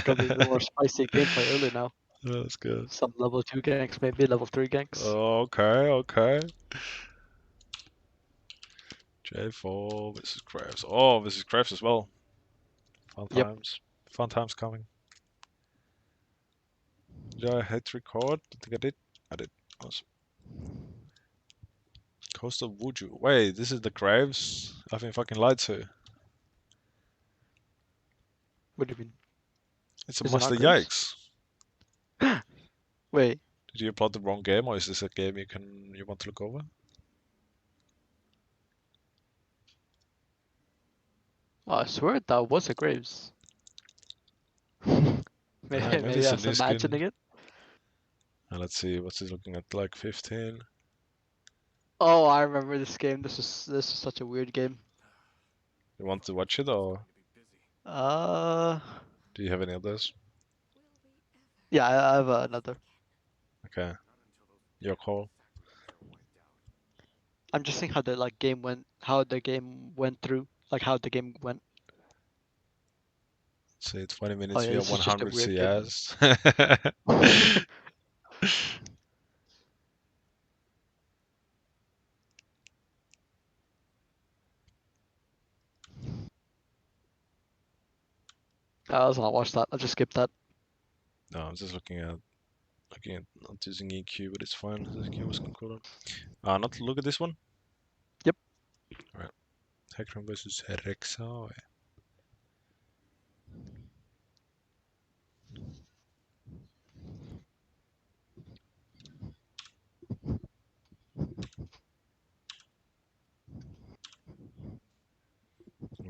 Gonna be a bit more spicy gameplay early now. That's good. Some level 2 ganks, maybe level 3 ganks. Okay, okay. J4 versus Crafts. Oh, versus Crafts as well. Fun Yep. times. Fun times coming. Did I hit record? I think I did. I did. Awesome. Coast of Wuju. Wait, this is the Graves I've been fucking lied to. What do you mean? It's a Is it Master not Graves? Yikes. Wait. Did you upload the wrong game, or is this a game you want to look over? Oh, I swear that was a Graves. maybe Maybe maybe it's I a was new skin. imagining it. Let's see, what's it looking at? Like 15. Oh, I remember this game. This is such a weird game. You want to watch it, or Uh, do you have any others? yeah, I have another. Okay, your call. I'm just seeing how the game went, how the game went through, like how the game went. Say 20 Oh minutes, yeah, we have this is just a 100 weird game. CS. Let's not watch that. I'll just skip that. No, I'm just looking at not using EQ, but it's fine. The EQ was concordant. Not look at this one. Yep. Alright. Hecarim versus Rexa.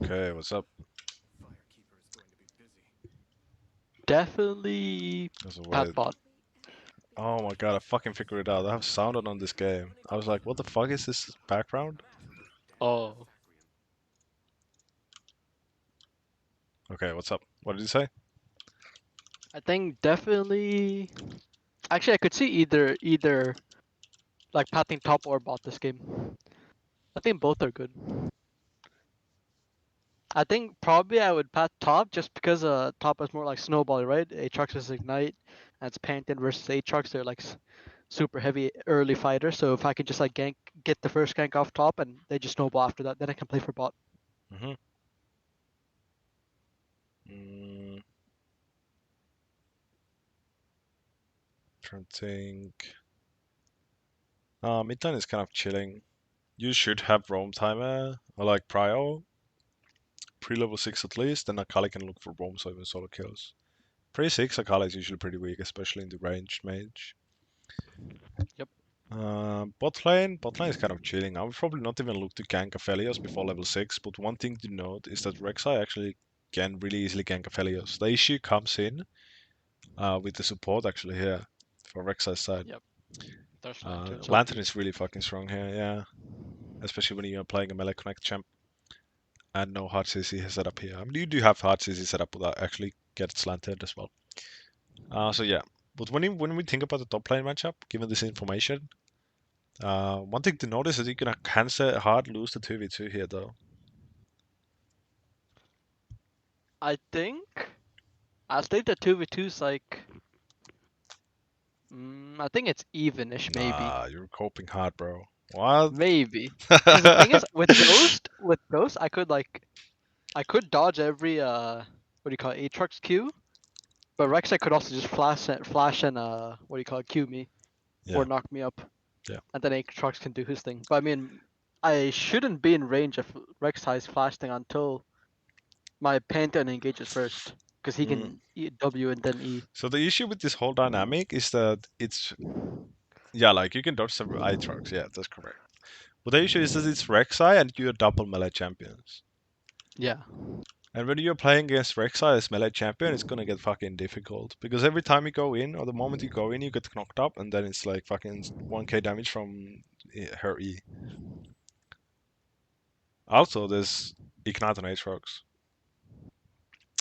Okay, what's up? Definitely There's a Pat way. bot. Oh my god, I fucking figured it out. I have sound on this game. I was like, what the fuck is this background? Oh, Okay, what's up? What did you say? I think definitely. Actually, I could see either like patting top or bot this game. I think both are good. I think probably I would pat top just because top is more like snowball, right? Aatrox is ignite, and it's Pantheon versus Aatrox. They're like super heavy early fighters. So if I can just like get the first gank off top and they just snowball after that, then I can play for bot. Mm-hmm. Mm, trying to think. Midline is kind of chilling. You should have roam timer, or like prio, pre-level 6 at least, then Akali can look for roams or even solo kills. Pre-6, Akali is usually pretty weak, especially in the ranged mage. Yep. Bot lane is kind of chilling. I would probably not even look to gank Aphelios before level 6, but one thing to note is that Rek'Sai actually can really easily gank Aphelios. The issue comes in with the support actually here for Rek'Sai's side. Yep. There's lanterns OP. Lantern is really fucking strong here, yeah. Especially when you're playing a melee connect champ and no hard CC set up here. I mean, you do have hard CC set up, but that actually gets Lantern as well. So yeah. But when we think about the top lane matchup, given this information, one thing to notice is you can hard lose the 2v2 here though. I think the 2v2 is like I think it's evenish maybe. Nah, you're coping hard, bro. What? Maybe. Because the thing is with Ghost I could dodge every what do you call it, Aatrox Q, but Rek'Sai could also just flash and what do you call it, Q me or Yeah, knock me up, yeah. and then Aatrox can do his thing. But I mean, I shouldn't be in range of Rek'Sai's flash thing until my Pantheon engages first, because he Mm. can W and then E. So the issue with this whole dynamic is that it's yeah, like you can dodge some Aatrox, yeah, that's correct. But the issue is that it's Rek'Sai and you're double melee champions. Yeah. And when you're playing against Rek'Sai as melee champion, it's gonna get fucking difficult. Because every time you go in, or the moment you go in, you get knocked up, and then it's like fucking 1k damage from her E. Also, there's Ignite on Aatrox.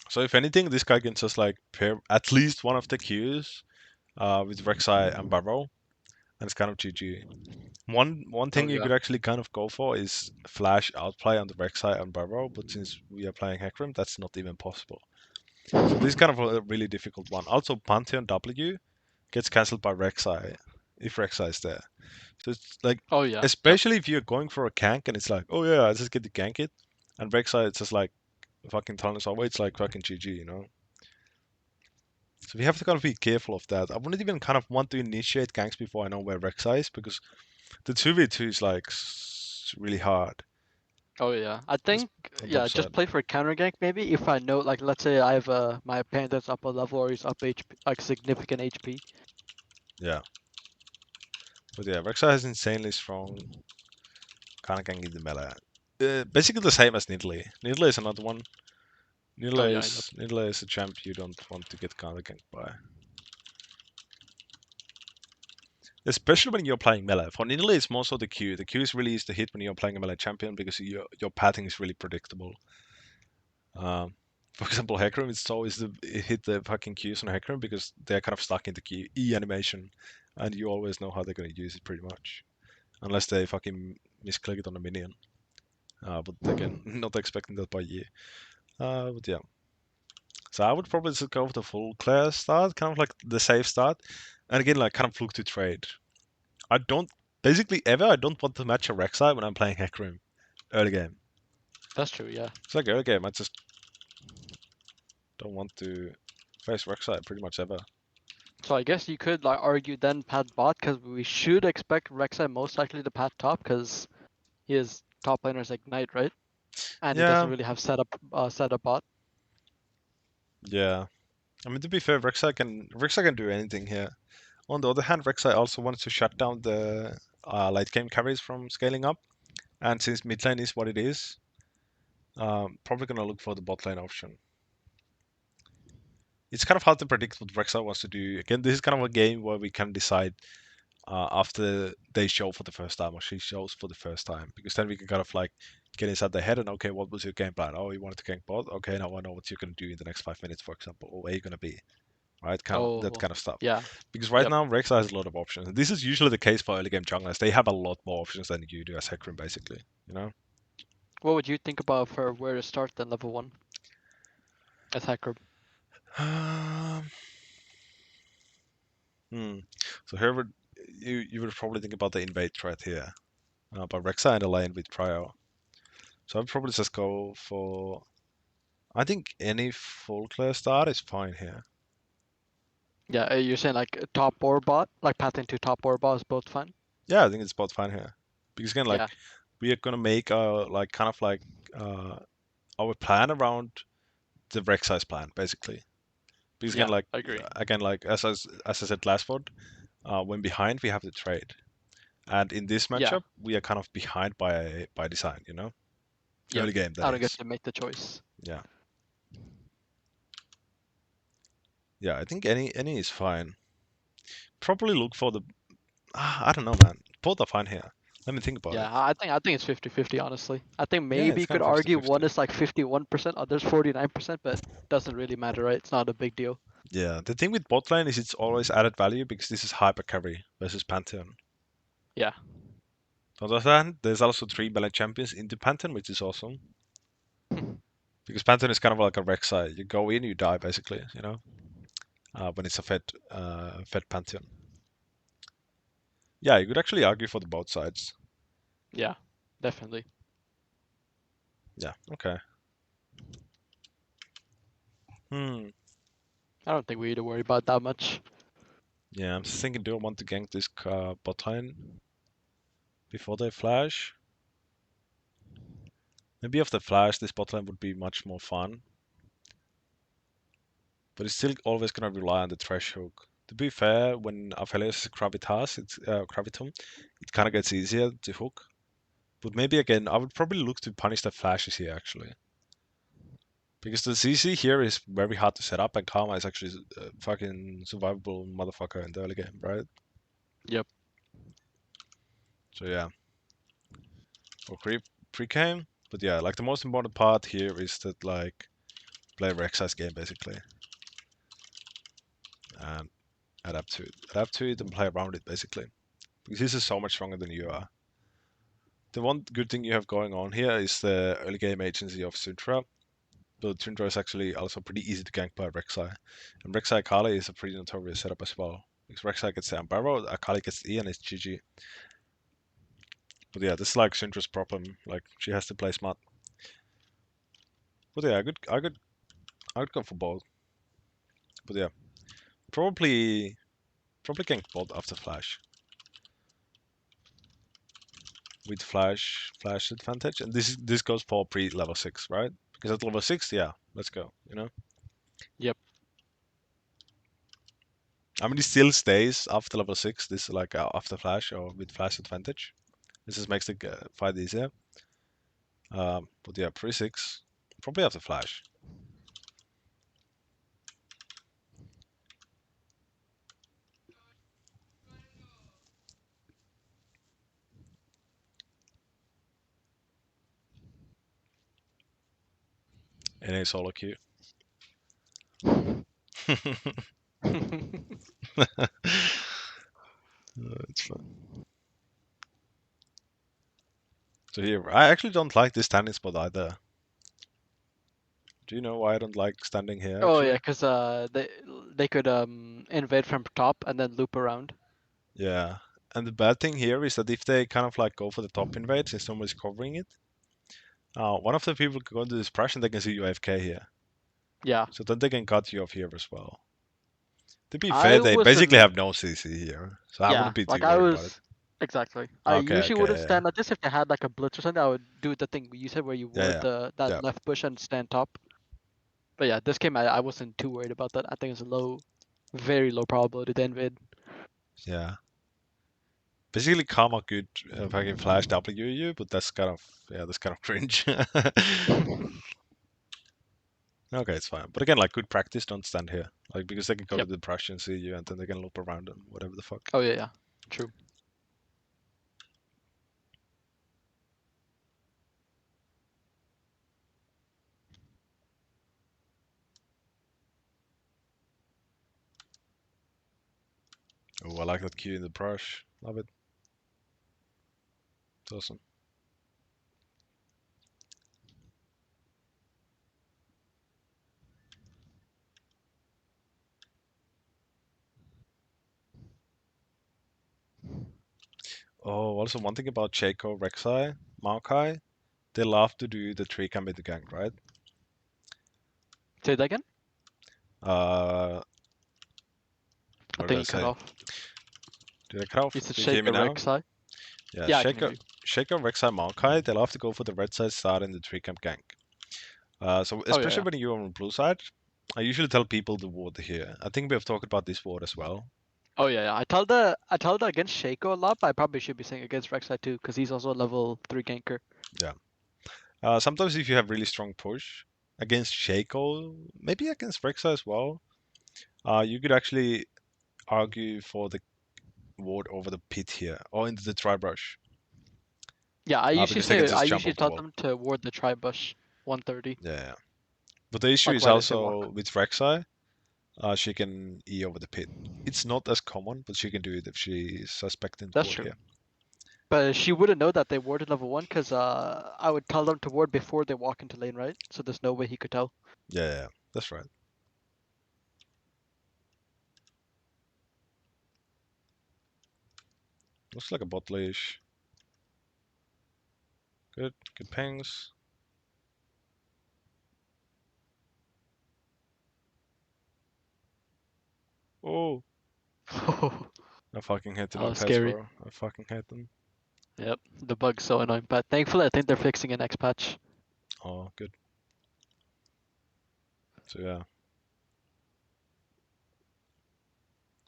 So if anything, this guy can just like pair at least one of the Qs with Rek'Sai and Barrow, and it's kind of GG. One Oh thing you yeah. could actually kind of go for is flash outplay on the Rek'Sai and Barrow, but since we are playing hecarim, that's not even possible. So this is kind of a really difficult one. Also, Pantheon W gets cancelled by Rek'Sai if Rek'Sai is there. So it's like, Oh yeah. Yep. especially if you're going for a gank and it's like, oh yeah, I just get to gank it, and Rek'Sai it's just like fucking telling us away. It's like fucking GG, you know. So we have to kind of be careful of that. I wouldn't even kind of want to initiate ganks before I know where Rek'Sai is because the 2v2 is like really hard. Oh yeah. I It's think on top yeah, just side. play for a counter gank maybe if I know like let's say I have my panda's up a level or he's up HP like significant HP. Yeah. But yeah, Rek'Sai has insanely strong kind of gank in the melee. Basically the same as Nidalee. Nidalee is another one. Oh yeah, yep. Nidalee is a champ you don't want to get counter ganked by. Especially when you're playing melee. For Nidalee, it's more so the Q. The Q is really easy to hit when you're playing a melee champion because your pathing is really predictable. Um, for example, hecarim, it's always the hit the fucking Qs on hecarim because they're kind of stuck in the Q E animation, and you always know how they're going to use it pretty much, unless they fucking misclick it on a minion. But again, not expecting that by you. But yeah, so I would probably just go with the full clear start, kind of like the safe start, and again, like kind of look to trade. I don't basically ever. I don't want to match a Rek'Sai when I'm playing hecarim early game. That's true, yeah. It's like early game, I just don't want to face Rek'Sai pretty much ever. So I guess you could like argue then pat bot because we should expect Rek'Sai most likely to pat top because he is top laner's ignite, right? And he doesn't Yeah, really have setup bot. yeah. I mean, to be fair, Rek'Sai can do anything here. On the other hand, Rek'Sai also wanted to shut down the late game carries from scaling up, and since mid lane is what it is, probably gonna look for the bot lane option. It's kind of hard to predict what Rek'Sai wants to do. Again, this is kind of a game where we can decide after they show for the first time or she shows for the first time, because then we can kind of like get inside their head and okay, what was your game plan? Oh, you wanted to gank bot. Okay, now I know what you're gonna do in the next 5 minutes, for example, or where you're gonna be. Right, kind of that Oh, kind of stuff. yeah. Because right Yep. now Rek'Sai has a lot of options. This is usually the case for early game junglers. They have a lot more options than you do as hecarim, basically. You know. What would you think about for where to start then level 1 as hacker? Um, hmm. So here would you would probably think about the invade threat here, but Rek'Sai in the lane with Prio. So I'd probably just go for. I think any full clear start is fine here. Yeah, you're saying like top or bot, like path into top or bot is both fine. Yeah, I think it's both fine here. Because again, like Yeah, we are gonna make like kind of like uh our plan around the Rek'Sai's plan, basically. Because yeah, I agree. again, like as I said last vote, when behind we have to trade, and in this Yeah, matchup we are kind of behind by design, you know, yep. early game that I don't get is. to make the choice. Yeah, yeah. I think any is fine. Probably look for the. I don't know, man. Both are fine here. Let me think about Yeah, it. I think it's 50-50 honestly. I think Yeah, maybe it's you kind could of argue 50-50. one is like 51%, others 49%, but doesn't really matter, right? It's not a big deal. Yeah, the thing with bot lane is it's always added value because this is hyper carry versus Pantheon. Yeah. On the other hand, there's also three melee champions into Pantheon, which is awesome. Because Pantheon is kind of like a Rek'Sai. You go in, you die basically, you know, when it's a fed Pantheon. Yeah, you could actually argue for the both sides. Yeah, definitely. Yeah, okay. Hmm. I don't think we need to worry about that much. Yeah, I'm just thinking, do I want to gank this bot lane before they flash? Maybe if they flash, this bot lane would be much more fun. But it's still always gonna rely on the trash hook. To be fair, when Aphelios is Gravitum, it kind of gets easier to hook. But maybe again, I would probably look to punish the flashes here actually, because the CC here is very hard to set up, and Karma is actually a fucking survivable motherfucker in the early game, right? Yep. So yeah, or pre-game. But yeah, like the most important part here is that like play Rek'Sai's game basically, and adapt to it, and play around it basically. Because this is so much stronger than you are. The one good thing you have going on here is the early game agency of Sutra. but Tundra is actually also pretty easy to gank by Rek'Sai. And Rek'Sai Akali is a pretty notorious setup as well. Because Rek'Sai gets the Barrow, Akali gets the E, and it's GG. But yeah, this is like Syndra's problem. Like, she has to play smart. But yeah, I could go for both. But yeah, probably gank both after Flash. With Flash advantage. And this goes for pre-level 6, right? Because at level 6, yeah, let's go, you know? Yep. I mean, it still stays after level 6, this like after Flash or with Flash advantage. This just makes the fight easier. But yeah, pre-6, probably after Flash. NA solo queue. It's fun. So here, I actually don't like this standing spot either. Do you know why I don't like standing here, Oh yeah, actually? because they could invade from top and then loop around. Yeah. And the bad thing here is that if they kind of like go for the top invade, since nobody's covering it, one of the people can go into this brush and they can see you AFK here. Yeah, So then they can cut you off here as well. To be fair, I they basically wasn't. have no CC here, so I Yeah, wouldn't be like too I worried about it. was exactly. I Okay, usually wouldn't okay, stand like this if they had like a blitz or something. I would do the thing you said where you yeah, ward yeah, the that yeah, left bush and stand top. But yeah, this game I wasn't too worried about that. I think it's a low, very low probability to invade. yeah. Basically, Karma could fucking flash W you, but that's kind of cringe. Okay, it's fine. But again, like good practice, don't stand here. Like because they can go to Yep. the brush and see you, and then they can loop around and whatever the fuck. Oh yeah, yeah. True. Oh, I like that Q in the brush. Love it. It's awesome. Oh, also one thing about Shaco, Rek'Sai, Maokai, they love to do the tree cam with the gank, right? Say that again. Uh, I what did think I you cut say? off. Did I cut You off? said Do you hear shake me a now? Rek'Sai. Yeah, Yeah, I can hear you. Shaco, Rek'Sai, Maokai, they love to go for the red side start in the tree camp gank. So Oh yeah, especially yeah. when you're on the blue side, I usually tell people to ward here. I think we have talked about this ward as well. Oh yeah, yeah. I tell that against Shaco a lot, but I probably should be saying against Rek'Sai too, because he's also a level 3 ganker. Yeah. Sometimes if you have really strong push against Shaco, maybe against Rek'Sai as well, you could actually argue for the ward over the pit here or into the tri brush, Yeah, because they can I just jump usually off the tell wall. them to ward the tri-bush 130, Yeah, yeah. But the issue like is right as they walk. also with Rek'Sai, she can E over the pit. It's not as common, but she can do it if she's suspecting the That's ward true. here. But she wouldn't know that they warded level 1, because I would tell them to ward before they walk into lane, right? So there's no way he could tell. Yeah, yeah, yeah. That's right. Looks like a bot leash. Good pings. Oh, That I fucking hate the was notpads, scary. bro. I fucking hate them. Yep, the bug's so annoying. But thankfully, I think they're fixing it next patch. Oh, good. So yeah,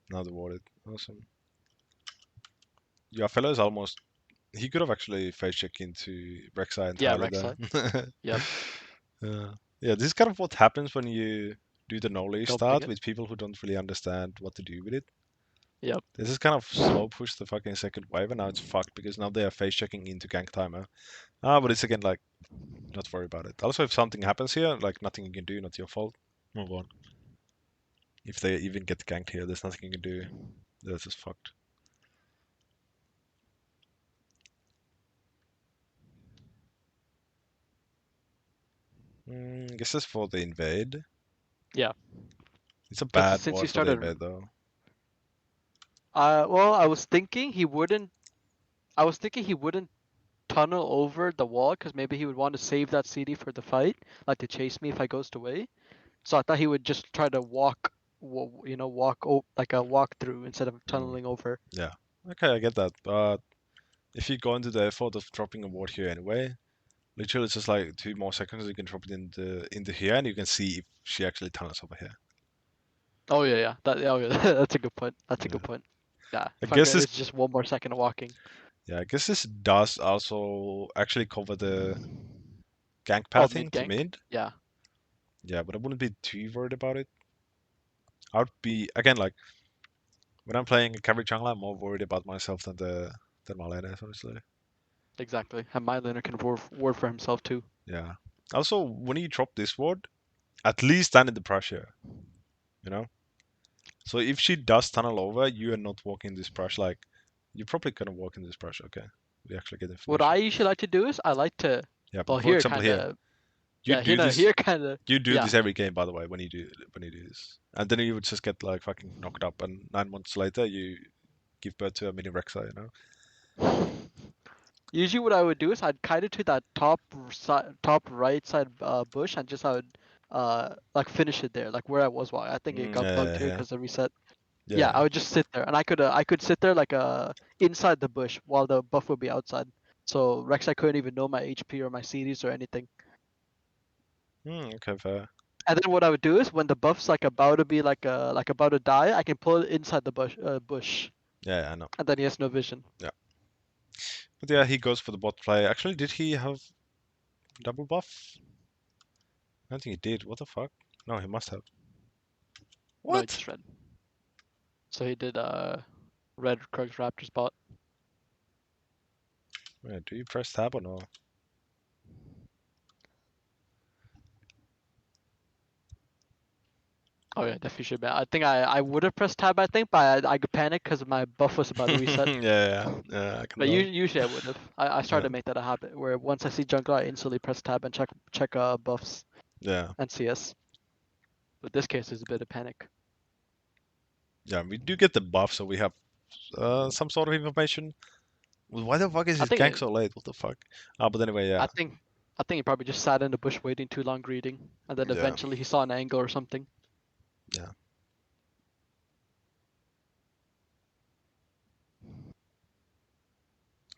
now the warded. Awesome. Yeah, fellow is almost. He could have actually face checked into Rek'Sai Yeah, entirely there. Rek'Sai. Yep, Yeah, yeah. This is kind of what happens when you do the knowledge don't pick start it. with people who don't really understand what to do with it. Yep. This is kind of slow push the fucking second wave, and now it's fucked because now they are face checking into gank timer. But it's again like not worry about it. Also, if something happens here, like nothing you can do, not your fault. Move on. If they even get ganked here, there's nothing you can do. That's just fucked. Guess that's for the invade. Yeah, It's a because bad since he ward for the started, invade though. well, I was thinking he wouldn't. I was thinking he wouldn't tunnel over the wall because maybe he would want to save that CD for the fight, like to chase me if I ghost away. So I thought he would just try to walk, like a walk through instead of Mm, tunneling over. yeah. Okay, I get that. But if you go into the effort of dropping a ward here anyway, literally it's just like 2 more seconds. You can drop it into here, and you can see if she actually tunnels over here. Oh yeah, yeah. Oh yeah, that's a good point. That's a Yeah. good point. Yeah, I if I guess get this. it's just 1 more second of walking. Yeah, I guess this does also actually cover the gank Oh, mid pathing to gank. mid. Yeah. Yeah, but I wouldn't be too worried about it. I would be again like when I'm playing a carry jungler, I'm more worried about myself than my lanes, honestly. Exactly. And my laner can ward for himself too. Yeah. Also, when you drop this ward, at least stand in the pressure, you know. So if she does tunnel over, you are not walking this brush. Like you're probably gonna walk in this brush. Okay, we actually get What information. I usually like to do is I like to, Yeah, well, but for here example, kind here of, you yeah, do this. here kind of, You do yeah. this every game, by the way, when you do this, and then you would just get like fucking knocked up, and 9 months later you give birth to a mini Rexa, you know? Usually, what I would do is I'd kite it to that top right side bush, and just I would like finish it there, like where I was. While I think it got bugged Yeah, here yeah, because of reset. Yeah, yeah. I would just sit there, and I could sit there like inside the bush while the buff would be outside. So Rek'Sai couldn't even know my HP or my CDs or anything. Okay, fair. And then what I would do is when the buff's like about to be like about to die, I can pull it inside the bush, Yeah, yeah, I know. and then he has no vision. Yeah, but yeah, he goes for the bot play. Actually, did he have double buff? I don't think he did. What the fuck? No, he must have. No, he What? just red. So he did red Krugs Raptors bot. Wait, do you press tab or no? Oh yeah, definitely should be. I think I would have pressed tab. I think, but I panicked because my buff was about to reset. Yeah, yeah, yeah, I can But tell. usually I would have. I started Yeah, to make that a habit where once I see jungle, I instantly press tab and check buffs yeah, and CS. But this case is a bit of panic. yeah. We do get the buff, so we have some sort of information. Well, why the fuck is I his think gank it. so late? What the fuck? But anyway, I yeah, think. I think he probably just sat in the bush waiting too long, greeting, and then yeah, eventually he saw an angle or something. yeah.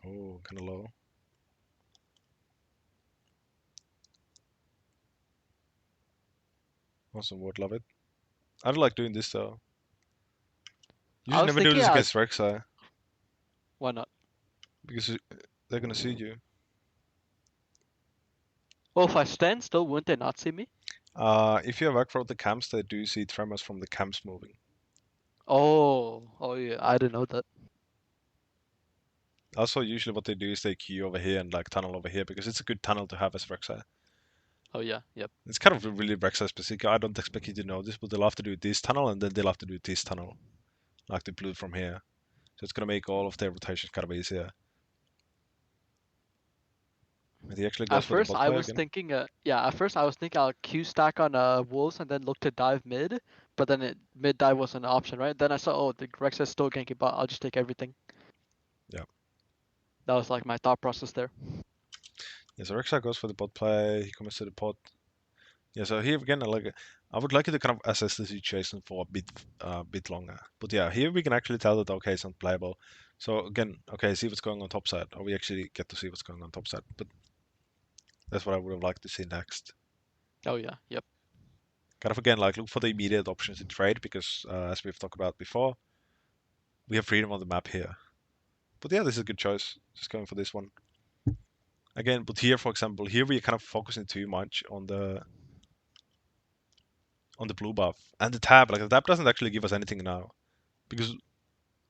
Oh, kind of low. Awesome, would love it. I don't like doing this though. You I should was never do thinking, this against Rek'Sai why not? because they're gonna see you. Well, if I stand still, wouldn't they not see me? If you work for the camps, they do see tremors from the camps moving. Oh yeah, I didn't know that. Also, usually what they do is they queue over here and like tunnel over here because it's a good tunnel to have as Rek'Sai. Oh yeah, yep. It's kind of really Rek'Sai specific. I don't expect you to know this, but they'll have to do this tunnel and then they'll have to do this tunnel, like the blue from here. So it's gonna make all of their rotations kind of easier. And he actually At goes for the first, bot I play was again. thinking, yeah. At first, I was thinking I'll Q stack on wolves and then look to dive mid, but then mid dive wasn't an option, right? Then I saw, oh, the Rex is still ganking bot. I'll just take everything. Yeah. That was like my thought process there. Yeah, so Rek'Sai goes for the bot play. He comes to the pot. Yeah, so here again, I would like you to kind of assess the situation for a bit longer. But yeah, here we can actually tell that okay, it's not playable. So again, okay, see what's going on top side, or we actually get to see what's going on top side. But that's what I would have liked to see next. Oh yeah, yep. Kind of again, like look for the immediate options to trade because as we've talked about before, we have freedom on the map here. But yeah, this is a good choice. Just going for this one again. But here, for example, here we're kind of focusing too much on the blue buff and the tab. Like the tab doesn't actually give us anything now because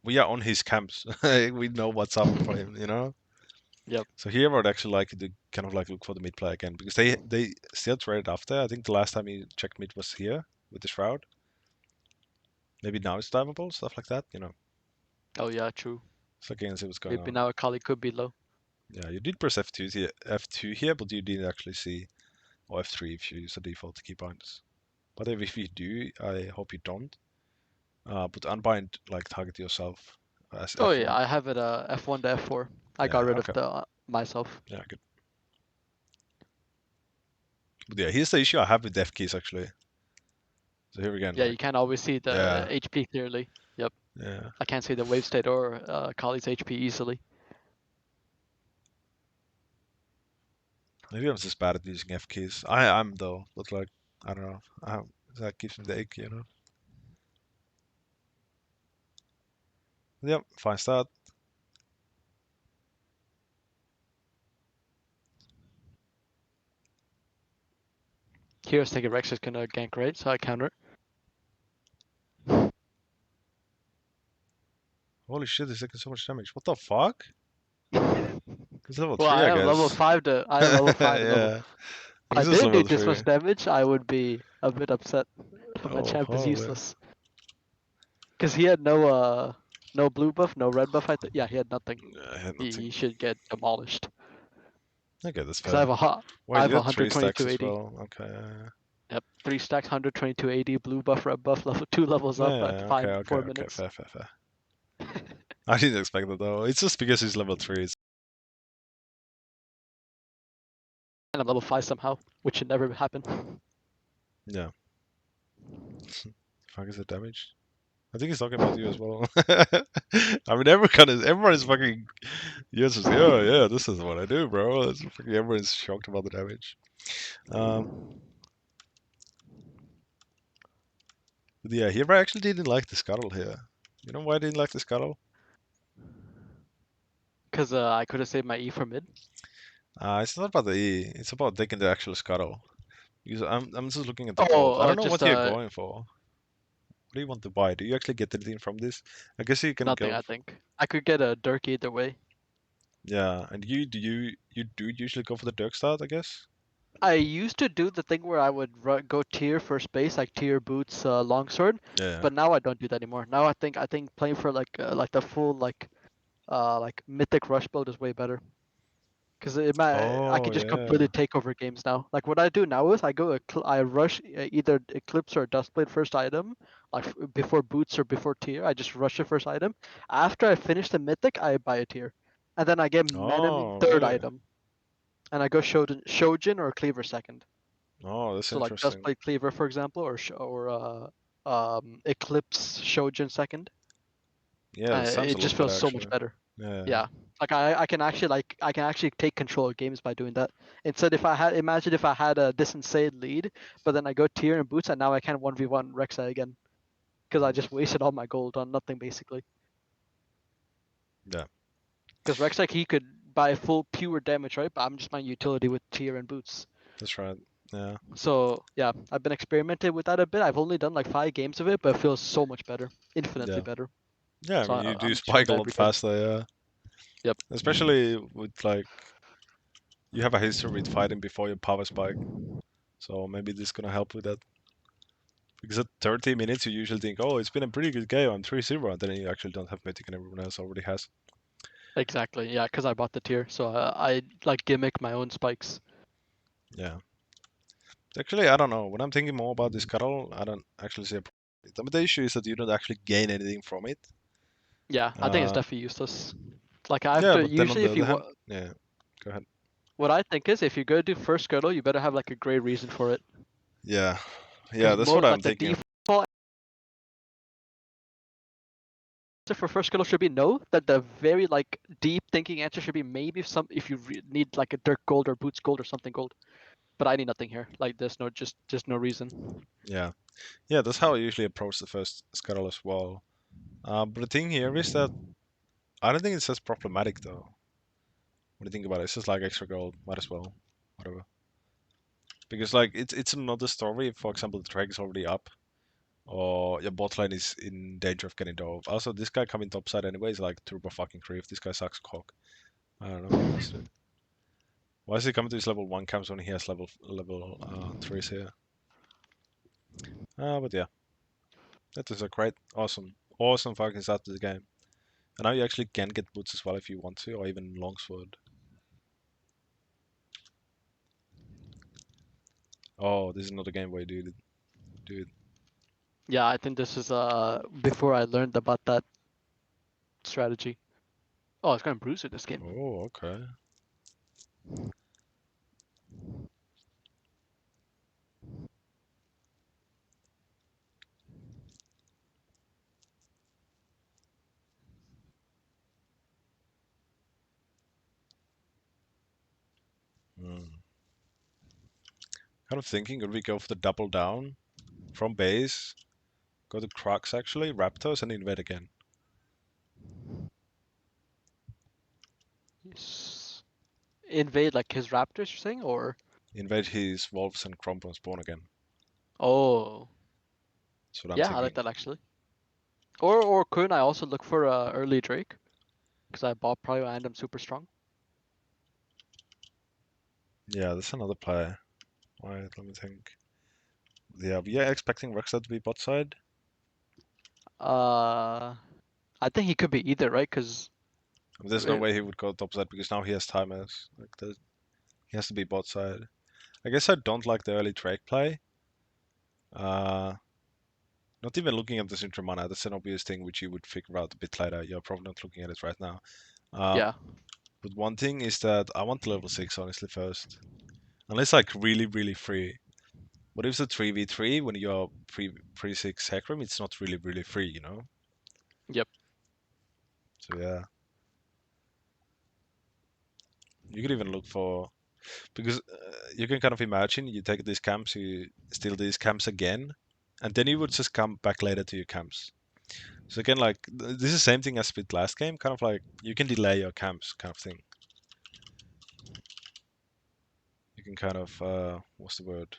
we are on his camps. We know what's up for him, you know. Yep. So here I'd actually like to kind of like look for the mid play again because they still traded after. I think the last time he checked mid was here with the shroud. Maybe now it's diveable, stuff like that, you know. Oh yeah, true. So again, see what's going Maybe on. now Akali could be low. Yeah, you did press F2 here, but you didn't actually see or F3 if you use the default keybinds. But if you do, I hope you don't. But unbind like target yourself as Oh yeah, F1. I have it F1 to F4. I got Yeah, rid of okay. the myself. Yeah, good. But yeah, here's the issue I have with def keys actually. So here again, Yeah, like, you can't always see the yeah, HP clearly. Yep. yeah. I can't see the wave state or Kali's HP easily. Maybe I'm just bad at using F keys. I'm though, but like, I don't know. That gives me the ick, you know? Yep, fine start. Here's thinking Rex is gonna gank right, so I counter. Holy shit, he's taking so much damage. What the fuck? He's level Well, 3, I I am level guess. 5 to I am level 5 to level. Yeah, If I he's just didn't level need this 3. much damage, I would be a bit upset. My Oh, champ is holy. useless. Cause he had no blue buff, no red buff. Yeah, he had nothing. Yeah, I had He nothing. should get demolished. Okay, that's Cause I fair. have I Wait, have you got 3 stacks 122 as AD. well. Okay, Yep, 3 stacks, 122 AD, blue buff, red buff, level 2 levels up at yeah, okay, okay, 4 okay, minutes. fair, fair, fair. I didn't expect that though. It's just because he's level 3. And I'm level 5 somehow, which should never happen. Yeah. Fuck is it damaged? I think he's talking about you as well. I mean, everyone is fucking. Yes, yeah, yeah. This is what I do, bro. It's fucking everyone's shocked about the damage. Um, but yeah, here I actually didn't like the scuttle here. You know why I didn't like the scuttle? Cause I could have saved my E for mid. It's not about the E. It's about taking the actual scuttle. Because I'm just looking at the board. I Oh, don't know just what you're going for. What do you want to buy? Do you actually get anything from this? I guess you can nothing. go. I think I could get a Dirk either way. Yeah, and you do usually go for the Dirk start, I guess. I used to do the thing where I would go tier first base, like tier boots, longsword, Yeah. but now I don't do that anymore. Now I think playing for like the full like mythic rush build is way better because I Oh can just completely yeah. take over games now. Like what I do now is I rush either eclipse or dustblade first item, like before boots or before tier. I just rush the first item. After I finish the mythic, I buy a tier, and then I get Menem Oh third really? item, and I go Shojin or Cleaver second. Oh, that's So like interesting. Dustblade Cleaver, for example, or Eclipse Shojin second. Yeah, that sounds It a lot just better feels so much actually. better. Yeah. Yeah, like I can actually take control of games by doing that. Instead, if I had imagine if I had this insane lead, but then I go tier and boots, and now I can 1v1 Rexa again because I just wasted all my gold on nothing basically. Yeah, Because Rexa he could buy full pure damage, right? But I'm just buying utility with tier and boots. that's right. Yeah. So yeah, I've been experimenting with that a bit. I've only done like 5 games of it, but it feels so much better, infinitely Yeah. better. Yeah, I So mean you do I'm showing spike a that lot every game. faster, yeah. Yep. Especially with like you have a history with fighting before your power spike. So maybe this is gonna help with that. Because at 30 minutes you usually think, oh, it's been a pretty good game, I'm 3-0, and then you actually don't have Mythic and everyone else already has. Exactly. Yeah, because I bought the tier, so I like gimmick my own spikes. Yeah. Actually, I don't know. When I'm thinking more about this cuddle, I don't actually see a problem. The issue is that you don't actually gain anything from it. Yeah, I think it's Uh, definitely useless. Like I have yeah, to but then on usually the if other you hand, yeah, go ahead. what I think is if you're gonna do first girdle, you better have like a great reason for it. Yeah, yeah, Because that's what I'm like the thinking. default answer for first girdle should be no. That the very like deep thinking answer should be maybe some if you need like a Dirk gold or boots gold or something gold. But I need nothing here. Like there's no just no reason. Yeah, yeah, that's how I usually approach the first scuttle as well. But the thing here is that I don't think it's as problematic though. When you think about it, it's just like extra gold, might as well, whatever. Because like it's another story. If, for example, the drag is already up, or your bot lane is in danger of getting dove. Also, this guy coming topside anyway is like turbo fucking creep. This guy sucks cock. I don't know, honestly. Why is he coming to his level 1 camps when he has level 3s here? But yeah, that is a great, awesome fucking start to the game. And now you actually can get boots as well if you want to, or even longsword. Oh, this is not a game where you do it. Yeah, I think this is before I learned about that strategy. Oh, it's kind of bruiser this game. Oh, okay. Hmm. Kind of thinking, could we go for the double down from base, go to Crux actually, Raptors, and invade again? Yes. Invade like his raptors, you're saying, or Invade his Wolves and Crump and spawn again. oh, That's what I'm yeah, I like thinking. that actually. Or couldn't I also look for early Drake? Because I bought Prio and I'm super strong. Yeah, that's another play. Wait, let me think. Yeah, we are expecting Rexar to be bot side. Uh, I think he could be either, right? Because There's no way he would go top side because now he has timers. He has to be bot side. I guess I don't like the early Drake play. Uh, Not even looking at the Syntron mana. That's an obvious thing which you would figure out a bit later. You're probably not looking at it right now. Uh, yeah. but one thing is that I want level 6 honestly first. Unless like really, really free. What if it's a 3v3 when you're pre 6 hecarim? It's not really, really free, you know? Yep. So yeah. You could even look for because you can kind of imagine you take these camps, you steal these camps again, and then you would just come back later to your camps. So again, like this is the same thing as with last game, kind of like you can delay your camps, kind of thing. You can kind of what's the word?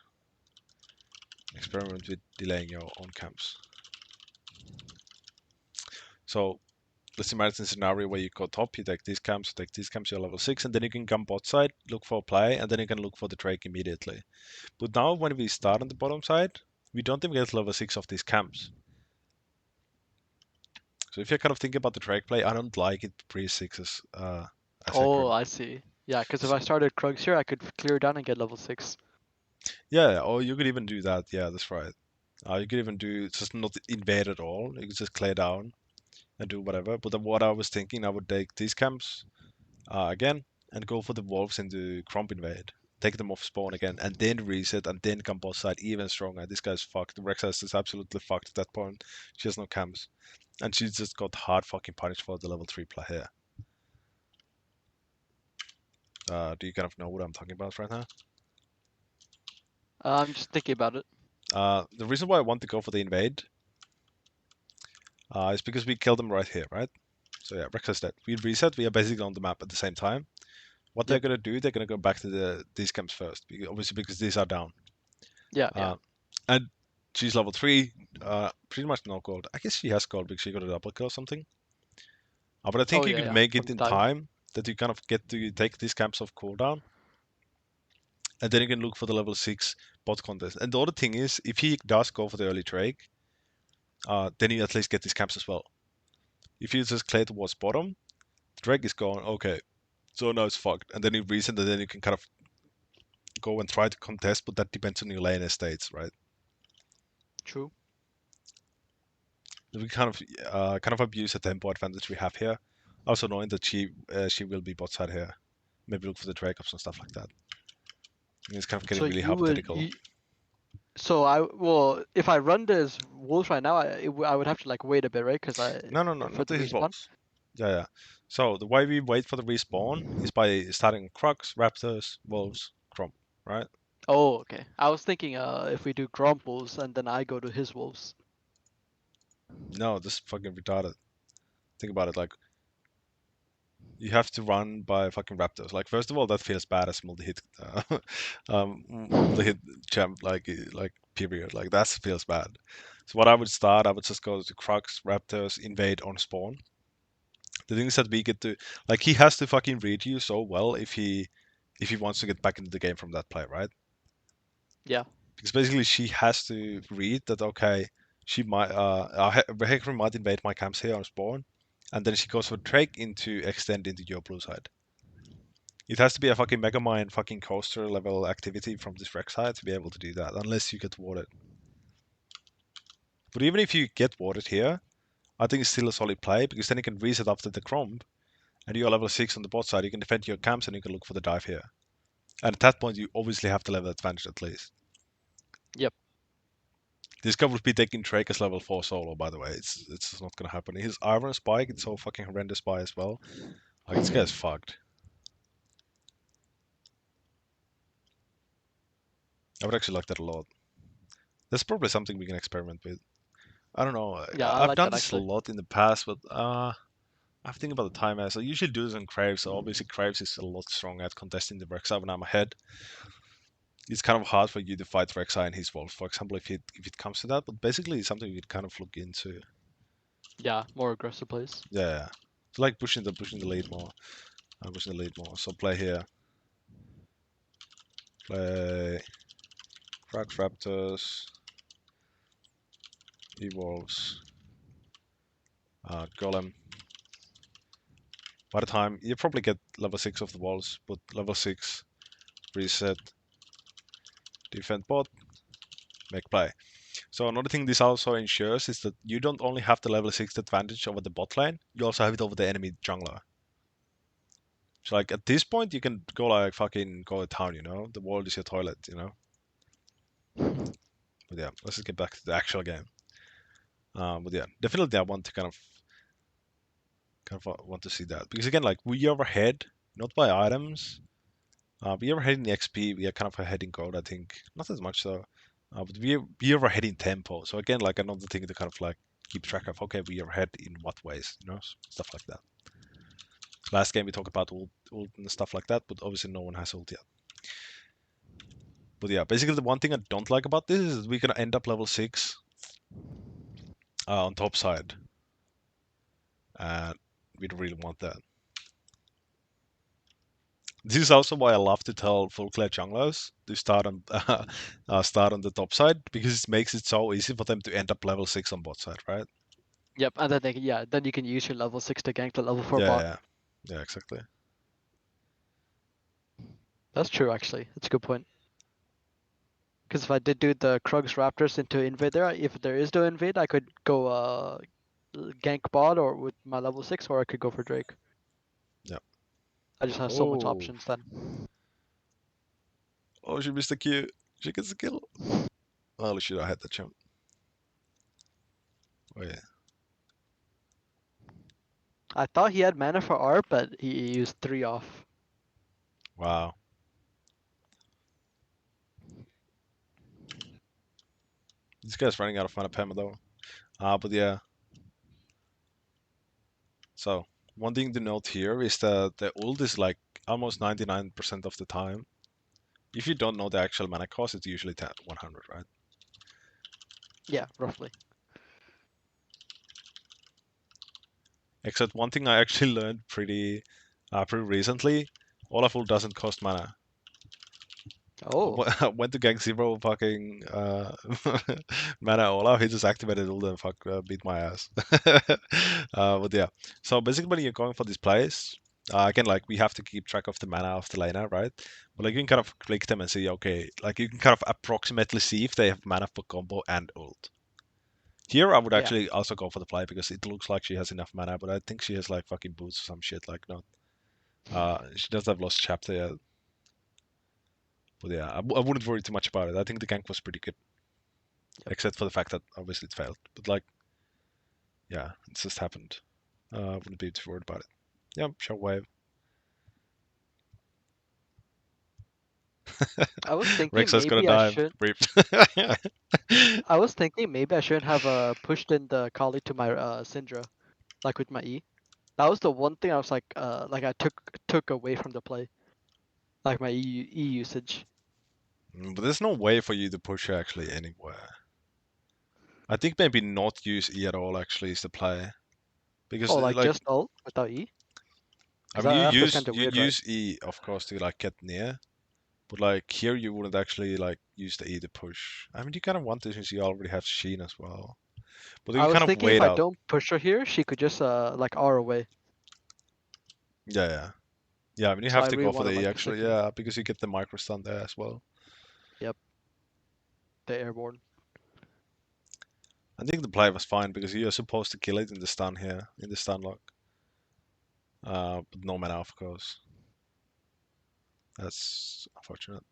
Experiment with delaying your own camps. So let's imagine a scenario where you go top, you take these camps, you're level 6, and then you can come bot side, look for a play, and then you can look for the Drake immediately. But now when we start on the bottom side, we don't even get level 6 of these camps. So if you're kind of thinking about the Drake play, I don't like it pre-6s as Oh, Hecarim. I see. Yeah, because if So, I started Krugs here, I could clear down and get level 6. yeah, or you could even do that. Yeah, that's right. You could even do just not invade at all. You could just clear down and do whatever. But then what I was thinking, I would take these camps again and go for the wolves into Crump invade. Take them off spawn again and then reset and then come boss side even stronger. This guy's fucked. Rexas is absolutely fucked at that point. She has no camps. And she just got hard fucking punished for the level 3 play here. Do you kind of know what I'm talking about right now? I'm just thinking about it. The reason why I want to go for the invade is because we killed them right here, right? So yeah, Rex is dead. We reset. We are basically on the map at the same time. What they're Yep. gonna do, they're gonna go back to these camps first, obviously because these are down. Yeah, yeah. Uh, and she's level 3, pretty much no gold. I guess she has gold because she got a double kill or something. But I Oh, think you yeah, could yeah. make From it the in dive. time that you kind of get to take these camps off cooldown, and then you can look for the level 6 bot contest. And the other thing is, if he does go for the early Drake, then you at least get these camps as well. If you just clear towards bottom, the Drake is gone. Okay, so now it's fucked. And then you reset, and then you can kind of go and try to contest, but that depends on your lane estates, right? True. We kind of abuse the tempo advantage we have here. Also knowing that she will be bot side here. Maybe look for the Drake ups and stuff like that. And it's kind of getting So really you would hypothetical. you so I well if I run this wolves right now, I would have to like wait a bit, right? Because I No, no, no, for not the his respawn. wolves. Yeah, yeah. So the way we wait for the respawn is by starting Crocs, Raptors, Wolves, Chrome, right? Oh, okay. I was thinking if we do Gromp wolves and then I go to his wolves. No, this is fucking retarded. Think about it. Like you have to run by fucking Raptors. Like first of all, that feels bad as multi-hit, multi-hit champ. Like period. Like that feels bad. So what I would start, I would just go to Crux, Raptors, invade on spawn. The thing is that we get to like he has to fucking read you so well if he wants to get back into the game from that play, right? Yeah. Because basically she has to read that okay, she might Hecarim might invade my camps here on spawn, and then she goes for Drake into extend into your blue side. It has to be a fucking Megamind fucking coaster level activity from this Rek'Sai to be able to do that, unless you get warded. But even if you get warded here, I think it's still a solid play because then you can reset after the Cromb and you're level 6 on the bot side. You can defend your camps and you can look for the dive here. And at that point, you obviously have the level advantage at least. Yep. This guy would be taking Drake as level 4 solo, by the way. It's not gonna happen. His Iron Spike, it's so fucking horrendous spy as well. Like, this guy's fucked. I would actually like that a lot. That's probably something we can experiment with. I don't know. Yeah, I I've like done that this a actually. lot in the past, but I have to think about the time as I usually do this on Kraves. So obviously Kraves is a lot stronger at contesting the Rek'Sai when I'm ahead. It's kind of hard for you to fight Rek'Sai and his wolves, for example, if it comes to that. But basically, it's something we could kind of look into. Yeah, more aggressive plays. Yeah, it's like pushing the lead more. Pushing the lead more. So play here. Play Krax Raptors, Evolves, Golem. By the time you probably get level 6 of the walls, but level 6 reset, defend bot, make play. So another thing this also ensures is that you don't only have the level 6 advantage over the bot lane, you also have it over the enemy jungler. So like at this point you can go like fucking go to town, you know? The world is your toilet, you know? But yeah, let's just get back to the actual game. But yeah, definitely I want to kind of want to see that. Because again, like we are ahead, not by items. We are ahead in the XP, we are kind of ahead in gold, I think. Not as much though. But we are ahead in tempo. So again, like another thing to kind of like keep track of, okay, we are ahead in what ways, you know, stuff like that. Last game we talked about ult and stuff like that, but obviously no one has ult yet. But yeah, basically the one thing I don't like about this is we're gonna end up level 6 on top side. And we don't really want that. This is also why I love to tell full clear junglers to start on the top side because it makes it so easy for them to end up level 6 on bot side, right? Yep, and then then you can use your level 6 to gank the level 4 Yeah, bot. yeah, yeah, exactly. That's true actually. That's a good point. Because if I did do the Krugs Raptors into invade there, if there is no invade, I could go gank bot or with my level 6, or I could go for Drake. Yeah. I just have so much Oh, options then. oh, she missed the Q. She gets the kill. Oh, shit, I had the jump. Oh yeah. I thought he had mana for R, but he used 3 off. Wow. This guy's running out of mana pema though. But yeah. So one thing to note here is that the ult is like almost 99% of the time. If you don't know the actual mana cost, it's usually 100, right? Yeah, roughly. Except one thing I actually learned pretty recently, Olaf ult doesn't cost mana. Oh, I went to gang zero fucking mana Olaf, he just activated ult and beat my ass. But yeah, so basically when you're going for these plays, again, like we have to keep track of the mana of the laner, right? But like you can kind of click them and see, okay, like you can kind of approximately see if they have mana for combo and ult. Here, I would yeah. actually also go for the play because it looks like she has enough mana, but I think she has like fucking boots or some shit. Like, not. She does have lost chapter yet. But yeah, I wouldn't worry too much about it. I think the gank was pretty good, Yep. except for the fact that obviously it failed. But like, yeah, it just happened. I wouldn't be too worried about it. Yeah, shockwave. I was thinking Rexa's gonna maybe I die. should. Rip. I was thinking maybe I shouldn't have pushed in the Kali to my Syndra, like with my E. That was the one thing I was like I took away from the play, like my E usage. But there's no way for you to push her actually anywhere. I think maybe not use E at all actually is the play. Because Oh, like like just ult without E, I because mean that feels kind of you weird, right? use E of course to like get near, but like here you wouldn't actually like use the E to push. I mean you kind of want to since you already have Sheen as well. But you I was kind of thinking if wait I out. don't push her here, she could just like R away. Yeah, yeah. Yeah, I mean you So have I to really go for wanted the E like the actually, second. yeah, because you get the micro stun there as well. Yep, the airborne. I think the play was fine because you're supposed to kill it in the stun here, in the stun lock. But no mana, of course. That's unfortunate.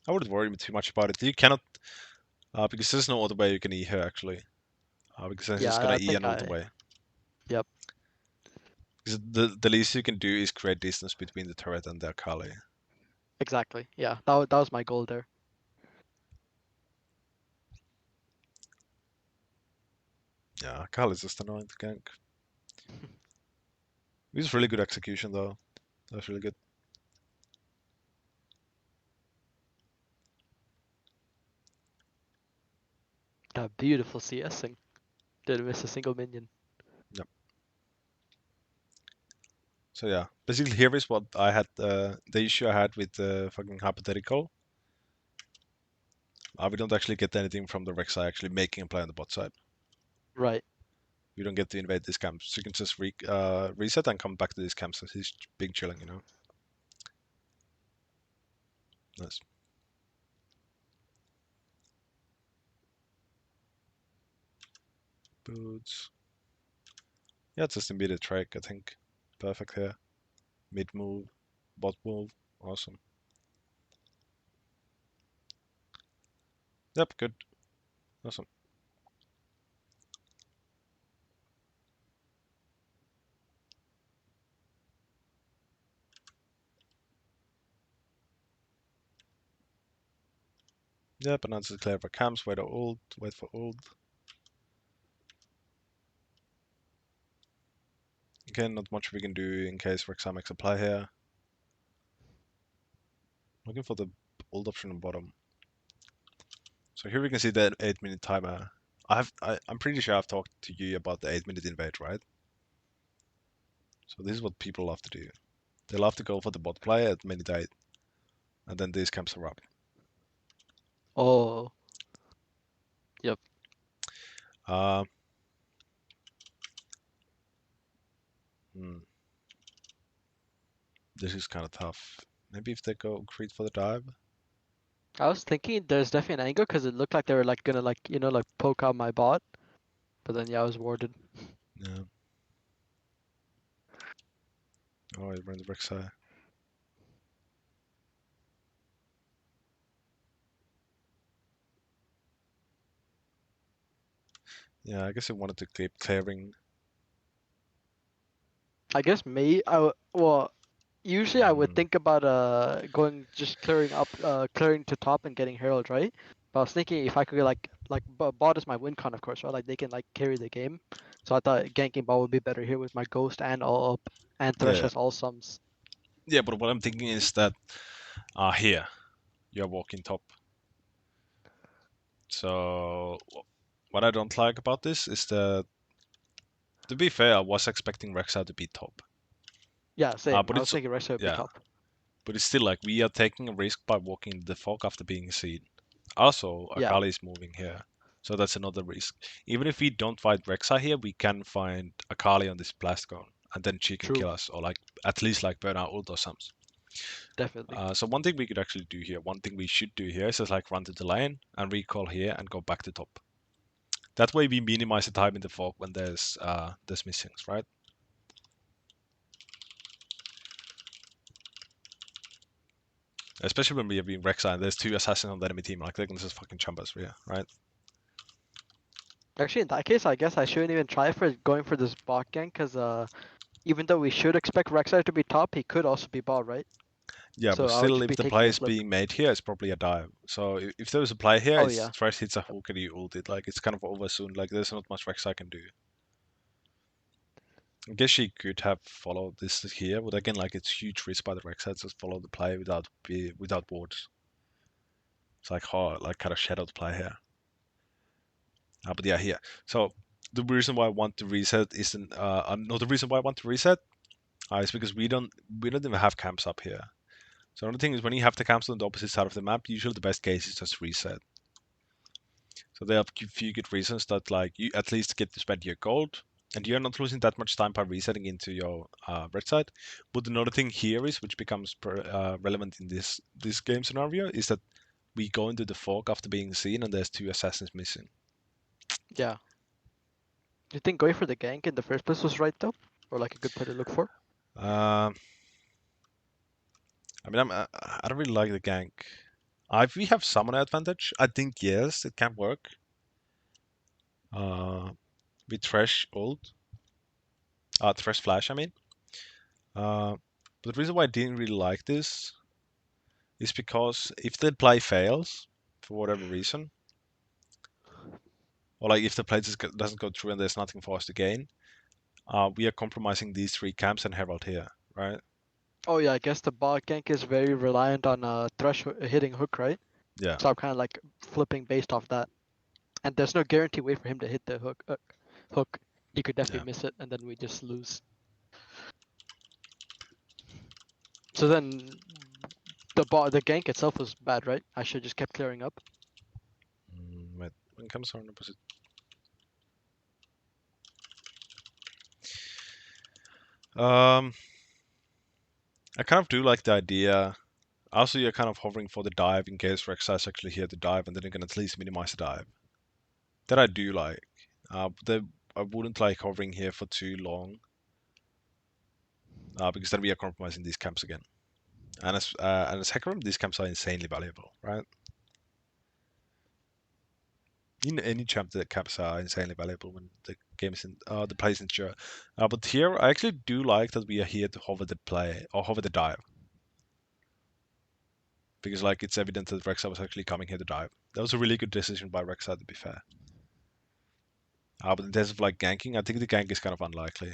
I wouldn't worry too much about it. You cannot, because there's no other way you can E here actually. Because then he's Yeah, gonna I E think another I. way. Yep, Because the least you can do is create distance between the turret and the Akali. exactly. Yeah, that was my goal there. Yeah, Akali is just annoying to gank. It was really good execution though. That was really good. That beautiful CSing. Didn't miss a single minion. Yep. So yeah, basically here is what I had, the issue I had with the fucking hypothetical. We don't actually get anything from the Rek'Sai actually making a play on the bot side. Right. We don't get to invade these camps. So you can just reset and come back to these camps as he's being chilling, you know. Nice. Boots. Yeah, it's just immediate track, I think. Perfect here. Mid move, bot move. Awesome. Yep, good. Awesome. Yep, and now just clear for camps, wait for ult, wait for ult. Again, not much we can do in case Rek'Sai makes a play here. Looking for the ult option on bottom. So here we can see that 8-minute timer. I'm pretty sure I've talked to you about the 8-minute invade, right? So this is what people love to do. They love to go for the bot play at minute 8, and then these camps are up. Oh. Yep. Uh, hmm, this is kind of tough. Maybe if they go creed for the dive. I was thinking there's definitely an angle because it looked like they were like gonna like like poke out my bot, but then yeah, I was warded. Yeah. Oh, I ran the Rek'Sai. Yeah, I guess I wanted to keep clearing. I guess me. Well, usually I would Mm, think about going just clearing up, clearing to top and getting herald, right? But I was thinking if I could like bot is my win con, of course, right? Like they can like carry the game. So I thought ganking bot would be better here with my ghost and all up and thresh yeah, has all sums. yeah, but what I'm thinking is that here you're walking top. So what I don't like about this is that, to be fair, I was expecting Rek'Sai to be top. Yeah, same. But I was it's thinking Rexa would be yeah, top. but it's still like we are taking a risk by walking the fog after being seen. Also, Yeah, Akali is moving here, so that's another risk. Even if we don't fight Rek'Sai here, we can find Akali on this blast cone, and then she can true, kill us, or like at least like burn out ult or something. definitely. So one thing we could actually do here, one thing we should do here is just like run to the lane and recall here and go back to top. That way we minimize the time in the fog when there's missings, right? Especially when we have been Rek'Sai and there's two assassins on the enemy team, like they can just fucking jump us, yeah, right? Actually, in that case, I guess I shouldn't even try for going for this bot gank because even though we should expect Rek'Sai to be top, he could also be bot, right? Yeah, but So I would still, just if be the taking play a is flip. being made here, it's probably a dive. So if there was a play here, Oh it's yeah, first hits a hook and you ult it. Like it's kind of over soon. Like there's not much Rek'Sai can do. I guess she could have followed this here, but again, like it's huge risk by the Rek'Sai to just follow the play without wards. It's like hard, like kind of shadowed play here. But yeah, here. So the reason why I want to reset isn't another reason why I want to reset is because we don't even have camps up here. So another thing is when you have the camps on the opposite side of the map, usually the best case is just reset. So there are a few good reasons that like you at least get to spend your gold. and you're not losing that much time by resetting into your red side. But another thing here is, which becomes relevant in this game scenario, is that we go into the fog after being seen, and there's two assassins missing. Yeah. Do you think going for the gank in the first place was right though, or like a good play to look for? Uh, I mean, I don't really like the gank. If we have summoner advantage, I think yes, it can work. Uh, with Thresh ult, Thresh flash, I mean. Uh, but the reason why I didn't really like this is because if the play fails, for whatever reason, or like if the play just doesn't go through and there's nothing for us to gain, we are compromising these three camps and Herald here, right? Oh yeah, I guess the bot gank is very reliant on Thresh hitting hook, right? Yeah, So I'm kind of like flipping based off that. And there's no guarantee way for him to hit the hook. He could yeah. definitely miss it, and then we just lose. So then the gank itself was bad, right? I should just kept clearing up. Wait, when comes on opposite. Um, I kind of do like the idea. Also, you're kind of hovering for the dive in case Rek'Sai is actually here to dive, and then you can at least minimize the dive. That I do like. I wouldn't like hovering here for too long, because then we are compromising these camps again. And as hecarim, these camps are insanely valuable, right? In any champ, the camps are insanely valuable when the game is in the play is in sure. But here, I actually do like that we are here to hover the play or hover the dive, because like it's evident that Rek'Sai was actually coming here to dive. That was a really good decision by Rek'Sai, to be fair. But in terms of like ganking, I think the gank is kind of unlikely.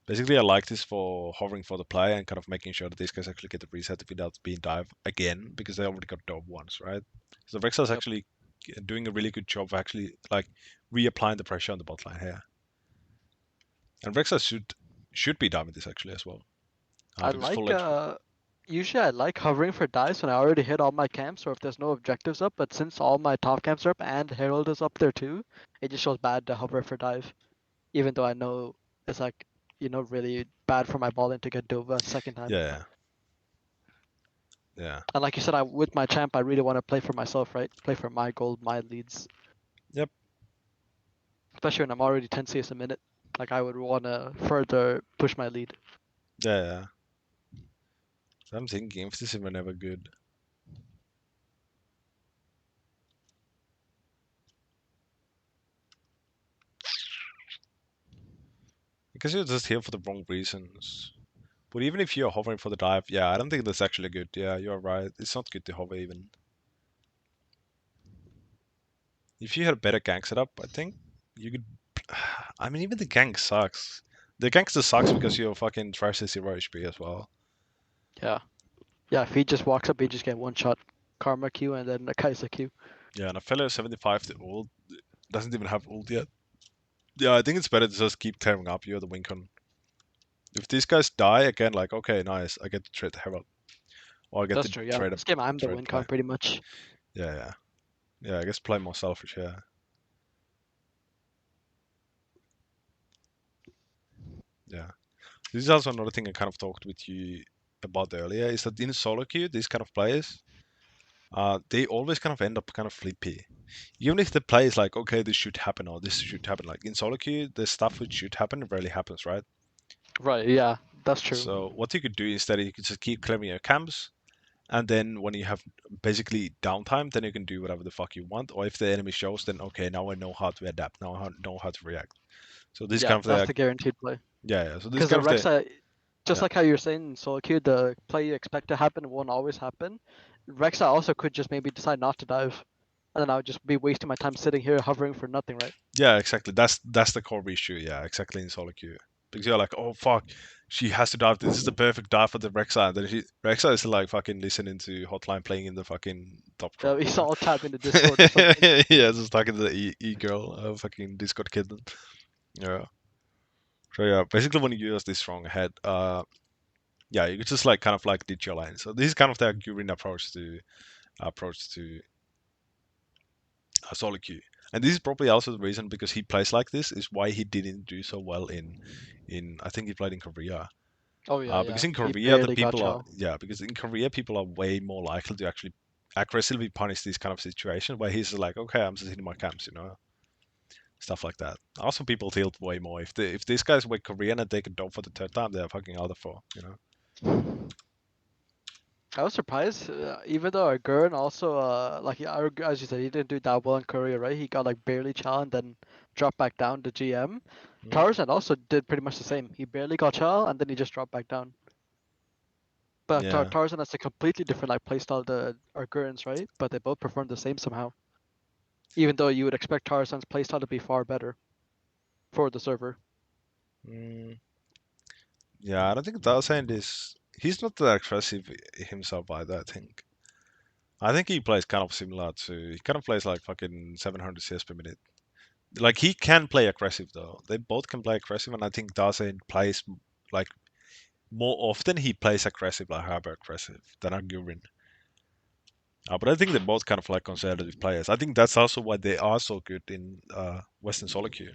Basically, I like this for hovering for the play and kind of making sure that these guys actually get the reset without being dive again, because they already got dove once, right? So Rek'Sai is Yep. actually doing a really good job of actually like reapplying the pressure on the bot line here. And Rek'Sai should be diving this actually as well, I because full like edge. usually I like hovering for dives when I already hit all my camps or if there's no objectives up, but since all my top camps are up and Herald is up there too, it just feels bad to hover for dive. Even though I know it's like, really bad for my ball to get dove a second time. Yeah, yeah, And like you said, I with my champ I really want to play for myself, right? Play for my gold, my leads. yep, Especially when I'm already 10 CS a minute. Like I would wanna further push my lead. yeah, yeah. So I'm thinking if this is even ever good. Because you're just here for the wrong reasons. But even if you're hovering for the dive, yeah, I don't think that's actually good. Yeah, you're right. It's not good to hover even. If you had a better gank setup, I think you could. I mean, even the gank sucks. The gank just sucks because your fucking trash is 0 HP as well. Yeah. Yeah, if he just walks up, he just get one shot Karma Q and then a Kai'Sa Q. Yeah, and a fellow 75 to ult doesn't even have ult yet. Yeah, I think it's better to just keep tearing up. You're the Wincon. If these guys die again, like okay, nice, I get to trade the Herald, or I get That's to true, yeah. trade a This game I'm the trade win play. con pretty much. Yeah, yeah, yeah. I guess play more selfish. Yeah, yeah. This is also another thing I kind of talked with you about earlier. Is that in solo queue, these kind of players, they always kind of end up kind of flippy. Even if the play is like, okay, this should happen or this should happen. Like in solo queue, the stuff which should happen rarely happens, right? Right, yeah, that's true. So what you could do instead, you could just keep clearing your camps, and then when you have basically downtime, then you can do whatever the fuck you want. Or if the enemy shows, then okay, now I know how to adapt. Now I know how to react. So this Yeah, kind of that's the the guaranteed play. yeah, yeah. So this Because the kind of the Rexa, just yeah, like how you were saying in solo queue, the play you expect to happen won't always happen. Rexa also could just maybe decide not to dive. And then I would just be wasting my time sitting here hovering for nothing, right? yeah, exactly. That's the core issue. Yeah, exactly in solo queue. Because you're like, oh fuck, she has to dive. This is the perfect dive for the Rexa. And then Rexa is like fucking listening to Hotline playing in the fucking top crop, We you know? all tap into Discord or something. Yeah, just talking to the girl, fucking Discord kitten. Yeah. So yeah, basically when you use this strong head, yeah, you could just like kind of like ditch your line. So this is kind of the Gurine approach to solo queue. And this is probably also the reason because he plays like this is why he didn't do so well in I think he played in Korea. Oh yeah, Because yeah. in He Korea the barely got people are Chow. because in Korea people are way more likely to actually aggressively punish these kind of situations where he's like, okay, I'm just hitting my camps, stuff like that. Also, people tilt way more if these guys were Korean and take a dog for the third time, they're fucking out of four. I was surprised, even though Gurren also, like as you said, he didn't do that well in Korea, right? He got like barely chow and then dropped back down to GM. Mm, Tarzan also did pretty much the same. He barely got chow and then he just dropped back down. But yeah. Tarzan has a completely different like playstyle to Gurren's, right? But they both perform the same somehow. Even though you would expect Tarzan's playstyle to be far better for the server. Mm, yeah, I don't think Darsand is. He's not that aggressive himself either. I think he plays kind of similar to. He kind of plays like fucking 700 CS per minute. Like he can play aggressive though. They both can play aggressive, and I think Darsand plays like more often. He plays aggressive, like hyper aggressive, than Agurin. But I think they're both kind of like conservative players. I think that's also why they are so good in Western Solo Queue.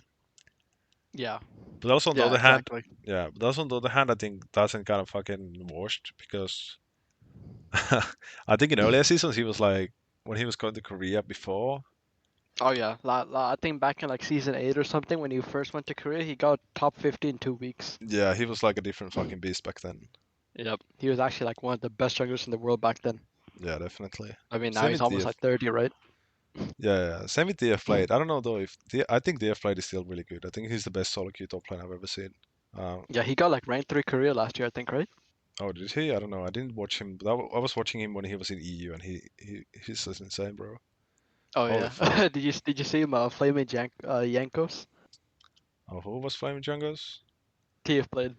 Yeah, But also on the yeah, other hand, exactly. yeah, but also on the other hand, I think Darsand kind of fucking washed because I think in earlier seasons he was like when he was going to Korea before. Oh yeah, I think back in like season 8 or something when he first went to Korea, he got top 50 in 2 weeks. Yeah, he was like a different fucking beast back then. Yep, he was actually like one of the best junglers in the world back then. Yeah, definitely. I mean, now Same he's with almost DF. like 30, right? Yeah, same with DF Blade. I don't know though if I think DF Blade is still really good. I think he's the best solo queue top lane I've ever seen. Um, Yeah, he got like rank 3 Korea last year, I think, right? oh, did he? I don't know. I didn't watch him, but I was watching him when he was in EU, and he's just insane, bro. Oh Holy yeah. fuck. Did you see him flaming Yankos? Oh, who was Flaming Jungles? TF played.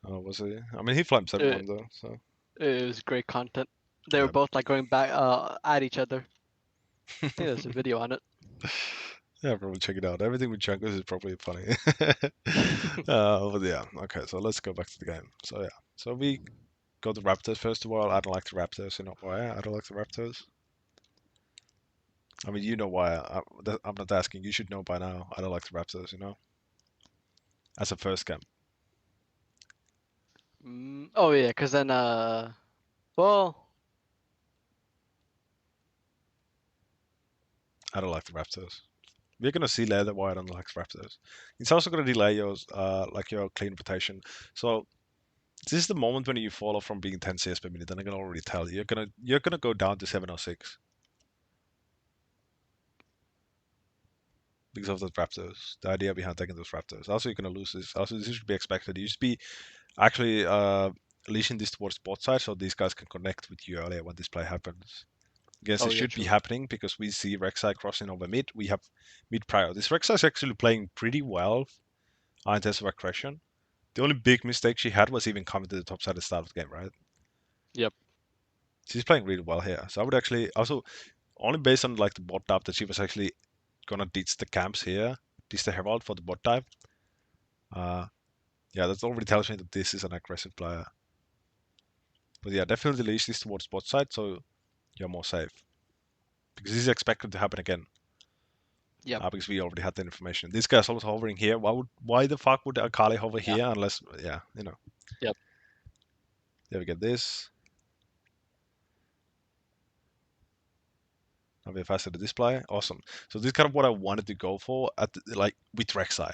Oh, was he? I mean, he flames everyone It, though, so it was great content. They were yeah. both like going back at each other. I think there's a video on it. Yeah, probably check it out. Everything with Jungles is probably funny. But yeah, okay, so let's go back to the game. So yeah, so we got the Raptors first of all. I don't like the Raptors, you know why? I don't like the Raptors. I mean, you know why. I'm not asking. You should know by now. I don't like the Raptors, as a first game. Oh yeah, cause then well, I don't like the Raptors. We're gonna see later why I don't like the Raptors. It's also gonna delay your clean rotation. So this is the moment when you fall off from being 10 CS per minute, and I can already tell you're gonna go down to 7 or 6 because of the Raptors. The idea behind taking those Raptors. Also, you're gonna lose this. Also, this should be expected. You should be actually leashing this towards bot side so these guys can connect with you earlier when this play happens. Yes, oh it yeah, should be true. happening because we see Rek'Sai crossing over mid. We have mid prior. This Rek'Sai is actually playing pretty well in terms of aggression. The only big mistake she had was even coming to the top side at the start of the game, right? Yep. She's playing really well here. So I would actually also only based on like the bot dive that she was actually gonna ditch the camps here, ditch the Herald for the bot dive. Uh, yeah, that already tells me that this is an aggressive player. But yeah, definitely leash this towards bot side so you're more safe because this is expected to happen again. Yep. Because we already had the information. This guy's also hovering here. Why the fuck would Akali hover Yeah. here unless Yep. There we get this. Now we have faster the display. Awesome. So this is kind of what I wanted to go for like with Rek'Sai.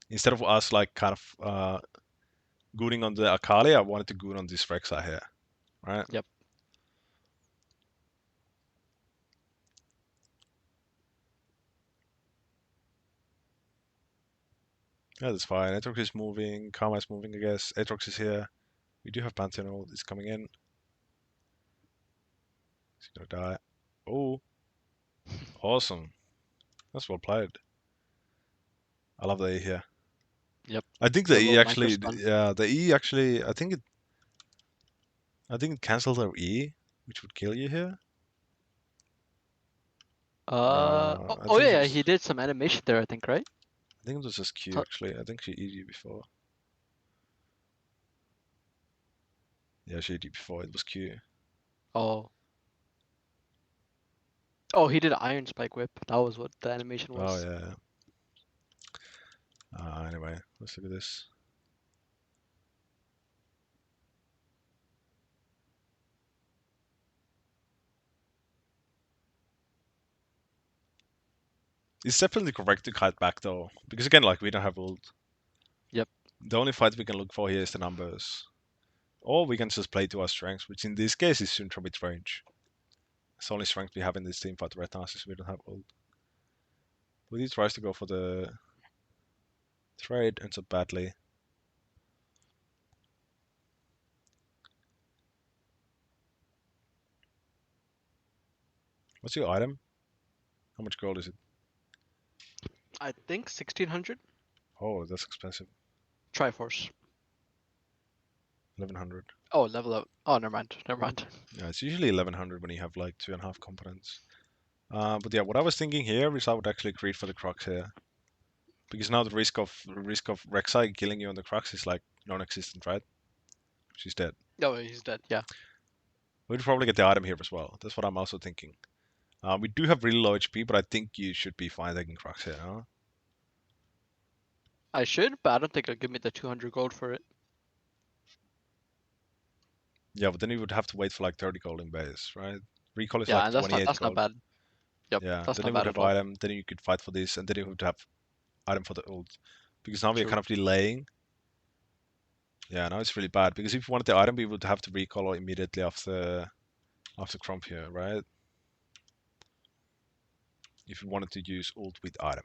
Instead of us like kind of gooning on the Akali, I wanted to goon on this Rek'Sai here. Right? Yep. Yeah, that's fine. Aatrox is moving, Karma is moving, I guess. Aatrox is here. We do have Pantheon is coming in. He's gonna die. Oh, awesome. That's well played. I love the E here. Yep. I think the The E little micro actually, stun. yeah, the E actually, I think it cancels our E, which would kill you here. Oh, I oh think yeah, it yeah, was, he did some animation there, I think, right? I think it was just Q So- actually. I think she E'd you before. Yeah, she E'd you before. It was Q. Oh, Oh, he did Iron Spike Whip. That was what the animation Oh was. yeah. Anyway, let's look at this. It's definitely correct to kite back though, because again, like we don't have ult. Yep. The only fight we can look for here is the numbers, or we can just play to our strengths, which in this case is Syntro mid range. It's the only strength we have in this team fight right now, since we don't have ult. But he tries to go for the trade, ends up badly. What's your item? How much gold is it? I think 1600 Oh, that's expensive. Triforce. 1100. Oh, level up. Oh, never mind. Never mind. Yeah, it's usually 1100 when you have like 2.5 components. But yeah, what I was thinking here is I would actually greed for the Crux here, because now the risk of Rek'Sai killing you on the Crux is like non-existent, right? She's dead. Oh, he's dead. Yeah. We'd probably get the item here as well. That's what I'm also thinking. We do have really low HP, but I think you should be fine taking Crux here, huh? I should, but I don't think it'll give me the 200 gold for it. Yeah, but then you would have to wait for like 30 gold in base, right? Recall is Yeah, like and that's not 28 that's not gold. bad. Yep, Yeah, that's then not you would bad have at all. item, then you could fight for this, and then you would have item for the ult. Because now we are kind True. of delaying. Yeah, now it's really bad, because if you wanted the item, we would have to recall immediately after Crump here, right? If you wanted to use ult with item.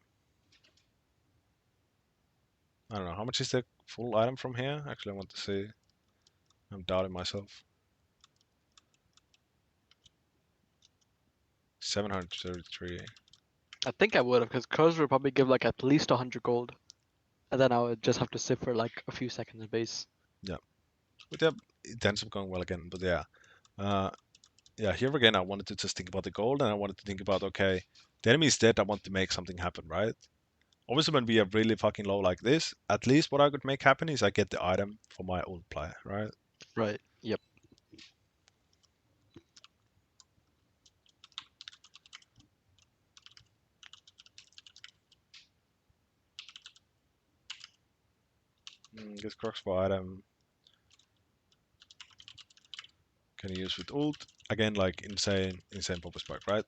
I don't know, how much is the full item from here? Actually, I want to see. I'm doubting myself. 733. I think I would have, because Curse would probably give like at least 100 gold, and then I would just have to sit for like a few seconds in base. Yeah. But yeah, it ends up going well again. But yeah. Uh, yeah, here again, I wanted to just think about the gold, and I wanted to think about, okay, the enemy is dead, I want to make something happen, right? Obviously, when we are really fucking low like this, at least what I could make happen is I get the item for my ult play, right? Right. Yep. Get Crocs for item. Can use with ult. Again, like insane purple spark, right?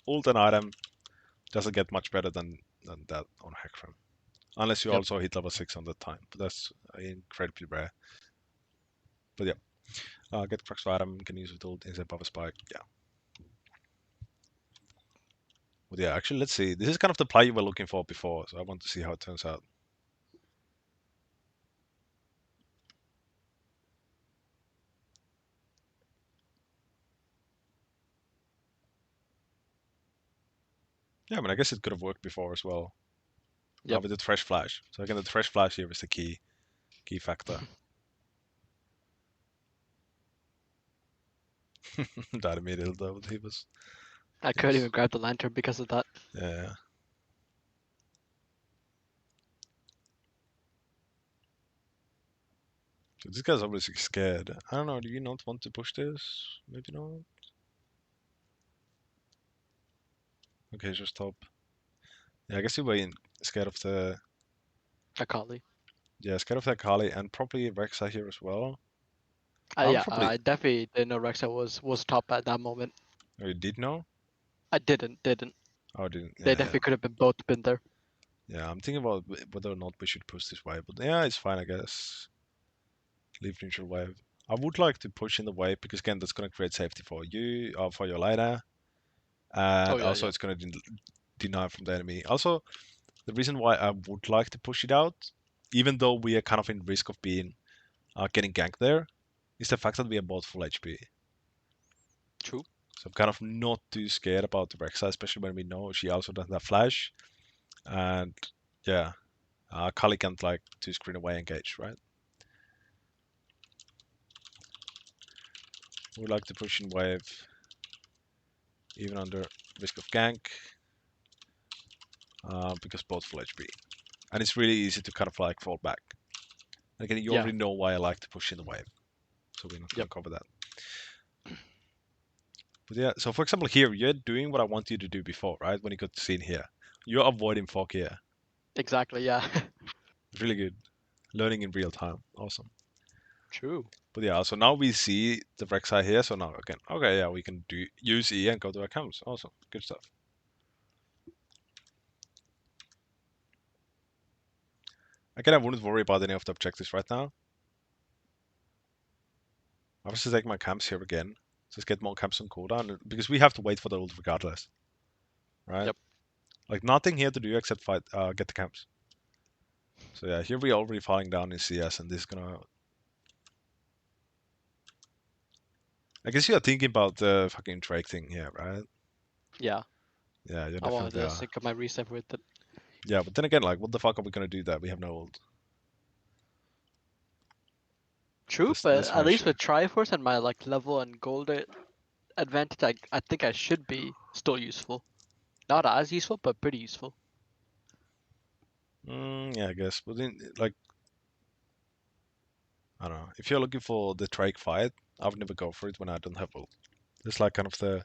Ult and item doesn't get much better than that on hecarim. Unless you Yep. also hit level 6 on that time. But that's incredibly rare. But yeah. Get Crocs for item, can use with ult, insane purple spike. Yeah. But yeah, actually, let's see. This is kind of the play you were looking for before, so I want to see how it turns out. Yeah, I mean, I guess it could have worked before as well. Yep. With the Thresh Flash. So again, the Thresh Flash here is the key factor. Died immediately though, but he was. I couldn't Yes. even grab the lantern because of that. Yeah. So this guy's obviously scared. I don't know, do you not want to push this? Maybe not? Okay, just top. Yeah, I guess you were scared of the. Akali. Yeah, scared of the Kali and probably Rexa here as well. Yeah, Probably. I definitely didn't know Rexa was top at that moment. Oh, you did know? I didn't. Oh, didn't. They Yeah, yeah. definitely could have been both been there. Yeah, I'm thinking about whether or not we should push this wave, but yeah, it's fine, I guess. Leave neutral wave. I would like to push in the wave because again, that's going to create safety for you, for your laner, Oh and yeah, also yep. it's going to deny from the enemy. Also, the reason why I would like to push it out, even though we are kind of in risk of being getting ganked there, is the fact that we are both full HP. True. So I'm kind of not too scared about the Rexa, especially when we know she also doesn't have flash, and yeah, Kali can't like two screen away engage, right? We like to push in wave, even under risk of gank, because both full HP. And it's really easy to kind of like fall back. Again, you Yeah. already know why I like to push in the wave, so we're not going Yep. to cover that. But yeah, so for example, here you're doing what I want you to do before, right? When you got seen here, you're avoiding fog here. Exactly. Yeah. It's really good. Learning in real time. Awesome. True. But yeah, so now we see the Rek'Sai here. So now again, okay, yeah, we can do use E and go to accounts. Awesome. Good stuff. Again, I wouldn't worry about any of the objectives right now. I was just taking my camps here again. Just get more camps on cooldown because we have to wait for the ult regardless, right? Yep. Like nothing here to do except fight, get the camps. So yeah, here we are already falling down in CS, and this is gonna. I guess you are thinking about the fucking Drake thing here, right? Yeah. Yeah, you I wanted definitely to are. sync up my reset with it. Yeah, but then again, like, what the fuck are we gonna do that? We have no ult. True, This but is my at least issue. with Triforce and my like level and gold advantage, I think I should be still useful. Not as useful, but pretty useful. Yeah, I guess. But then, like, I don't know. If you're looking for the Drake fight, I would never go for it when I don't have ult. It's like kind of the.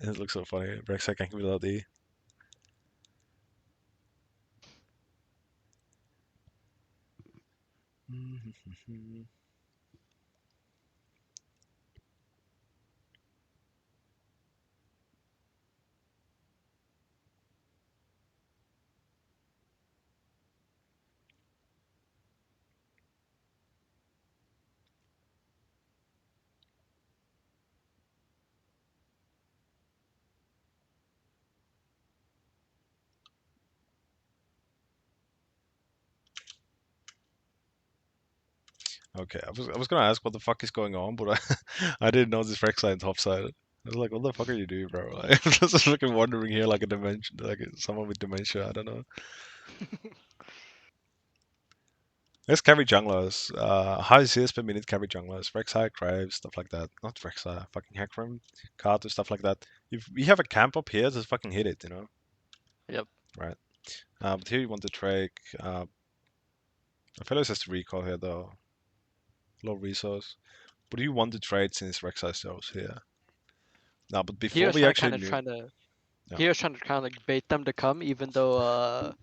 It looks so funny. Rex I can't without E. Okay, I was gonna ask what the fuck is going on, but I didn't know this Rek'Sai top side. I was like, what the fuck are you doing, bro? Like, I'm just fucking wandering here like a dimension, like someone with dementia. I don't know. Let's carry junglers. High CS per minute carry junglers. Rek'Sai, Graves, stuff like that. Not Rek'Sai, fucking hecarim, Kato, stuff like that. If we have a camp up here, just fucking hit it, you know? Yep. Right. But here you want to Drake. Fellows has to recall here though. Low resource. But you want to trade since Rek'Sai shows here. Now, but before Hero's we trying to actually kind of knew. trying to Yeah. Hero's trying to kind of like bait them to come, even though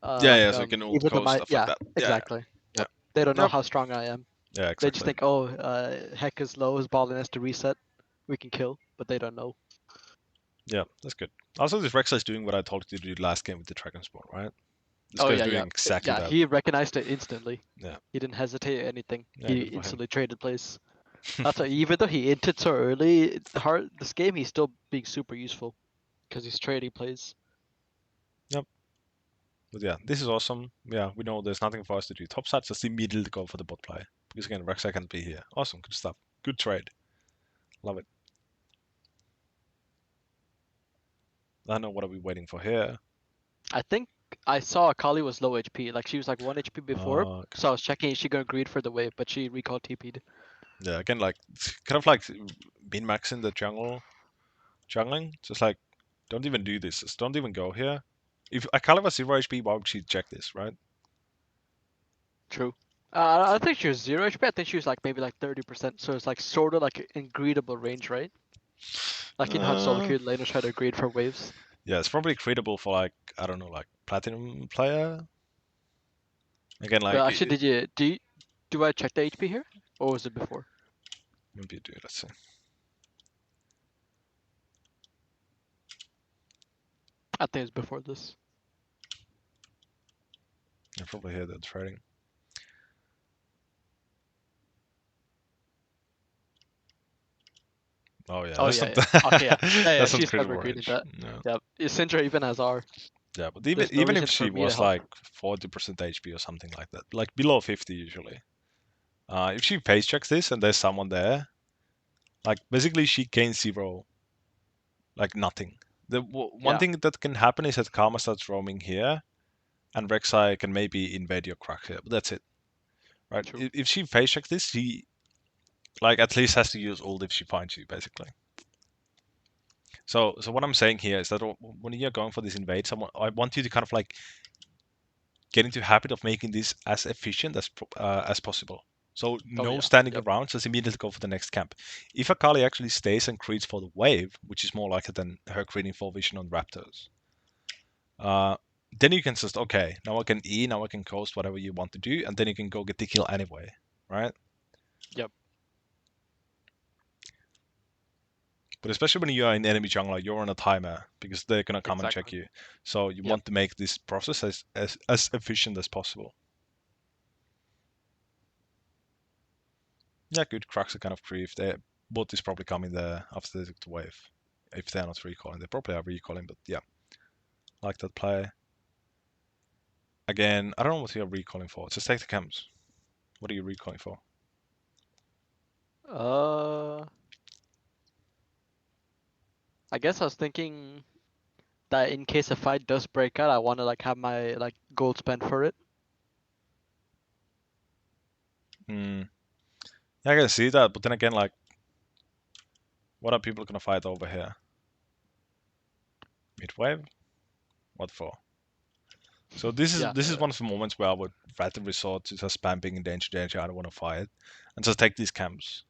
Yeah, yeah, so you can ult even though code, my stuff like yeah, that. Yeah, exactly. yeah. Yep. They don't know Yep. how strong I am. Yeah, They just exactly. think, oh, Heck is low, his ball has to reset, we can kill, but they don't know. Yeah, that's good. Also, this Rek'Sai is doing what I told you to do last game with the Dragon Spawn, right? This Oh guy's yeah, yeah, doing exactly yeah. that. He recognized it instantly. Yeah. He didn't hesitate or anything. Yeah, He good for him. instantly traded plays. That's why even though he inted so early, this game he's still being super useful because he's trading plays. Yep. But yeah, this is awesome. Yeah, we know there's nothing for us to do. Top sides just immediately go for the bot play. Because again, Rek'Sai can't be here. Awesome, good stuff. Good trade. Love it. I know what are we waiting for here. I think I saw Akali was low HP. Like she was like 1 HP before, Okay. so I was checking is she gonna greed for the wave, but she recalled TP'd. Yeah, again, like it's kind of like min maxing the jungling. Just like don't even do this. Just don't even go here. If Akali was 0 HP, why would she check this, right? True. I don't think she was 0 HP. I think she was like maybe like 30%. So it's like sort of like in greedable range, right? Like in how solo Uh, queue laners try to greed for waves. yeah, it's probably creatable for like I don't know, like platinum player. Again, But like actually, do I check the HP here, or was it before? maybe you do. Let's see. I think it's before this. Yeah, probably here they're trading. Oh yeah, Oh that's yeah, not yeah. Okay, yeah, yeah, yeah. that's not She's critical never greeting range. that. No. Yeah, Syndra even has R. Yeah, but even There's no even if reason for she me to was help like her. 40% HP or something like that, like below 50 usually. If she face checks this and there's someone there, like basically she gains zero, like nothing. One Yeah, thing that can happen is that Karma starts roaming here, and Rek'Sai can maybe invade your crack here, but that's it, right? true. If she face checks this, she like at least has to use ult if she finds you, basically. So what I'm saying here is that when you're going for this invade, someone I want you to kind of like get into habit of making this as efficient as possible. So Oh no yeah. standing Yep. around, just immediately go for the next camp. If Akali actually stays and creeps for the wave, which is more likely than her creating full vision on Raptors, uh, then you can just, okay, now I can E, now I can coast whatever you want to do, and then you can go get the kill anyway, right? Yep. But especially when you are in enemy jungler, you're on a timer because they're gonna come and check Exactly. you. So you Yep. want to make this process as efficient as possible. Yeah, good. Cracks are kind of creep. They bot is probably coming there after they took the wave. If they're not recalling, they probably are recalling, but yeah, like that play. Again, I don't know what you're recalling for. Just take the camps. What are you recalling for? Uh, I guess I was thinking that in case a fight does break out, I want to like have my like gold spent for it. Hmm. Yeah, I can see that, but then again, like, what are people gonna fight over here? Mid wave? What for? So this is Yeah. this is one of the moments where I would rather resort to just spamming in danger, danger. I don't want to fight, and just take these camps.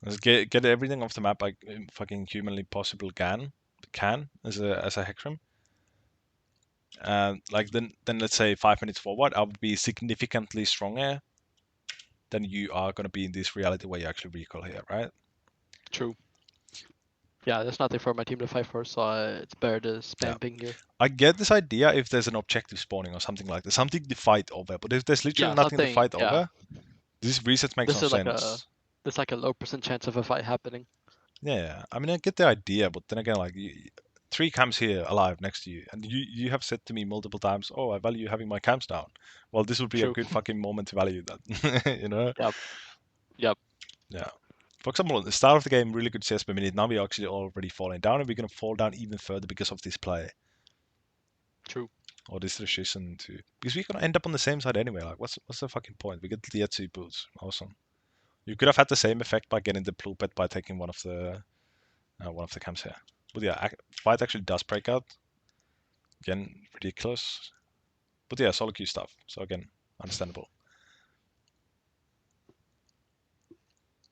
Just get everything off the map like fucking humanly possible can as a hecarim. And like then let's say 5 minutes forward, I would be significantly stronger than you are gonna be in this reality where you actually recall here, right? True. Yeah, there's nothing for my team to fight for, so it's better to Yeah. spam ping here. I get this idea if there's an objective spawning or something like that, something to fight over. But if there's literally Yeah, nothing to something. fight Yeah, over, this reset makes no this is like a sense. there's like a low% chance of a fight happening. Yeah, I mean, I get the idea, but then again, like three camps here alive next to you, and you have said to me multiple times, "Oh, I value having my camps down." Well, this would be a True. good fucking moment to value that, you know? Yep. Yep. Yeah. For example, at the start of the game, really good CS per minute. Now we're actually already falling down, and we're gonna fall down even further because of this play True. or this decision to because we're gonna end up on the same side anyway. Like, what's the fucking point? We get the tier 2 boots. Awesome. You could have had the same effect by getting the blue pet by taking one of the camps here. But yeah, fight actually does break out. Again, ridiculous. But yeah, solo queue stuff. So again, understandable.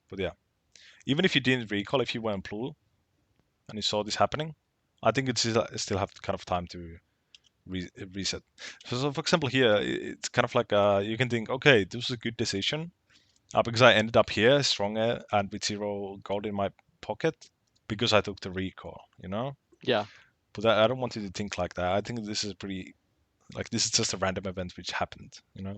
But yeah, even if you didn't recall, if you were in blue and you saw this happening, I think it's still have kind of time to reset. So for example, here it's kind of like you can think, okay, this was a good decision because I ended up here stronger and with 0 gold in my pocket because I took the recall, you know. Yeah. But I don't want you to think like that. I think this is pretty like this is just a random event which happened, you know.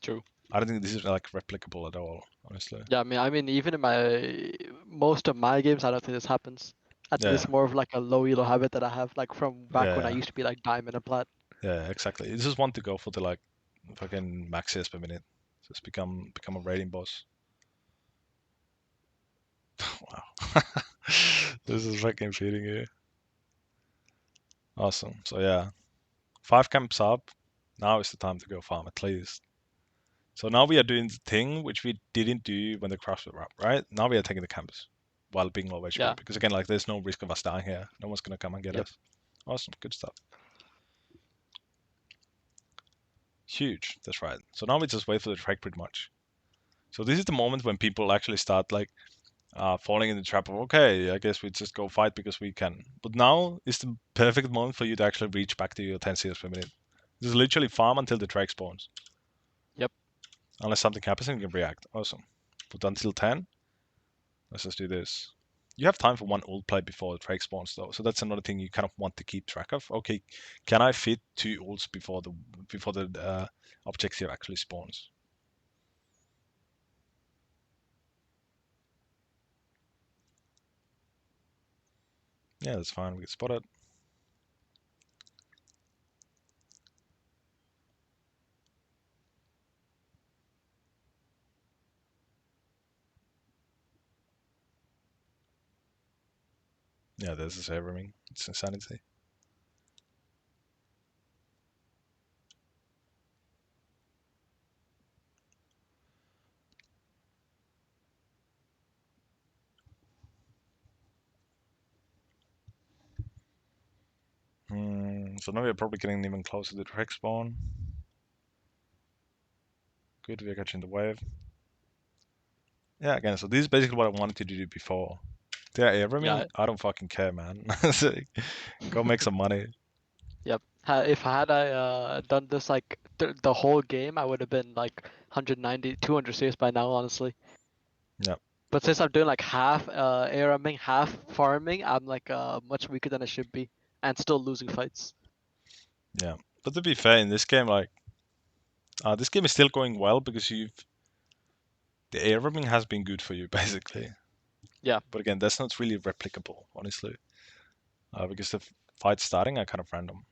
True. I don't think this is like replicable at all, honestly. Yeah. I mean, even in my most of my games, I don't think this happens. I think Yeah, it's more of like a low elo habit that I have, like from back when I yeah, used to be like diamond and plat. yeah, exactly. You just want to go for the like fucking max CS per minute. Just become a rating boss. Wow. This is fucking feeding you. Awesome. So yeah, 5 camps up. Now is the time to go farm at least. So now we are doing the thing which we didn't do when the crash were up, right? Now we are taking the camps while being low HP Yeah. because again, like there's no risk of us dying here. No one's gonna come and get Yep. us. Awesome, good stuff. Huge. That's right. So now we just wait for the track pretty much. So this is the moment when people actually start like falling in the trap of okay, I guess we just go fight because we can. But now is the perfect moment for you to actually reach back to your 10 CS per minute. This is literally farm until the track spawns. Yep. Unless something happens and you can react. Awesome. But until 10, let's just do this. You have time for one ult play before the track spawns though, so that's another thing you kind of want to keep track of. Okay, can I fit 2 ults before the objective actually spawns? Yeah, that's fine. We get spotted. Yeah, this is everything. It's insanity. So now we're probably getting even closer to the track spawn. good. We're catching the wave. Yeah, again, so this is basically what I wanted to do before. They're Yeah. airriming. I don't fucking care, man. So, go make some money. Yep. If I had done this like the whole game, I would have been like 190, 200 CS by now, honestly. Yeah, But since I'm doing like half ARMing, half farming, I'm like much weaker than I should be, and still losing fights. yeah. But to be fair, in this game, like, this game is still going well because the airriming has been good for you, basically. Yeah. But again, that's not really replicable, honestly, because the fights starting are kind of random.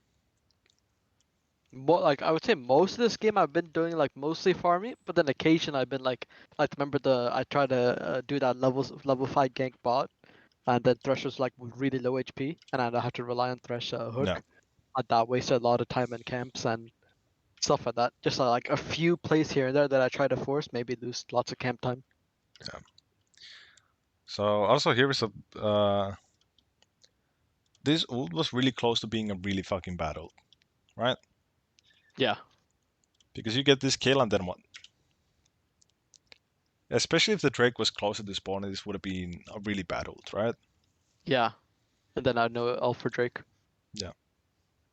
Like I would say most of this game I've been doing like mostly farming, but then occasionally I've been like remember I tried to do that level 5 gank bot, and then Thresh was like really low HP, and I had to rely on Thresh Yeah, hook. That wasted a lot of time in camps and stuff like that. Just like a few plays here and there that I try to force, maybe lose lots of camp time. yeah. So also here is a this ult was really close to being a really fucking bad ult, right? Yeah, Because you get this kill and then what? Especially if the Drake was closer to spawn, this would have been a really bad ult, right? yeah. And then I'd know all for Drake. Yeah,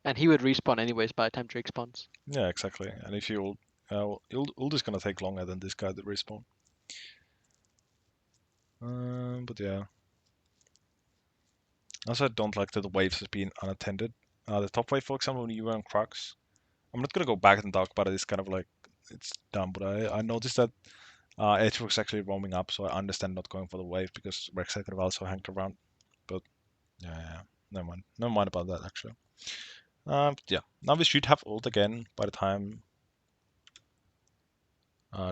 And he would respawn anyways by the time Drake spawns. yeah, exactly. And if you ult is gonna take longer than this guy to respawn. But yeah. Also, I don't like that the waves has been unattended. The top wave, for example, when you were on Crux, I'm not gonna go back and talk about it. It's kind of like it's dumb, but I noticed that Edge was actually roaming up, so I understand not going for the wave because Rek'Sai could have also hanged around. But yeah, never mind. Never mind about that actually. Yeah, now we should have ult again by the time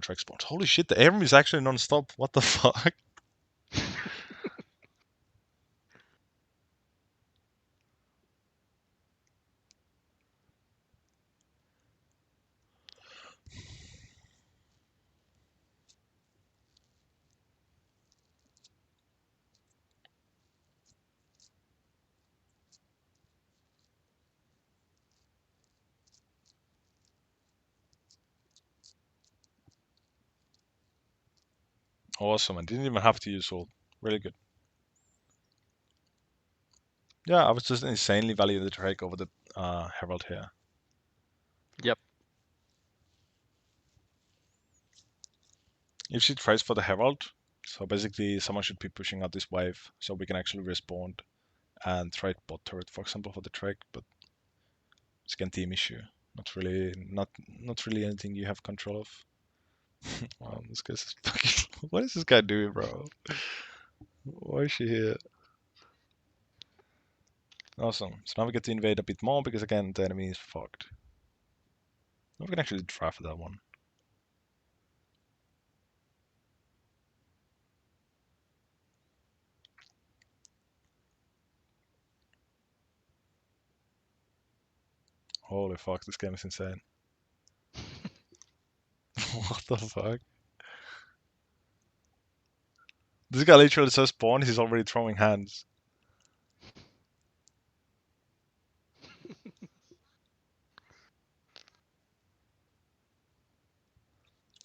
Drake spawns. Holy shit, the aim is actually non-stop. What the fuck? Awesome, I didn't even have to use ult. Really good. Yeah, I was just insanely valuing the Drake over the Herald here. Yep. If she tries for the Herald, so basically someone should be pushing out this wave so we can actually respond and trade bot turret, for example, for the Drake, but it's again team issue. Not really anything you have control of. Wow, this guy's fucking. What is this guy doing, bro? Why is she here? Awesome. So now we get to invade a bit more because again the enemy is fucked. Now we can actually try for that one. Holy fuck, this game is insane. What the fuck? This guy literally says spawn, he's already throwing hands.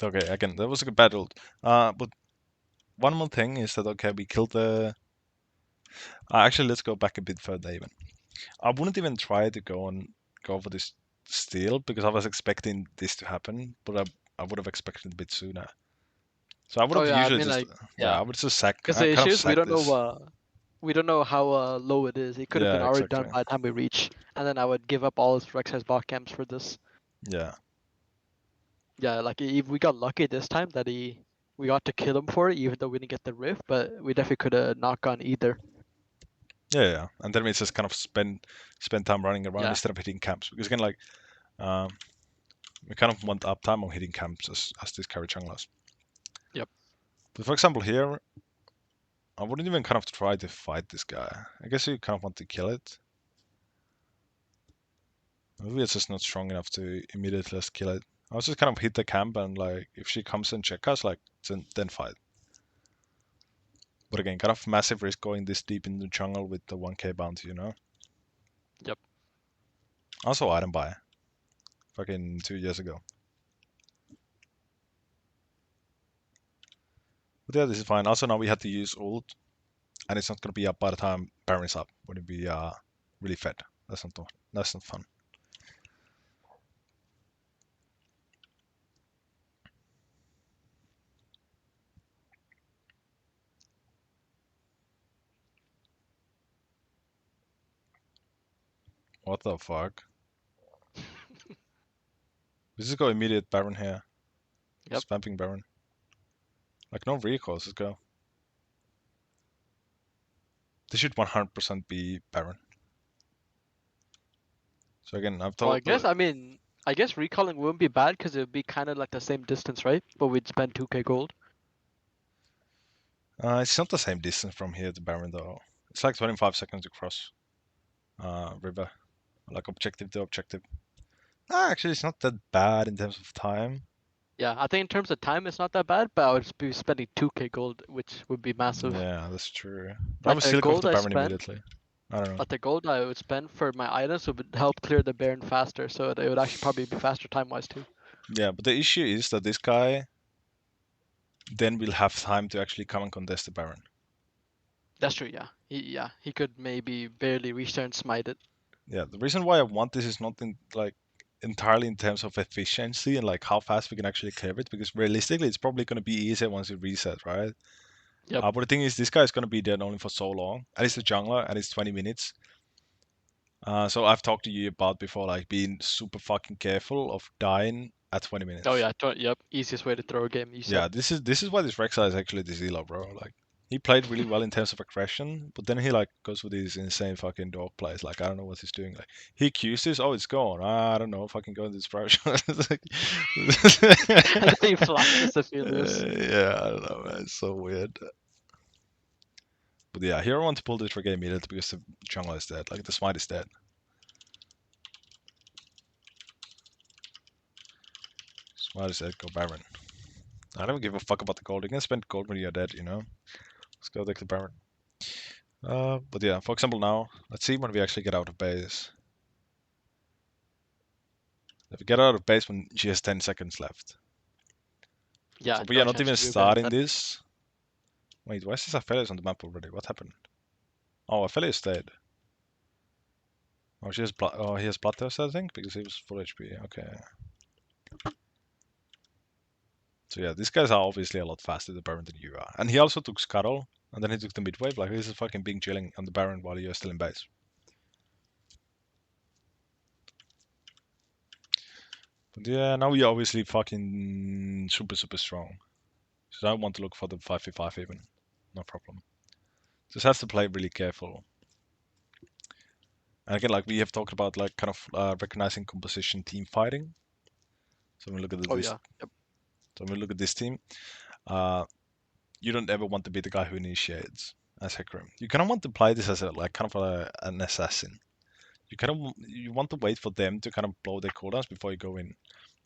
Okay, again, that was a good battle. But one more thing is that okay, we killed the. Actually, let's go back a bit further even. I wouldn't even try to go for this steal because I was expecting this to happen, but I would have expected it a bit sooner. So I would Oh have yeah, I usually mean just like yeah, I yeah. would just Because I the kind issue of is sack this. we don't know how low it is. It could have been Yeah, already exactly. done by the time we reach, and then I would give up all his Rek'Sai's bot camps for this. Yeah, Yeah, like if we got lucky this time that we got to kill him for it, even though we didn't get the rift, but we definitely could have not gone either. yeah. And then we just kind of spend time running around Yeah. instead of hitting camps because again, like um, we kind of want uptime on hitting camps as these carry junglers. Yep. But for example, here I wouldn't even kind of try to fight this guy. I guess you kind of want to kill it. Maybe it's just not strong enough to immediately just kill it. I was just kind of hit the camp and like if she comes and check us, like then fight. But again, kind of massive risk going this deep in the jungle with the 1k bounty, you know. Yep. Also item buy, fucking 2 years ago. But yeah, this is fine. Also, now we had to use ult, and it's not gonna be up by the time Baron is up. When it be really fed. That's not fun. What the fuck? Let's just go immediate Baron here. Yep. Spamping Baron. Like no recourse. Let's go. This should 100% be Baron. So again, I've Well, told I guess recalling wouldn't be bad because it would be kind of like the same distance, right? But we'd spend 2k gold. it's not the same distance from here to Baron though. It's like 25 seconds to cross river, like objective to objective. Actually, it's not that bad in terms of time. Yeah, I think in terms of time, it's not that bad, but I would be spending 2k gold, which would be massive. Yeah, that's true. But I Like would the still go for gold the I Baron spend, immediately. I don't know. like the gold I would spend for my items would help clear the Baron faster, so it would actually probably be faster time-wise too. Yeah, but the issue is that this guy then will have time to actually come and contest the Baron. That's true, yeah. He could maybe barely reach there and smite it. Yeah, the reason why I want this is not in like entirely in terms of efficiency and like how fast we can actually clear it, because realistically it's probably going to be easier once it resets, right? Yep. But the thing is, this guy is going to be dead only for so long, and it's a jungler, and it's 20 minutes. So I've talked to you about before, like being super fucking careful of dying at 20 Oh minutes. yeah, yep. Easiest way to throw a game, you Yeah, said. this is why this Rek'Sai is actually the Zelo, bro. Like he played really well in terms of aggression, but then he like goes with these insane fucking dog plays. Like I don't know what he's doing. Like he Qs this, oh it's gone. I don't know, fucking go into this approach. It's like- And then he flashes Aphelios. yeah, I don't know, man. It's so weird. But yeah, here I want to pull this for game immediately because the jungler is dead. Like the smite is dead. Smite is dead. Go Baron. I don't give a fuck about the gold. You can spend gold when you're dead, you know. Let's go take the Baron. But yeah, for example now, let's see when we actually get out of base. If we get out of base when she has 10 seconds left. Yeah, So we no are not chance even to do better than starting that. this. Wait, why is this Aphelios on the map already? What happened? Oh, Aphelios stayed. Oh, she has blood. Oh, he has bloodthirst, I think, because he was full HP. Okay. So yeah, these guys are obviously a lot faster the Baron than you are. And he also took Scuttle, and then he took the midwave. Like, this is fucking being chilling on the Baron while you're still in base. But yeah, now we are obviously fucking super, super strong. So I want to look for the 5v5 even. No problem. Just have to play really careful. And again, like we have talked about, like kind of recognizing composition, team fighting. So when we look at Oh this, yeah, yep. so when we look at this team, uh, you don't ever want to be the guy who initiates as hecarim. You kind of want to play this as a like kind of an assassin. You want to wait for them to kind of blow their cooldowns before you go in.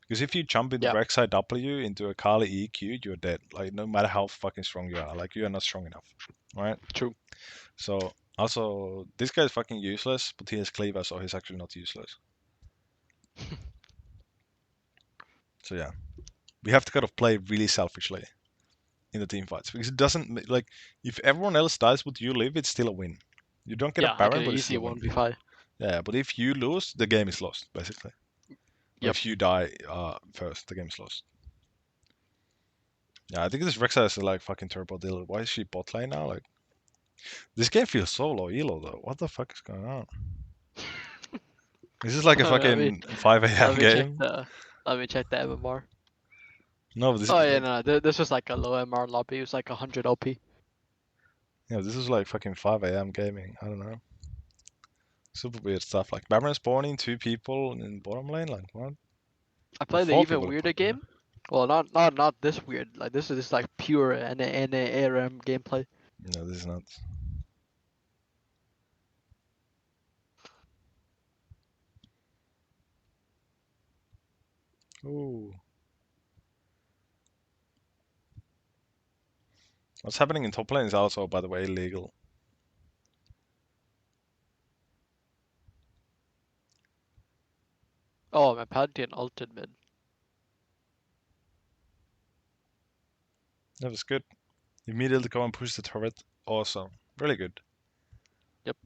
Because if you jump into Yeah, Rek'Sai W into a Kali EQ, you're dead. Like no matter how fucking strong you are, like you are not strong enough, right? true. So also this guy is fucking useless, but he has cleaver, so he's actually not useless. So yeah, we have to kind of play really selfishly in the team fights because it doesn't like if everyone else dies but you live, it's still a win. You don't get a Yeah, like Baron, an but it's easy still a win. 1v5. Yeah, but if you lose, the game is lost basically. Or Yep. if you die first, the game is lost. Yeah, I think this Rexa is like fucking turbo deal. Why is she bot lane now? Like this game feels so low elo though. What the fuck is going on? Is this like a let me fucking 5 let a.m. me check game? the let me check the MMR. No, but this Oh yeah, like no, this was like a low MR lobby. It was like 100 LP. this is like fucking 5 a.m. gaming. I don't know. Super weird stuff. Like Baron spawning two people in bottom lane. Like what? I Or played the four even people in weirder bottom lane. game. Well, not this weird. Like this is just like pure NA ARM gameplay. No, this is not. Ooh. What's happening in top lane is also, by the way, illegal. Oh, my Pantheon ulted mid. That was good. Immediately go and push the turret. Awesome. Really good. Yep.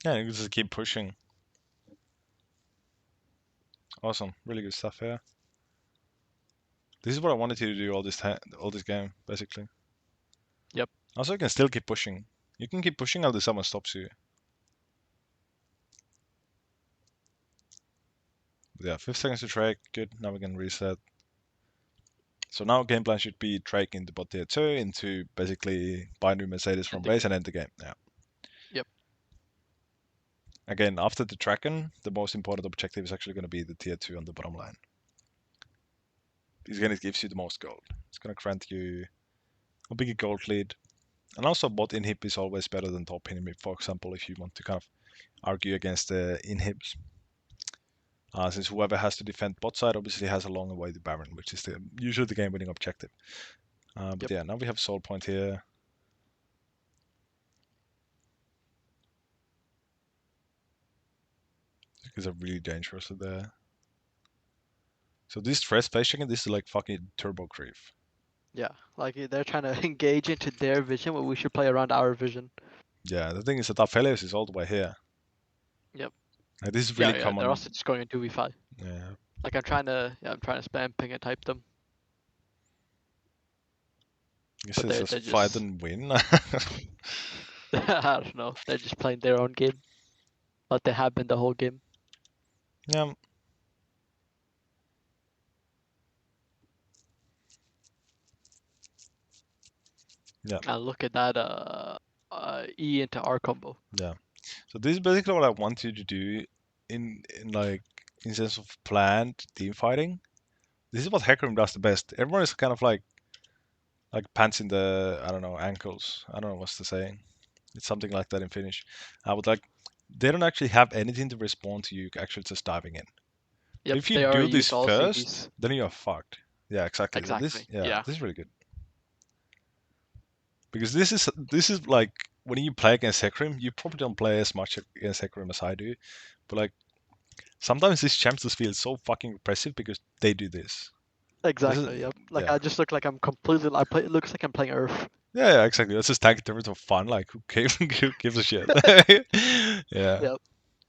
Yeah, you just keep pushing. Awesome. Really good stuff here. This is what I wanted you to do all this game, basically. Yep. Also, you can still keep pushing. You can keep pushing until someone stops you. But yeah, 5 seconds to trade. Good. Now we can reset. So now game plan should be Drake into bot tier 2 into basically binary Mercedes from End the base game. and end the game. Yeah. Yep. Again, after the Draken, the most important objective is actually going to be the tier 2 on the bottom line. It's going to give you the most gold. It's going to grant you a bigger gold lead. And also bot inhib is always better than top inhib, for example, if you want to kind of argue against the inhibs. Since whoever has to defend bot side obviously has a longer way to Baron, which is usually the game winning objective. But Yep. yeah, now we have soul point here. These are really dangerous there. So this stress patient, this is like fucking turbo creep. Yeah. Like they're trying to engage into their vision, but we should play around our vision. Yeah, the thing is that Aphelios is all the way here. Yep. Like, this is Yeah. really Yeah. They're common. also just going in 2v5. Yeah, Like I'm trying to spam ping and type them, this but is they're just they're fight just and win. I don't know. They're just playing their own game, but they have been the whole game. Yeah, yeah, And look at that E into R combo. yeah. So this is basically what I want you to do in like in sense of planned team fighting. This is what hecarim does the best. Everyone is kind of like pants in the I don't know ankles. I don't know what's the saying. It's something like that in Finnish. I would like they don't actually have anything to respond to you actually just diving in. So Yep, if you they do already this used all first, CDs. then you're fucked. Yeah, exactly. So Exactly. Yeah. this is really good because this is like when you play against hecarim, you probably don't play as much against hecarim as I do, but like sometimes these champs just feel so fucking repressive because they do this. This is Exactly. Yep. Like yeah. I just look like I'm completely. I play. It looks like I'm playing Earth. Yeah, exactly. Let's just tank it for fun. Like, who gives a shit? Yeah. Yep.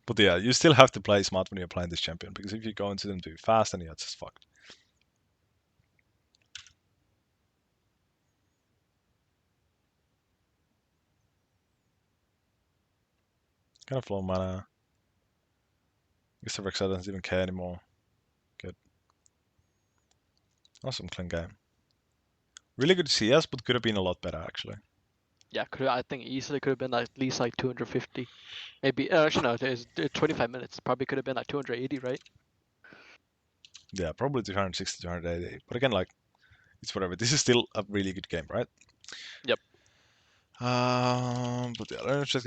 But yeah, you still have to play smart when you're playing this champion because if you go into them too fast, then you're just fucked. Kind of low mana. I guess the Rexar doesn't even care anymore. Good. Awesome clean game. Really good CS, but could have been a lot better actually. Yeah. I think easily could have been like, at least like 250. Maybe. Actually, no. It's 25 minutes. Probably could have been like 280, right? Yeah, probably 260, 280. But again, like, it's whatever. This is still a really good game, right? Yep. But yeah, let's just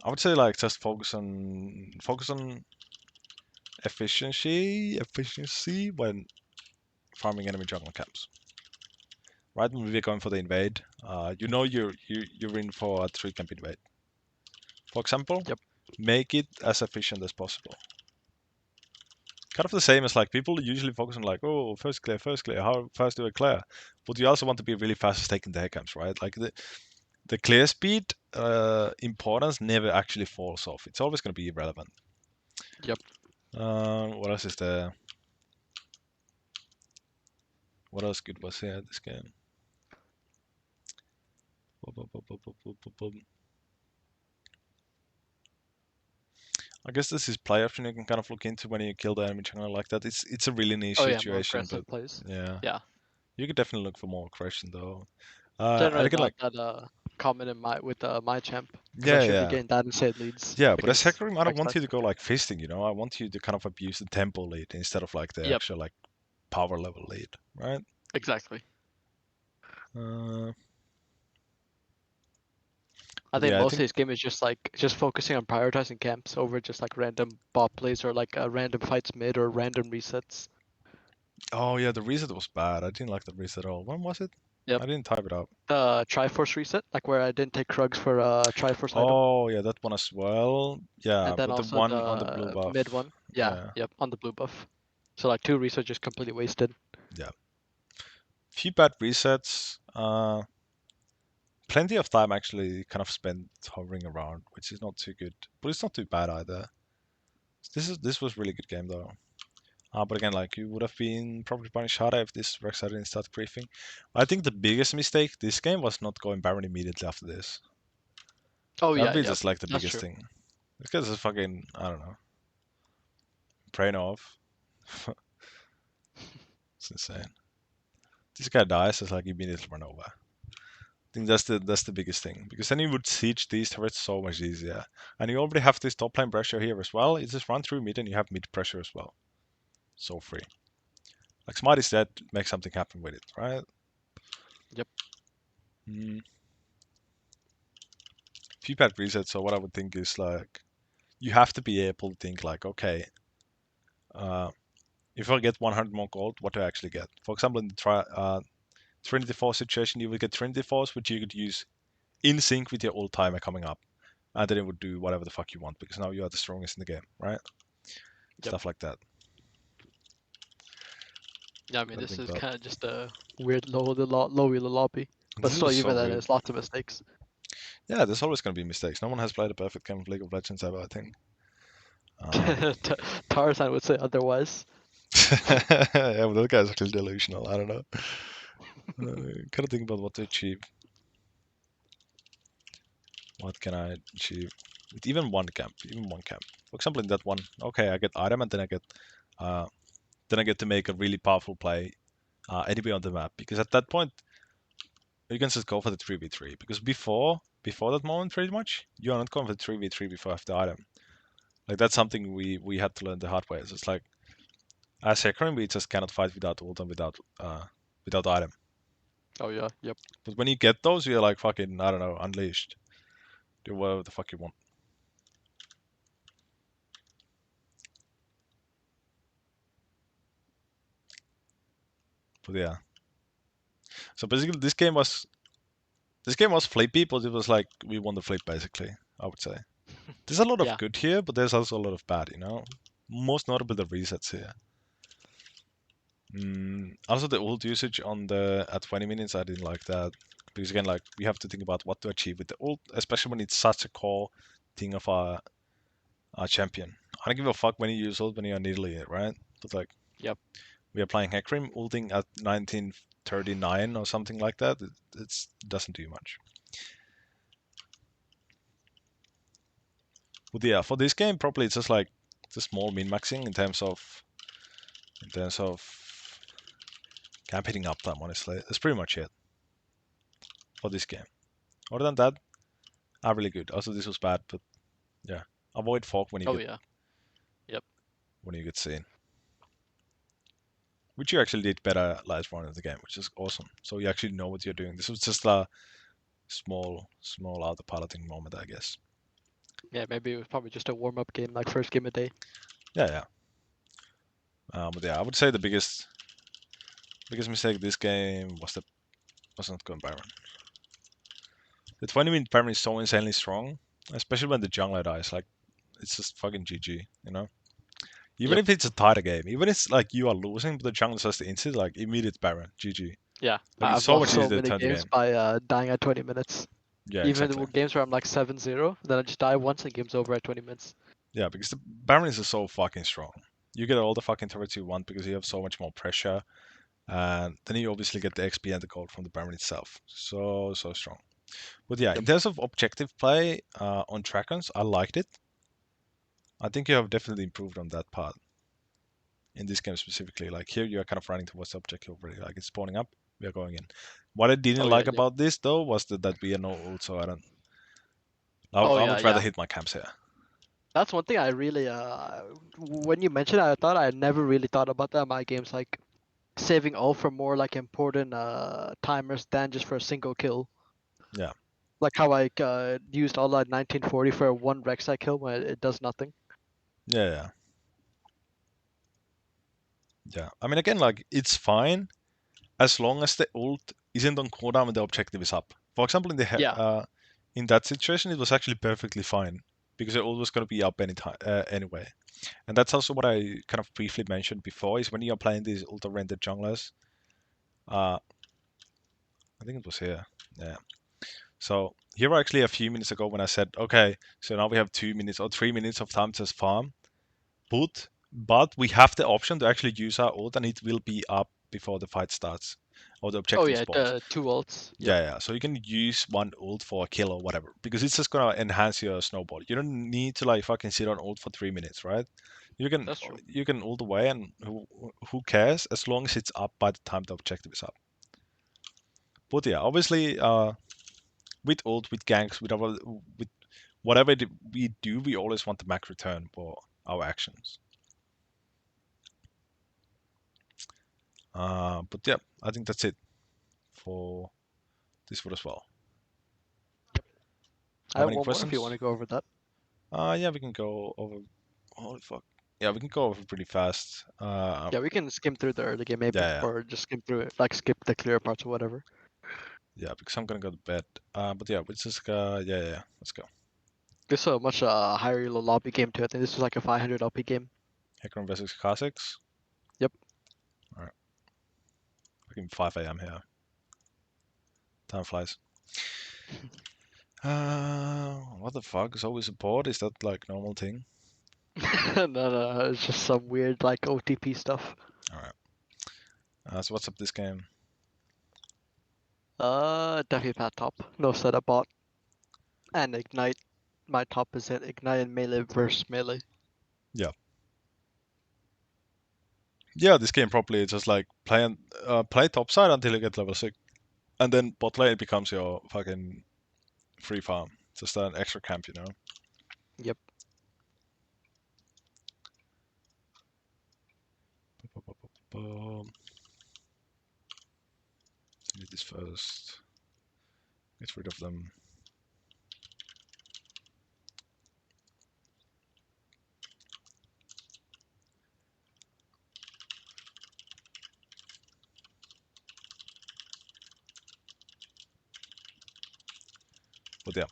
I would say like just focus on efficiency when farming enemy jungle camps. Right when we're going for the invade, you know you're in for a 3 camp invade. For example, Yep. make it as efficient as possible. Kind of the same as like people usually focus on like, oh, first clear, how fast do I clear? But you also want to be really fast at taking the head camps, right? Like the clear speed importance never actually falls off. It's always going to be irrelevant. Yep. What else is there? What else good was here this game? I guess this is play option you can kind of look into when you kill the enemy jungle like that. It's a really niche Oh yeah, more situation, but aggressive plays. yeah, Yeah. you could definitely look for more aggression though. And Generally again, not like that common in my with my champ because I yeah, should be yeah, getting that instead leads yeah. But as against Hecarim, I don't want backside. you to go like fisting. I want you to kind of abuse the tempo lead instead of like the Yep. actual like power level lead, right? Exactly. Uh, I but think yeah, I most of think this game is just focusing on prioritizing camps over just like random bot plays or like random fights mid or random resets. oh yeah, the reset was bad. I didn't like the reset at all. When was it? Yep. I didn't type it up. The Triforce reset, like where I didn't take Krugs for a Triforce item. Oh, yeah, that one as well. And Yeah, then but the also one on the blue the mid buff. one. Yeah, Yeah, yep, on the blue buff. So like 2 resets just completely wasted. yeah. Few bad resets. Plenty of time actually kind of spent hovering around, which is not too good, but it's not too bad either. This was really good game though. But again, like you would have been probably punished harder if this Rex didn't start griefing. I think the biggest mistake this game was not going Baron immediately after this. Oh That would yeah, be yep. just like the That's biggest true. thing. Because it's fucking, I don't know, brain off. It's insane. This guy dies, it's like immediately run over. I think that's the biggest thing because then you would siege these turrets so much easier, and you already have this top lane pressure here as well. You just run through mid and you have mid pressure as well, so free. Like Smart is dead, make something happen with it, right? Yep. Mm. Few bad resets. So what I would think is like you have to be able to think like, okay, uh, if I get 100 more gold, what do I actually get? For example, in the Trinity Force situation, you would get Trinity Force, which you could use in sync with your old timer coming up, and then it would do whatever the fuck you want because now you are the strongest in the game, right? Yep. Stuff like that. Yeah, I mean Gotta this think is about. kind of just a weird low wheeler lobby, but This is still, just so even then, weird. there's lots of mistakes. Yeah, there's always gonna be mistakes. No one has played a perfect game of League of Legends ever, I think. Uh, Tarzan would say otherwise. yeah, but that guy's actually delusional. I don't know. Gotta think about what to achieve. What can I achieve with even one camp? Even one camp. For example, in that one, okay, I get item and uh, then I get to make a really powerful play anywhere on the map. Because at that point, you can just go for the 3v3. Because before that moment, pretty much, you are not going for the 3v3 before I have the item. Like that's something we had to learn the hard way. It's like as hecarim, we just cannot fight without ult and without item. Oh yeah, yep. But when you get those, you're like fucking I don't know, unleashed. Do whatever the fuck you want. But yeah. So basically, this game was flippy, but it was like we won the flip basically. I would say there's a lot of Yeah, good here, but there's also a lot of bad. Most notably the resets here. Also, the ult usage on the at 20 minutes, I didn't like that because again, like we have to think about what to achieve with the ult, especially when it's such a core thing of our champion. I don't give a fuck when you use ult when you're needling it, right? But like yep. we are playing hecarim, ulting at 1939 or something like that. It doesn't do much. But yeah, for this game, probably it's just like it's a small min maxing in terms of camp hitting uptime. Honestly, that's pretty much it for this game. Other than that, are really good. Also, this was bad, but yeah, avoid fog when you Oh get yeah, yep. seen, which you actually did better last round in the game, which is awesome. So you actually know what you're doing. This was just a small autopiloting moment, I guess. Yeah, maybe it was probably just a warm up game, like first game of day. Yeah, yeah. But yeah, I would say the biggest mistake this game was not going Baron. The 20-minute Baron is so insanely strong, especially when the jungler dies. Like it's just fucking GG, you know. Even Yep. if it's a tighter game, even if it's like you are losing, but the jungler says the instant, like immediate Baron, GG. Yeah, Like it's I've so lost much so easier to many turn the games game. by dying at 20 minutes. Yeah, Even exactly. the games where I'm like 7-0, then I just die once and game's over at 20 minutes. Yeah, because the Baron is so fucking strong. You get all the fucking turrets you want because you have so much more pressure, and then you obviously get the XP and the gold from the Baron itself. So strong. But yeah, in Yep. terms of objective play on Dragons, I liked it. I think you have definitely improved on that part in this game specifically. Like here, you are kind of running towards the objective already. Like it's spawning up, we are going in. What I didn't Oh yeah, like yep. about this though was that we are no ult, so I don't. I, Oh I yeah, would rather yeah. hit my camps here. That's one thing I really when you mentioned it, I thought I never really thought about that in my games, like saving all for more like important timers than just for a single kill. Yeah, Like how I used all that 1940 for one Rek'Sai kill when it does nothing. yeah, yeah, yeah. I mean, again, like it's fine as long as the ult isn't on cooldown when the objective is up. For example, Yeah. in that situation, it was actually perfectly fine because it always going to be up anytime anyway. And that's also what I kind of briefly mentioned before is when you're playing these ultra rendered junglers. Uh, I think it was here. Yeah. So here actually a few minutes ago when I said, okay, so now we have 2 minutes or 3 minutes of time to farm, but we have the option to actually use our ult and it will be up before the fight starts or the Oh objective yeah, spawns. two ults. Yep. Yeah, yeah. So you can use one ult for a kill or whatever because it's just gonna enhance your snowball. You don't need to like fucking sit on ult for 3 minutes, right? You can That's true. you can ult away and who cares as long as it's up by the time the objective is up. But yeah, obviously, with ult, with ganks, with whatever we do, we always want the max return for our actions. But yeah, I think that's it for this one as well. Yep. I Have have any one more if you want questions? to go over that. Yeah, we can go over. Holy fuck. Yeah, we can go over pretty fast. Yeah, we can skim through the early game maybe, Yeah, yeah, or just skim through it, like skip the clear parts or whatever. yeah. Because I'm gonna go to bed. But yeah, we just yeah, yeah. Let's go. This is a much higher lobby game too. I think this was like a 500 LP game. Hecarim versus Kha'Zix. Yep. All right. Fucking 5 a.m. here. Time flies. What the fuck? Is always support? Is that like normal thing? No, no, it's just some weird like OTP stuff. All right. So what's up this game? Definitely Pat top. No setup bot and ignite. My top is it ignite and melee versus melee. Yeah. Yeah, this game probably just like play top side until you get level 6. And then bot lane becomes your fucking free farm. Just an extra camp, you know? Yep. Delete this first. Get rid of them. But yeah,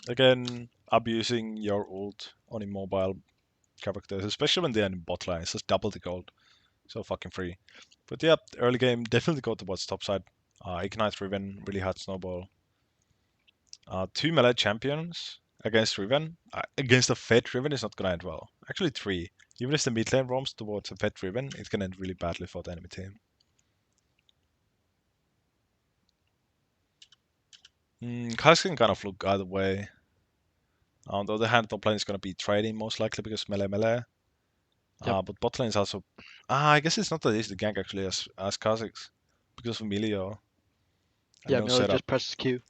again, abusing your ult on immobile characters, especially when they're in bot lane, it's just double the gold. So fucking free. But yeah, early game, definitely go towards top side. Ignite Riven, really hard snowball. Two melee champions against Riven. Against a Fed Riven is not gonna end well. Actually, three. Even if the mid lane roams towards a Fed Riven, it can end really badly for the enemy team. Kai's can kind of look either way. On the other hand, top lane is gonna be trading most likely because melee. Yep. But bot lane is also. I guess it's not that easy to gank actually as Kha'Zix because of Melio and Yeah, no melee setup. just presses Q.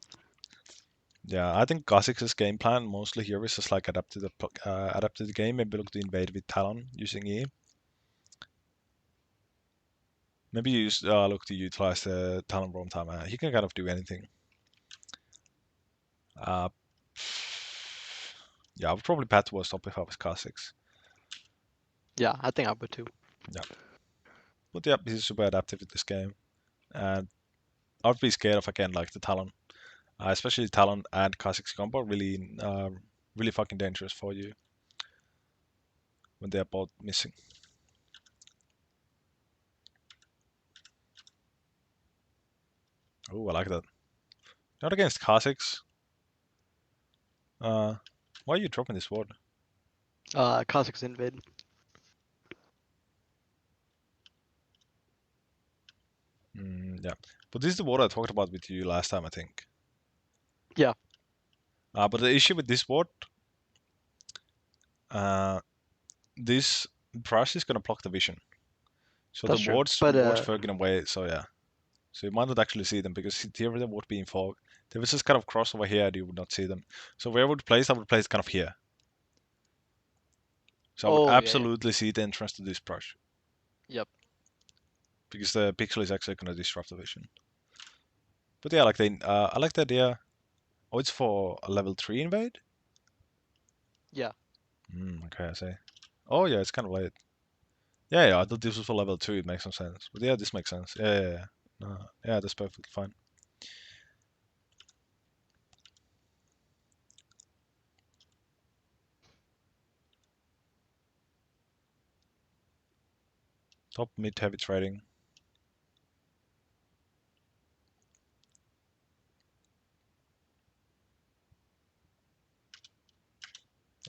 Yeah, I think Kha'Zix's game plan mostly here is just like adapt to the game. Maybe look to invade with Talon using E. Maybe use look to utilize the Talon roam time. He can kind of do anything. Uh, yeah, I would probably pat towards top if I was Kha'Zix. Yeah, I think I would too. Yeah, but yeah, he's super adaptive in this game, and I'd be scared of again like the Talon. Especially Talon and Kha'Zix combo, really fucking dangerous for you when they're both missing. Oh, I like that. Not against Kha'Zix. Uh, why are you dropping this ward? Kha'Zix invade. Yeah, but this is the ward I talked about with you last time, I think. Yeah. But the issue with this ward, uh, this brush is gonna block the vision, so the That's true. wards fog in a way. So yeah, so you might not actually see them because here they would be in fog. They would just kind of cross over here, and you would not see them. So where I would place kind of here. So I would Oh yeah, yeah. absolutely see the entrance to this brush Yep. because the pixel is actually going to disrupt the vision. But yeah, I like the idea. Oh, it's for a level 3 invade? Yeah. Okay, I see. Oh yeah, it's kind of late. Yeah, yeah, I thought this was for level 2, it makes some sense. But yeah, this makes sense. Yeah, yeah, yeah. No, yeah, that's perfectly fine. Top mid heavy trading.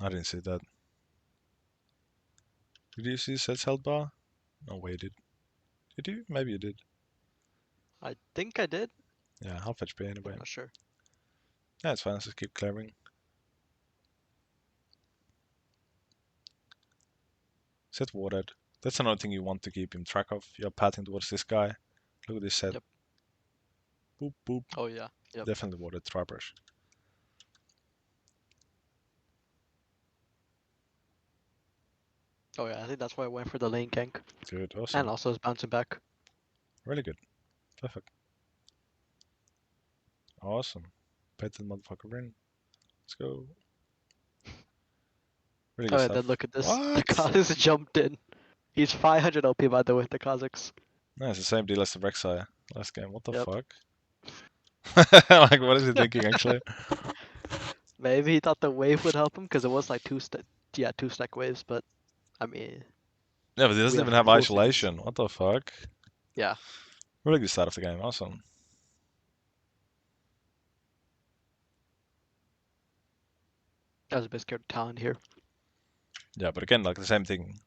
I didn't see that. Did you see sets held bar? No way, did. Did you? Maybe you did. I think I did. Yeah, half HP I'm anyway. not sure. Yeah, it's fine. Let's just keep clearing. Set watered. That's another thing you want to keep in track of. You're pathing towards this guy. Look at this set. Yep. Boop, boop. Oh yeah. Yep. Definitely watered trappers. Oh yeah. I think that's why I went for the lane gank, Good, and awesome. also is bouncing back. Really good. Perfect. Awesome. Pet the motherfucker in. Let's go. Really Oh good yeah. Then stuff. look at this. The What? Kha'Zix jumped in. He's 500 OP by the way. The Kha'Zix. No, it's the same deal as the Rek'Sai last game. What the Yep. fuck? Like, what is he thinking actually? Maybe he thought the wave would help him because it was like two stack waves. But I mean, Yeah, but he we doesn't have even have full CDs. isolation. What the fuck? Yeah. Really good start of the game. Awesome. I was a bit scared of Talon here. Yeah, but again, like the same thing.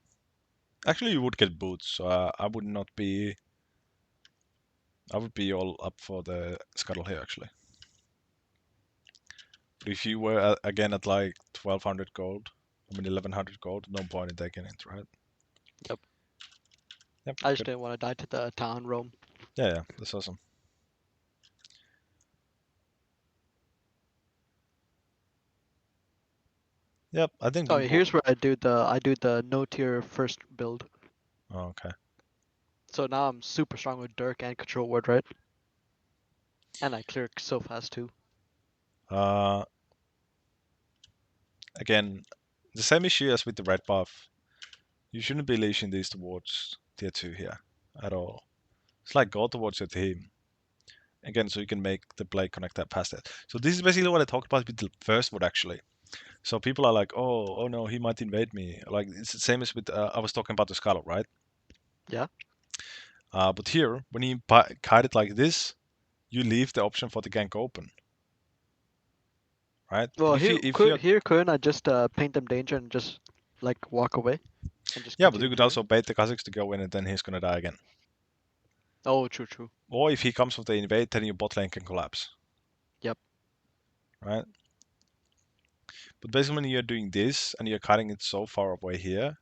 Actually, you would get boots, so I would not be. I would be all up for the scuttle here actually. But if you were again at like 1200 gold, 1100 gold, no point in taking it, right? Yep. Yep, I just good. didn't want to die to the Talon roam. Yeah, that's awesome. Yep, I think Oh, the yeah, here's where I do the no tier first build. Oh, okay. So now I'm super strong with Dirk and Control Word, right? And I clear so fast too. Uh, Again, the same issue as with the red buff. You shouldn't be leashing these towards tier 2 here at all. It's like go towards your team. Again, so you can make the play connect that past it. So this is basically what I talked about with the first word actually. So people are like, oh no, he might invade me. Like it's the same as with I was talking about the Scarlet, right? Yeah. But here, when you kite it like this, you leave the option for the gank open, right? But Well, if you here couldn't I just paint them danger and just like walk away and just yeah, but you continue could clearing? also bait the Kazakhs to go in and then he's gonna die again. Oh, true, true. Or if he comes with the invade, then your bot lane can collapse, Yep. right? But basically, when you're doing this and you're cutting it so far away here,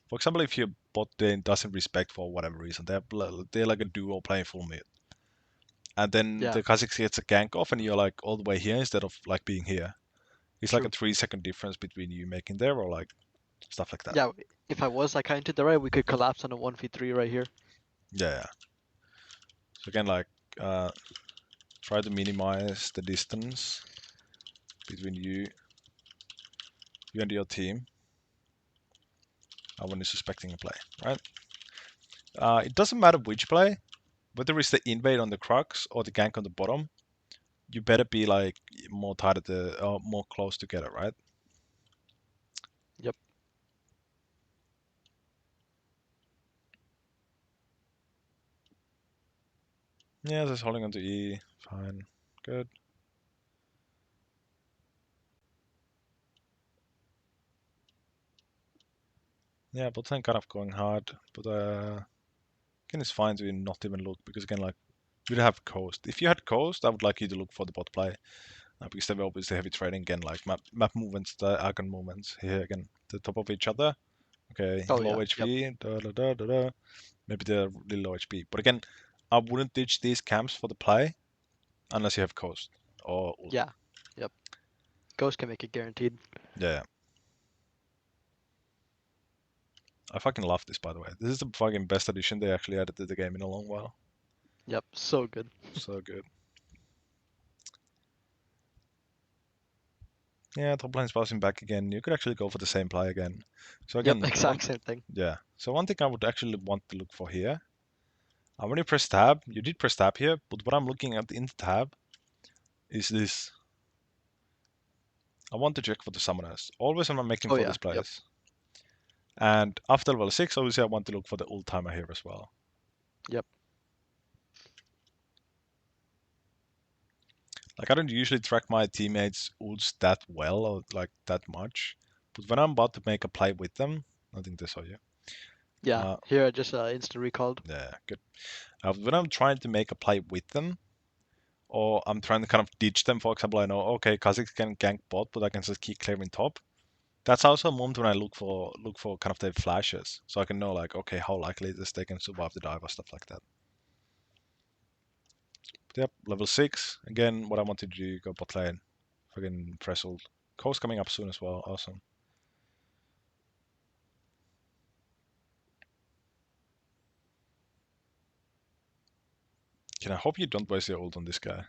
for example, if your bot lane doesn't respect for whatever reason, they're like a duo playing full mid, and then Yeah. the Kha'Zix gets a gank off, and you're like all the way here instead of like being here. It's like a True. 3 second difference between you making there or like stuff like that. Yeah. If I was like kind to the right, we could collapse on a 1v3 right here. Yeah, yeah. So again, like uh, try to minimize the distance between you and your team when you're suspecting a play, right? It doesn't matter which play, whether it's the invade on the crux or the gank on the bottom. You better be like more tight at the more close together, right? Yep. Yeah, just holding onto E, fine, good. Yeah, bot lane kind of going hard, but again, it's fine to not even look because again, like you don't have coast. If you had coast, I would like you to look for the bot play because they will obviously heavy trading again, like map movements, the icon movements here again, the top of each other. Okay, Oh low yeah. Yep. HP, da da da da da. Maybe they're really low HP, but again, I wouldn't ditch these camps for the play unless you have coast or ult. Yeah. Yep. Ghost can make it guaranteed. Yeah, yeah. I fucking love this, by the way. This is the fucking best addition they actually added to the game in a long while. Yep. So good. So good. Yeah, top lane's bouncing back again. You could actually go for the same play again. So Yep. again, Exact same thing. yeah. So one thing I would actually want to look for here. When you press tab, you did press tab here, but what I'm looking at in the tab is this. I want to check for the summoners. Always when I'm making Oh for yeah. these Yep. plays. And after level 6, obviously, I want to look for the ult timer here as well. Yep. Like, I don't usually track my teammates' ults that well or like that much. But when I'm about to make a play with them, I think they saw you. Yeah. Uh, Here I just instant recalled. yeah, good. When I'm trying to make a play with them, or I'm trying to kind of ditch them, for example, I know, okay, Kha'Zix can gank bot, but I can just keep clearing top. That's also a moment when I look for kind of their flashes, so I can know like, okay, how likely is this they can survive the dive or stuff like that. But yep, level 6. Again, what I want to do, go bot lane. Fucking press ult. Coast coming up soon as well, awesome. Can I hope you don't waste your ult on this guy?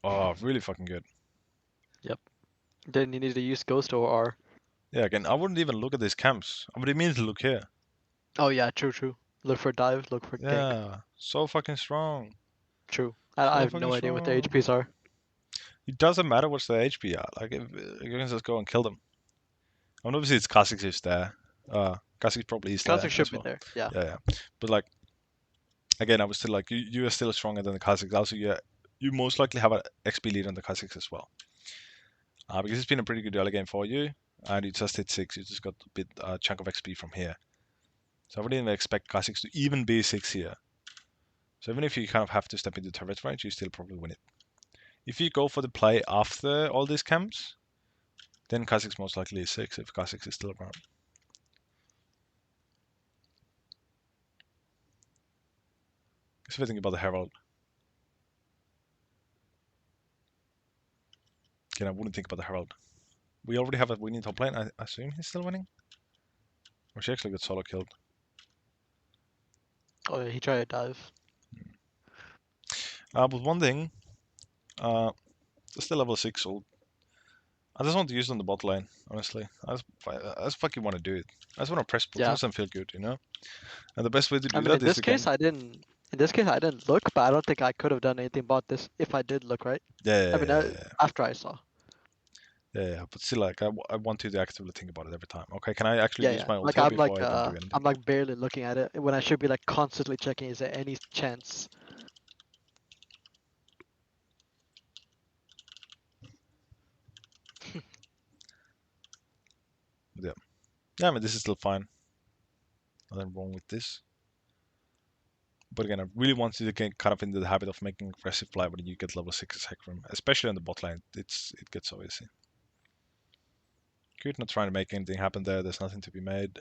Oh, really fucking good. Yep. Then you need to use Ghost or R. Yeah, again, I wouldn't even look at these camps. I would immediately look here. Oh yeah, true, true. Look for dive, look for gank. Yeah, so fucking strong. True. I So have fucking no idea what the strong. HPs are. It doesn't matter what's the HP at. Like, if, you can just go and kill them. I mean, obviously, it's Kha'Zix is there. Kha'Zix probably is Kha'Zix there should as be well. there. Yeah. Yeah, yeah. But, like, again, I was still like, you are still stronger than the Kha'Zix. Also, you most likely have an XP lead on the Kha'Zix as well. Because it's been a pretty good early game for you, and you just hit 6. You just got a bit chunk of XP from here. So I wouldn't even expect Kha'Zix to even be 6 here. So even if you kind of have to step into turret range, you still probably win it. If you go for the play after all these camps, then Kha'Zix most likely is 6 if Kha'Zix is still around. Because if you think about the Herald, again, I wouldn't think about the Herald. We already have a winning top lane. I assume he's still winning? Or she actually got solo killed. Oh yeah, he tried to dive. But one thing, uh, still level 6 ult. I just want to use it on the bot lane, honestly. I just fucking want to do it. I just want to press Yeah. buttons and feel good, you know? And the best way to I do mean, that in is this to case, gank. I didn't. In this case, I didn't look, but I don't think I could have done anything about this if I did look, right? Yeah, I yeah, mean, yeah, yeah. after I saw. Yeah, yeah, but still, like, I want you to actively think about it every time. Okay, can I actually Yeah, use yeah. my ult Like here before I don't do anything? I'm like barely looking at it when I should be like constantly checking. Is there any chance? But yeah. Yeah, I mean, this is still fine. Nothing wrong with this. But again, I really want you to get kind of into the habit of making aggressive play when you get level 6 hecarim, especially on the bot lane. It gets so easy. Good, not trying to make anything happen there. There's nothing to be made.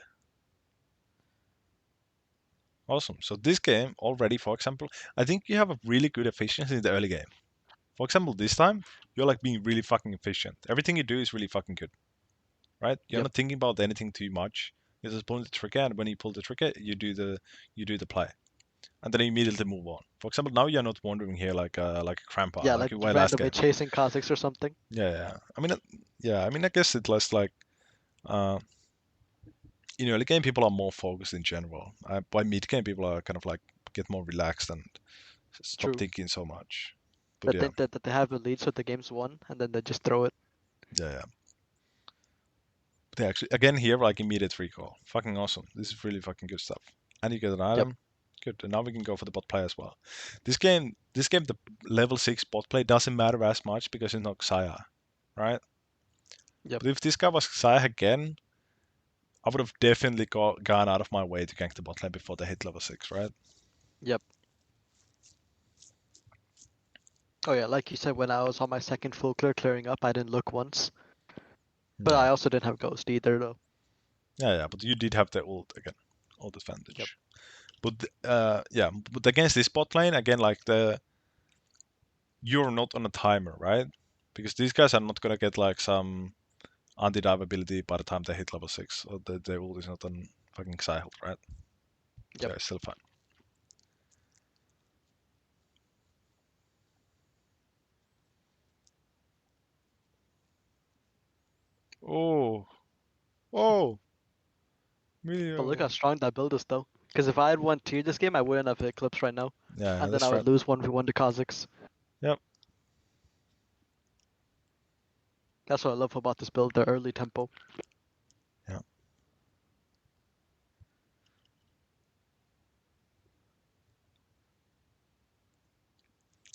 Awesome. So this game already, for example, I think you have a really good efficiency in the early game. For example, this time you're like being really fucking efficient. Everything you do is really fucking good, right? You're Yep. not thinking about anything too much. You're just pulling the trigger, and when you pull the trigger, you do the play, and then you immediately move on. For example, now you're not wandering here like a crampa, Yeah, like like you were last randomly game. chasing Kha'Zix or something. Yeah, yeah. I mean, yeah. I mean, I guess it's less like uh, early game people are more focused in general. By mid game, people are kind of like get more relaxed and stop True. thinking so much. They But yeah, think that they have the lead, so the game's won, and then they just throw it. yeah, yeah. But yeah, actually, again here, like immediate recall. Fucking awesome. This is really fucking good stuff. And you get an Yep. item. Good. And now we can go for the bot play as well. This game, the level 6 bot play doesn't matter as much because it's not Xayah, right? Yep. But if this guy was Xayah again, I would have definitely gone out of my way to gank the bot lane before they hit level 6, right? Yep. Oh yeah, like you said, when I was on my second full clearing up, I didn't look once. But Yeah. I also didn't have Ghost either, though. Yeah, yeah, but you did have the ult again, ult Yep. advantage. But yeah, but against this bot lane again, like you're not on a timer, right? Because these guys are not gonna get like some anti-dive ability by the time they hit level 6, or the ult is not on fucking Xyhel, right? So Yep. yeah, it's still fine. Oh, oh, But look how Emilio. strong that build is, though. Because if I had won tier this game, I wouldn't have Eclipse right now. Yeah, And then that's I right. would lose 1v1 to Kha'Zix. Yep. That's what I love about this build, the early tempo. Yeah.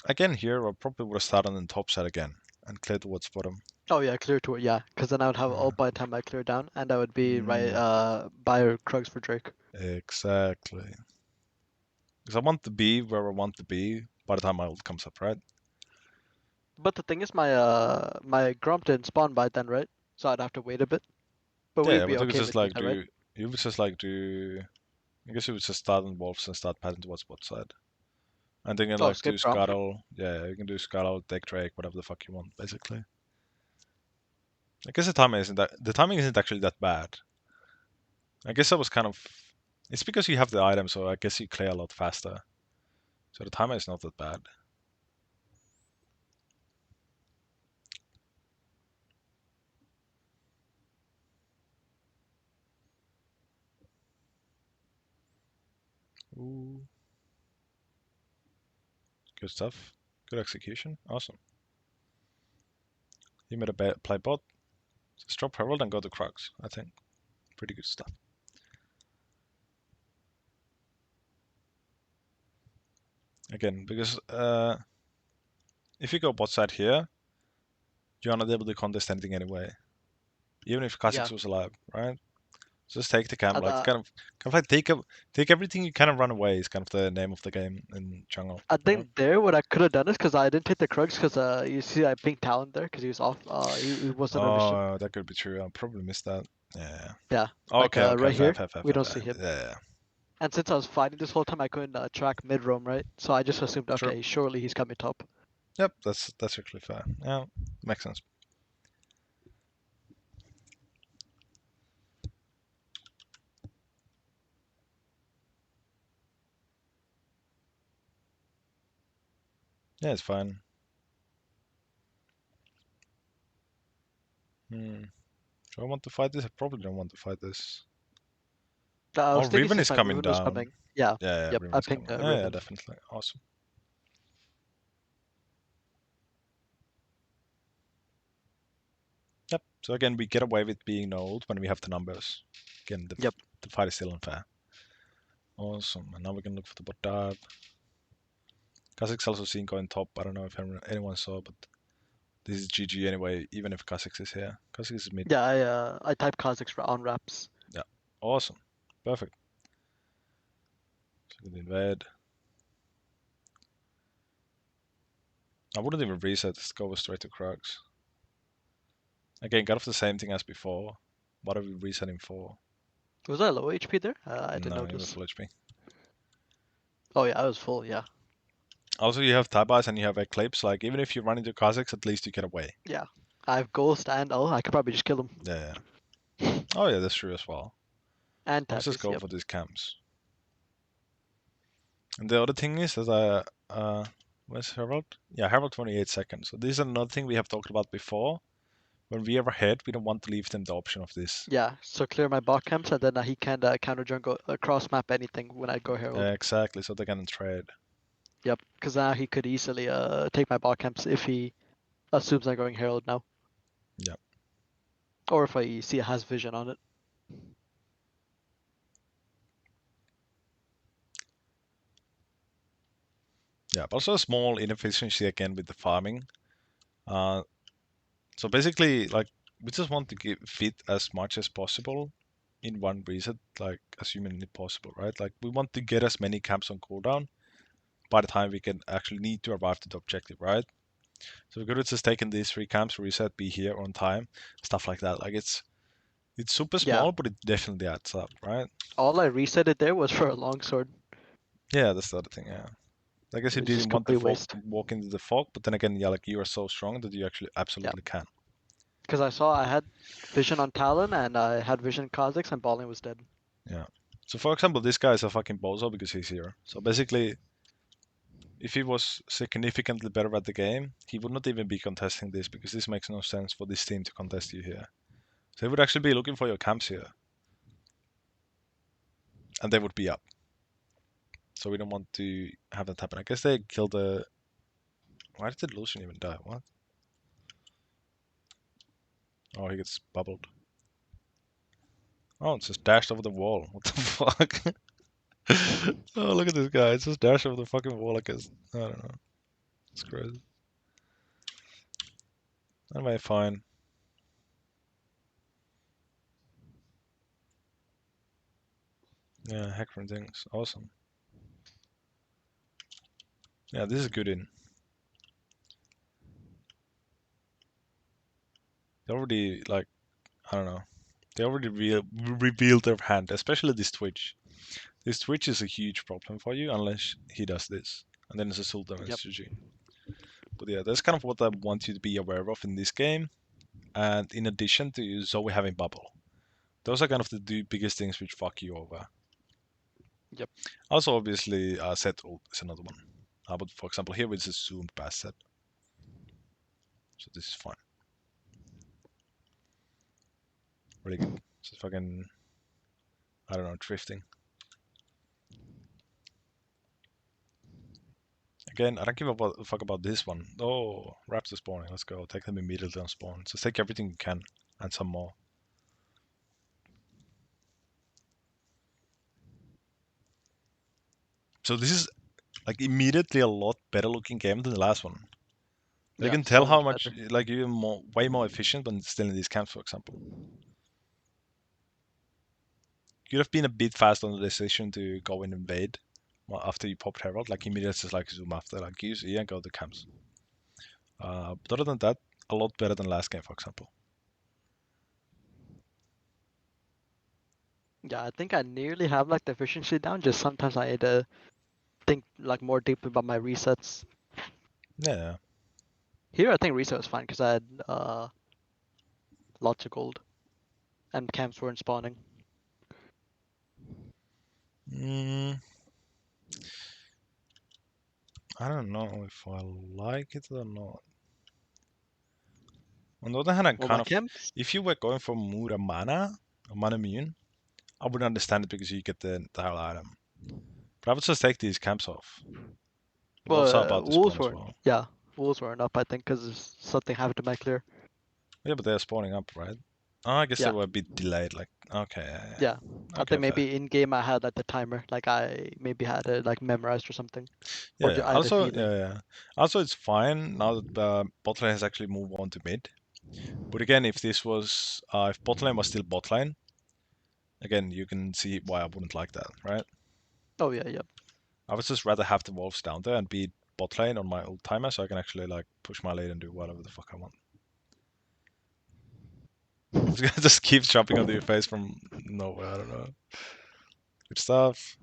Again, here I probably would have started on the top side again and cleared towards bottom. Oh yeah, clear to it, yeah. Because then I would have Uh, ult by the time I clear down, and I would be right mm, by Krugs for Drake. exactly. Because I want to be where I want to be by the time my ult comes up, right? But the thing is, my Grump didn't spawn by then, right? So I'd have to wait a bit. But we'd Yeah, be but you could okay just with doing like that, right? do. You would just like do. I guess you would just start on wolves and start padding towards bot side. And then you can Oh, like do skip Grump. scuttle. Yeah, you can do scuttle, take Drake, whatever the fuck you want, basically. I guess the timing isn't actually that bad. I guess I was kind of. It's because you have the item, so I guess you clear a lot faster. So the timer is not that bad. Ooh, good stuff. Good execution. Awesome. You made a play bot. Just drop Herald and go to Crux. I think pretty good stuff. Again, because if you go bot side here, you're not able to contest anything anyway. Even if Yeah. Kha'Zix was alive, right? Just take the camp, And, like kind of like take everything you kind of run away is kind of the name of the game in jungle. I You know? think there what I could have done is because I didn't take the Krugs because you see I pinged Talon there because he was off. He wasn't on his ship. Oh, that could be true. I probably missed that. Yeah. Yeah, like Okay, okay, right fair, here fair, fair, we fair, don't see fair. him. Yeah, yeah. And since I was fighting this whole time, I couldn't track mid roam, right? So I just assumed, True. okay, surely he's coming top. Yep, that's actually fair. Yeah, makes sense. Yeah, it's fine. Hmm. Do I want to fight this? I probably don't want to fight this. I Oh, was thinking Riven since is my coming Riven was down. coming. Yeah, Yeah, yeah, yep, Riven I is pinged coming. Yeah, yeah, Riven. definitely. Awesome. Yep. So again, we get away with being no ult when we have the numbers. Again, Yep. the fight is still unfair. Awesome. And now we can look for the bot dive. Kha'Zix also seen going top. I don't know if anyone saw, but this is GG anyway, even if Kha'Zix is here. Kha'Zix is mid. Yeah, I typed Kha'Zix on wraps. Yeah. Awesome. Perfect. So we can invade. I wouldn't even reset, just go straight to Krugs. Again, got off the same thing as before. What are we resetting for? Was I low HP there? I didn't No, it was notice. full HP. Oh yeah, I was full. Yeah, Also, you have Tabas and you have Eclipse. Like, even if you run into Kha'Zix, at least you get away. yeah. I have Ghost and I could probably just kill him. Yeah, yeah. Oh, yeah, that's true as well. And Let's just Tatis. go Yep. for these camps. And the other thing is that where's Herald? Yeah, Herald 28 seconds. So this is another thing we have talked about before. When we ever head, we don't want to leave them the option of this. Yeah. So clear my bot camps and then he can counter jungle cross map anything when I go Herald. Yeah, exactly. So they can trade. Yep. Because now he could easily take my bot camps if he assumes I'm going Herald now, Yeah, or if I see it has vision on it. yeah. But also a small inefficiency again with the farming. Uh, so basically, like we just want to fit as much as possible in one reset, like as humanly possible, right? Like we want to get as many camps on cooldown by the time we can actually need to arrive to the objective, right? So we could have just taken these 3 camps, reset, be here on time, stuff like that. Like it's super Yeah. small, but it definitely adds up, right? All I resetted there was for a longsword, Yeah, that's the other thing. Yeah, I guess you which is didn't want to complete waste. walk into the fog, but then again, yeah, like you are so strong that you actually Yeah. absolutely can. Because I saw I had vision on Talon and I had vision Kha'Zix and Balling was dead. Yeah. So for example, this guy is a fucking bozo because he's here. So basically, if he was significantly better at the game, he would not even be contesting this because this makes no sense for this team to contest you here. So he would actually be looking for your camps here, and they would be up. So we don't want to have that happen. I guess they killed the. Why did the Lucian even die? What? Oh, he gets bubbled. Oh, it's just dashed over the wall. What the fuck? Oh, look at this guy. It's just dashed over the fucking wall, I guess. I don't know. It's crazy. Anyway, fine. Yeah, hecarim things. Awesome. Yeah, this is a good in. They already, like, I don't know. They already revealed their hand, especially this Twitch. This Twitch is a huge problem for you unless he does this. And then it's a Sultan and Yep. SG. But yeah, that's kind of what I want you to be aware of in this game. And in addition to Zoe having bubble. Those are kind of the biggest things which fuck you over. Yep. Also, obviously, set ult is another one. But for example, here it's a zoomed pass set. So this is fine. Really good. Just fucking, I don't know, drifting. Again, I don't give a fuck about this one. Oh, Raptor spawning. Let's go. Take them immediately on spawn. Just take everything you can and some more. So this is like immediately a lot better looking game than the last one. You Yeah. can tell So how much much better. like you're way more efficient when still in these camps, for example. You'd have been a bit fast on the decision to go and invade after you popped Herald, like immediately just like zoom after, like use E and go to camps. But other than that, a lot better than last game, for example. Yeah, I think I nearly have like the efficiency down. Just sometimes I had to think like more deeply about my resets. Yeah. Here, I think reset was fine because I had lots of gold and camps weren't spawning. Mm, I don't know if I like it or not. On the other hand, I'm Well, kind my of. camps. If you were going for Muramana, or Mana Immune, I would understand it because you get the whole item. But I would just take these camps off. The wolves are Well, about to spawn wolves as weren't. well. Yeah, wolves weren't up. I think because something happened to my clear. Yeah, but they're spawning up, right? Oh, I guess they Yeah, were a bit delayed. Like, okay, yeah, yeah. yeah. I Okay, think fair. maybe in game I had like the timer, like I maybe had it like memorized or something, or Yeah, yeah. I had a Also, feeling. yeah, yeah. Also, it's fine now that bot lane has actually moved on to mid. But again, if this was, if bot lane was still bot lane, again, you can see why I wouldn't like that, right? Oh yeah, yeah. I would just rather have the wolves down there and be bot lane on my old timer, so I can actually like push my lane and do whatever the fuck I want. This guy just keeps jumping onto your face from nowhere. I don't know. Good stuff.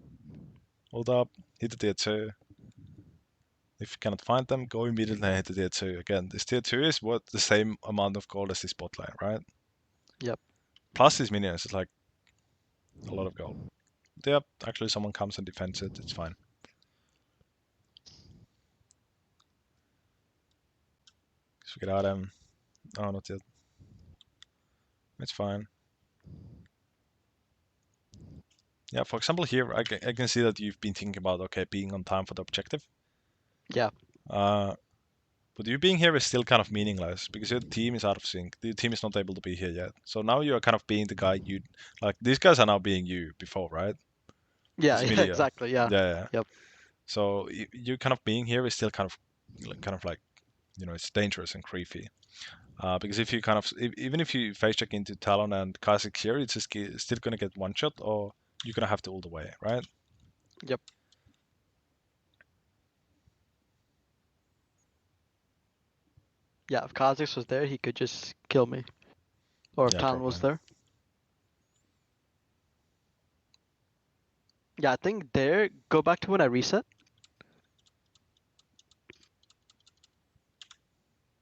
Hold up. Hit the tier two. If you cannot find them, go immediately and hit the tier two. Again, this tier two is worth the same amount of gold as this bot lane, right? Yep. Plus these minions, it's like a lot of gold. Yep, actually someone comes and defends it, it's fine. So we get Adam. Oh, not yet. It's fine. Yeah, for example here, I can see that you've been thinking about, okay, being on time for the objective. Yeah. Uh, but you being here is still kind of meaningless because your team is out of sync. The team is not able to be here yet. So now you are kind of being the guy you, like, these guys are now being you before, right? Yeah. It's Yeah. Milio. Exactly. Yeah. Yeah, yeah. Yep. So you kind of being here is still kind of like, it's dangerous and creepy. Because if you kind of, even if you face check into Talon and Kha'Zix here, it's just still gonna get one shot, or you're gonna have to ult away, right? Yep. Yeah. If Kha'Zix was there, he could just kill me. Or if Yeah, Talon was probably. there. Yeah. I think there. Go back to when I reset.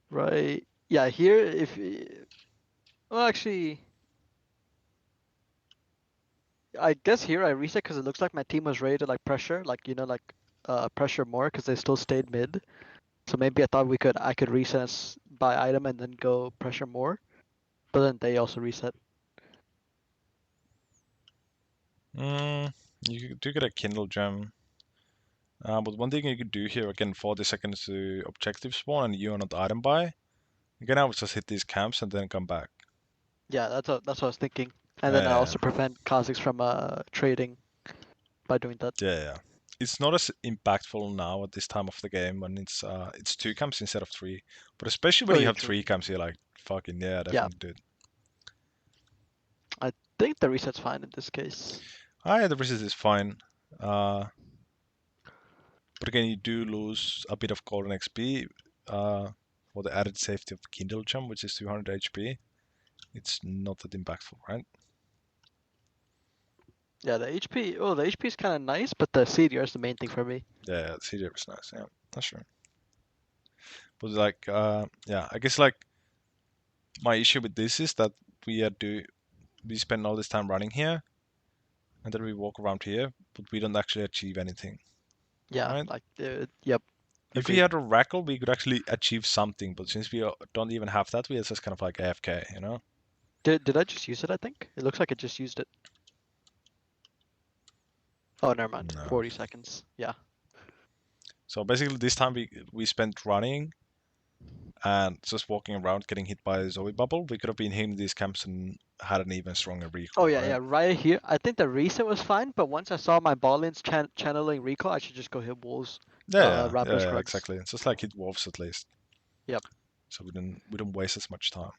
Right. Yeah. Here, if. Well, actually, I guess here I reset because it looks like my team was ready to like pressure, like like pressure more because they still stayed mid. So maybe I thought I could reset by item and then go pressure more, but then they also reset. You do get a Kindle gem. But one thing you could do here, again, 40 seconds to objective spawn and you are not item buy. Again, I would just hit these camps and then come back. Yeah, that's what I was thinking. And then I Yeah, also prevent Kazakhs from trading by doing that. yeah, yeah. It's not as impactful now at this time of the game when it's two camps instead of three. But especially when Oh you yeah, have true. three camps, you're like, fucking yeah, Yeah, definitely, dude. I think the reset's fine in this case. Ah, yeah, the resist is fine. Uh, but again, you do lose a bit of golden XP uh, for the added safety of Kindle Jump, which is 200 HP. It's not that impactful, right? Yeah, the HP. Oh, the HP is kind of nice, but the CDR is the main thing for me. Yeah, the CDR is nice. Yeah, that's true. But like, yeah, I guess like my issue with this is that we spend all this time running here, and then we walk around here, but we don't actually achieve anything, Yeah, right? like yep, If we agreed. had a Rackle, we could actually achieve something, but since we don't even have that, we are just kind of like AFK, you know? Did I just use it? I think it looks like I just used it. Oh, never mind. No. 40 seconds. Yeah. So basically, this time we spent running and just walking around, getting hit by a Zoe bubble. We could have been hitting these camps and had an even stronger Oh recall, yeah, right? yeah. Right here, I think the reset was fine, but once I saw my ball channeling recall, I should just go hit wolves, Yeah, Raptor yeah, Scrugs. exactly. It's just like hit wolves at least, Yep. so we don't waste as much time.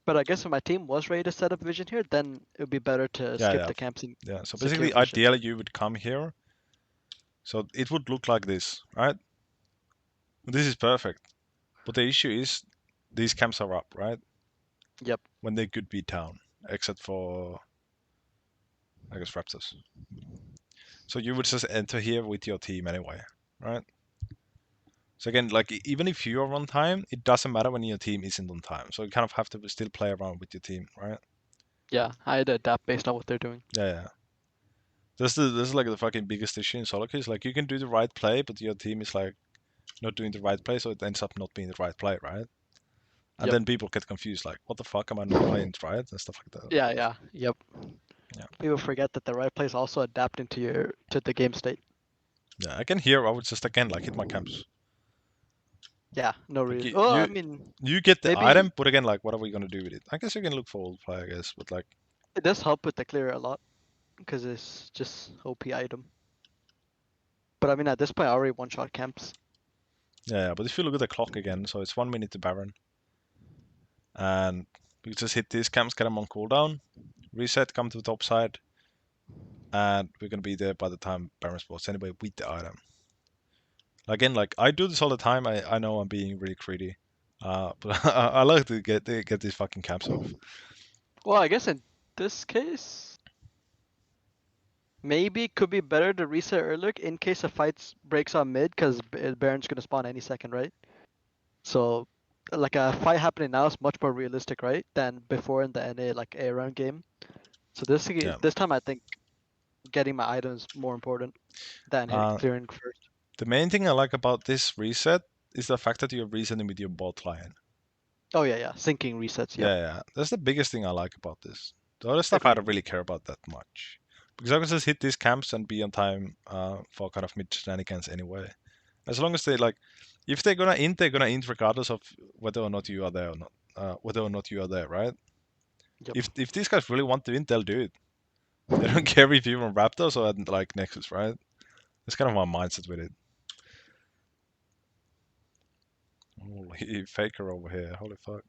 But I guess if my team was ready to set up vision here, then it would be better to Yeah, skip yeah, the camps and yeah. So secure basically, vision. ideally, you would come here, so it would look like this, right? This is perfect. But the issue is these camps are up, right? Yep. When they could be down, except for I guess Raptors. So you would just enter here with your team anyway, right? So again, like even if you are on time, it doesn't matter when your team isn't on time. So you kind of have to still play around with your team, right? Yeah, I had to adapt based on what they're doing. Yeah, yeah. This is like the fucking biggest issue in solo queues. Like you can do the right play, but your team is like not doing the right play, so it ends up not being the right play, right? And Yep. then people get confused, like, what the fuck am I not playing it right and stuff like that. Yeah, yeah. Yep. Yeah, People forget that the right plays also adapt into your to the game state. yeah. Again, here I would just again like hit my camps. Yeah, no Like reason. you, Well, I you mean, you get the maybe item, but again, like, what are we gonna do with it? I guess you can look for old play, I guess, but like, it does help with the clear a lot because it's just OP item. But I mean, at this point, I already one-shot camps. yeah. But if you look at the clock again, so it's 1 minute to Baron, and we just hit these camps, get them on cooldown, reset, come to the top side, and we're gonna be there by the time Baron spawns anyway with the item. Again, like I do this all the time. I know I'm being really greedy, but I like to get these fucking camps off. Well, I guess in this case, maybe it could be better to reset earlier in case a fight breaks on mid because Baron's gonna spawn any second, right? So, like a fight happening now is much more realistic, right, than before in the NA like A round game. So Yeah. this time I think getting my items more important than Uh, clearing first. the main thing I like about this reset is the fact that you're resetting with your bot line. Oh yeah, yeah, syncing resets. Yep, Yeah, yeah. That's the biggest thing I like about this. The other stuff I agreed. don't really care about that much. Because I can just hit these camps and be on time for kind of mid shenanigans anyway. As long as they like, if they're gonna int regardless of whether or not you are there or not. Whether or not you are there, right? Yep. If these guys really want to int, they'll do it. They don't care if you're on Raptors or at, like Nexus, right? That's kind of my mindset with it. Holy faker over here. Holy fuck.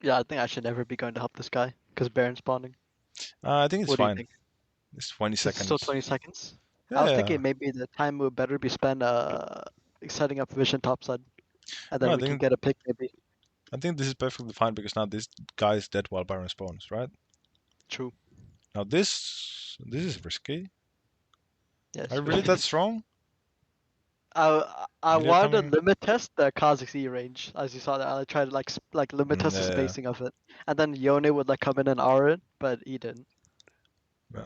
Yeah, I think I should never be going to help this guy because Baron spawning. I think it's What do you fine. think? It's 20 It's still seconds. 20 seconds. I was Yeah. thinking maybe the time would better be spent setting up vision topside, and No, then we can get a pick maybe. I think this is perfectly fine because now this guy is dead while Baron spawns, right? True. Now this is risky. Are Yes. you really that strong? I Melee wanted timing? to limit test the Kha'Zix E range, as you saw that. I tried to like limit test the Yeah, spacing of it, and then Yone would like come in and R it, but he didn't. yeah,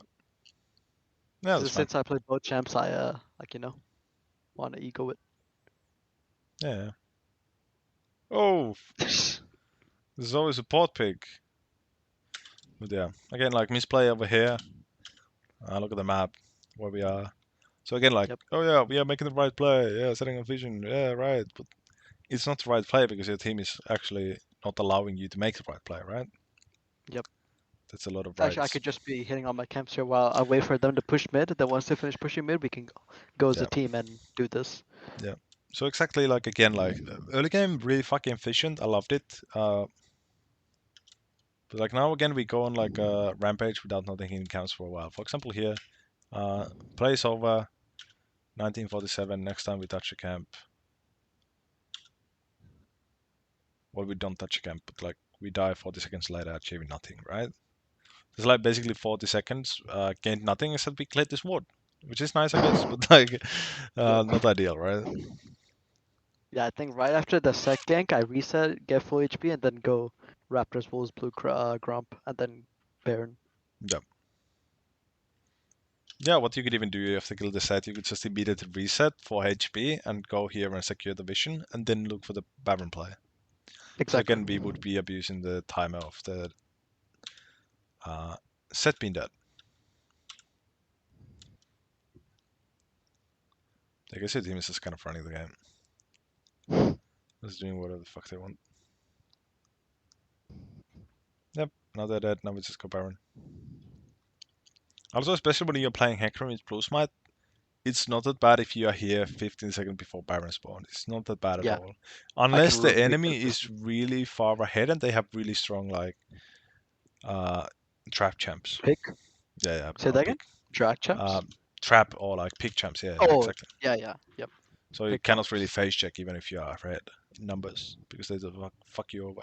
yeah. That's fine. Since I played both champs, I like want to ego Yeah, yeah. Oh, it. there's always a port pick. But yeah, again, like misplay over here. Look at the map where we are. So again, like, Yep. oh yeah, we are making the right play. Yeah, setting a vision. Yeah, right. But it's not the right play because your team is actually not allowing you to make the right play, right? Yep. That's a lot of Actually, I rights. could just be hitting all my camps here while I wait for them to push mid. Then once they finish pushing mid, we can go as a Yeah, team and do this. yeah. So exactly like again, like early game really fucking efficient. I loved it. But like now again, we go on like a rampage without not taking counts for a while. For example, here, plays over 1947. Next time we touch a camp, well, we don't touch a camp, but like we die 40 seconds later, achieving nothing, right? It's like basically 40 seconds, gained nothing except we cleared this ward, which is nice, I guess, but like Yep. not ideal, right? Yeah, I think right after the set gank, I reset, get full HP, and then go Raptors, Wolves, Blue, Grump, and then Baron. Yeah. Yeah, what you could even do if the guild is set, you could just immediately reset for HP and go here and secure the vision, and then look for the Baron play. So Exactly. again, we would be abusing the timer of the uh, set being dead. I guess your team is just kind of running the game. Just doing whatever the fuck they want. Yep, now they're dead, now we just go Baron. Also, especially when you're playing hecarim with Blue Smite, it's not that bad if you are here 15 seconds before Baron spawn. It's not that bad at Yeah, all. I can Unless the be enemy is consistent. really far ahead and they have really strong like uh, trap champs. Pick. Yeah, yeah, Say or that again. pick Drag uh, champs. trap or like pick champs. Yeah, yeah, Oh, exactly. yeah, yeah, yep. So you Pick cannot really camps. face check even if you are ahead in numbers because they just fuck you over.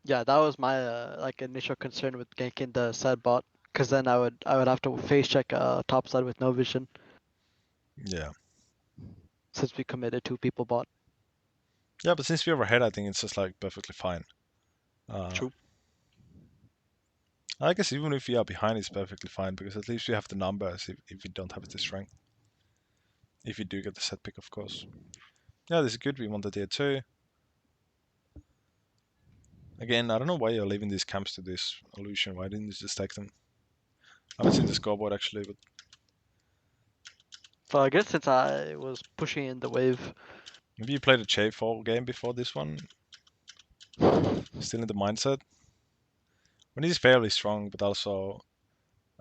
Yeah, that was my like initial concern with ganking the side bot, because then I would have to face check top side with no vision Yeah, since we committed two people bot. yeah, but since we're ahead, I think it's just like perfectly fine. Uh, True. I guess even if we are behind, it's perfectly fine because at least we have the numbers if we don't have the strength. If you do get the set pick, of course. Yeah, this is good. We want the tier 2. Again, I don't know why you're leaving these camps to this illusion. Why didn't you just take them? I haven't seen the scoreboard actually, but So I guess since I was pushing in the wave, maybe you played a J4 game before this one. Still in the mindset. When he's fairly strong, but also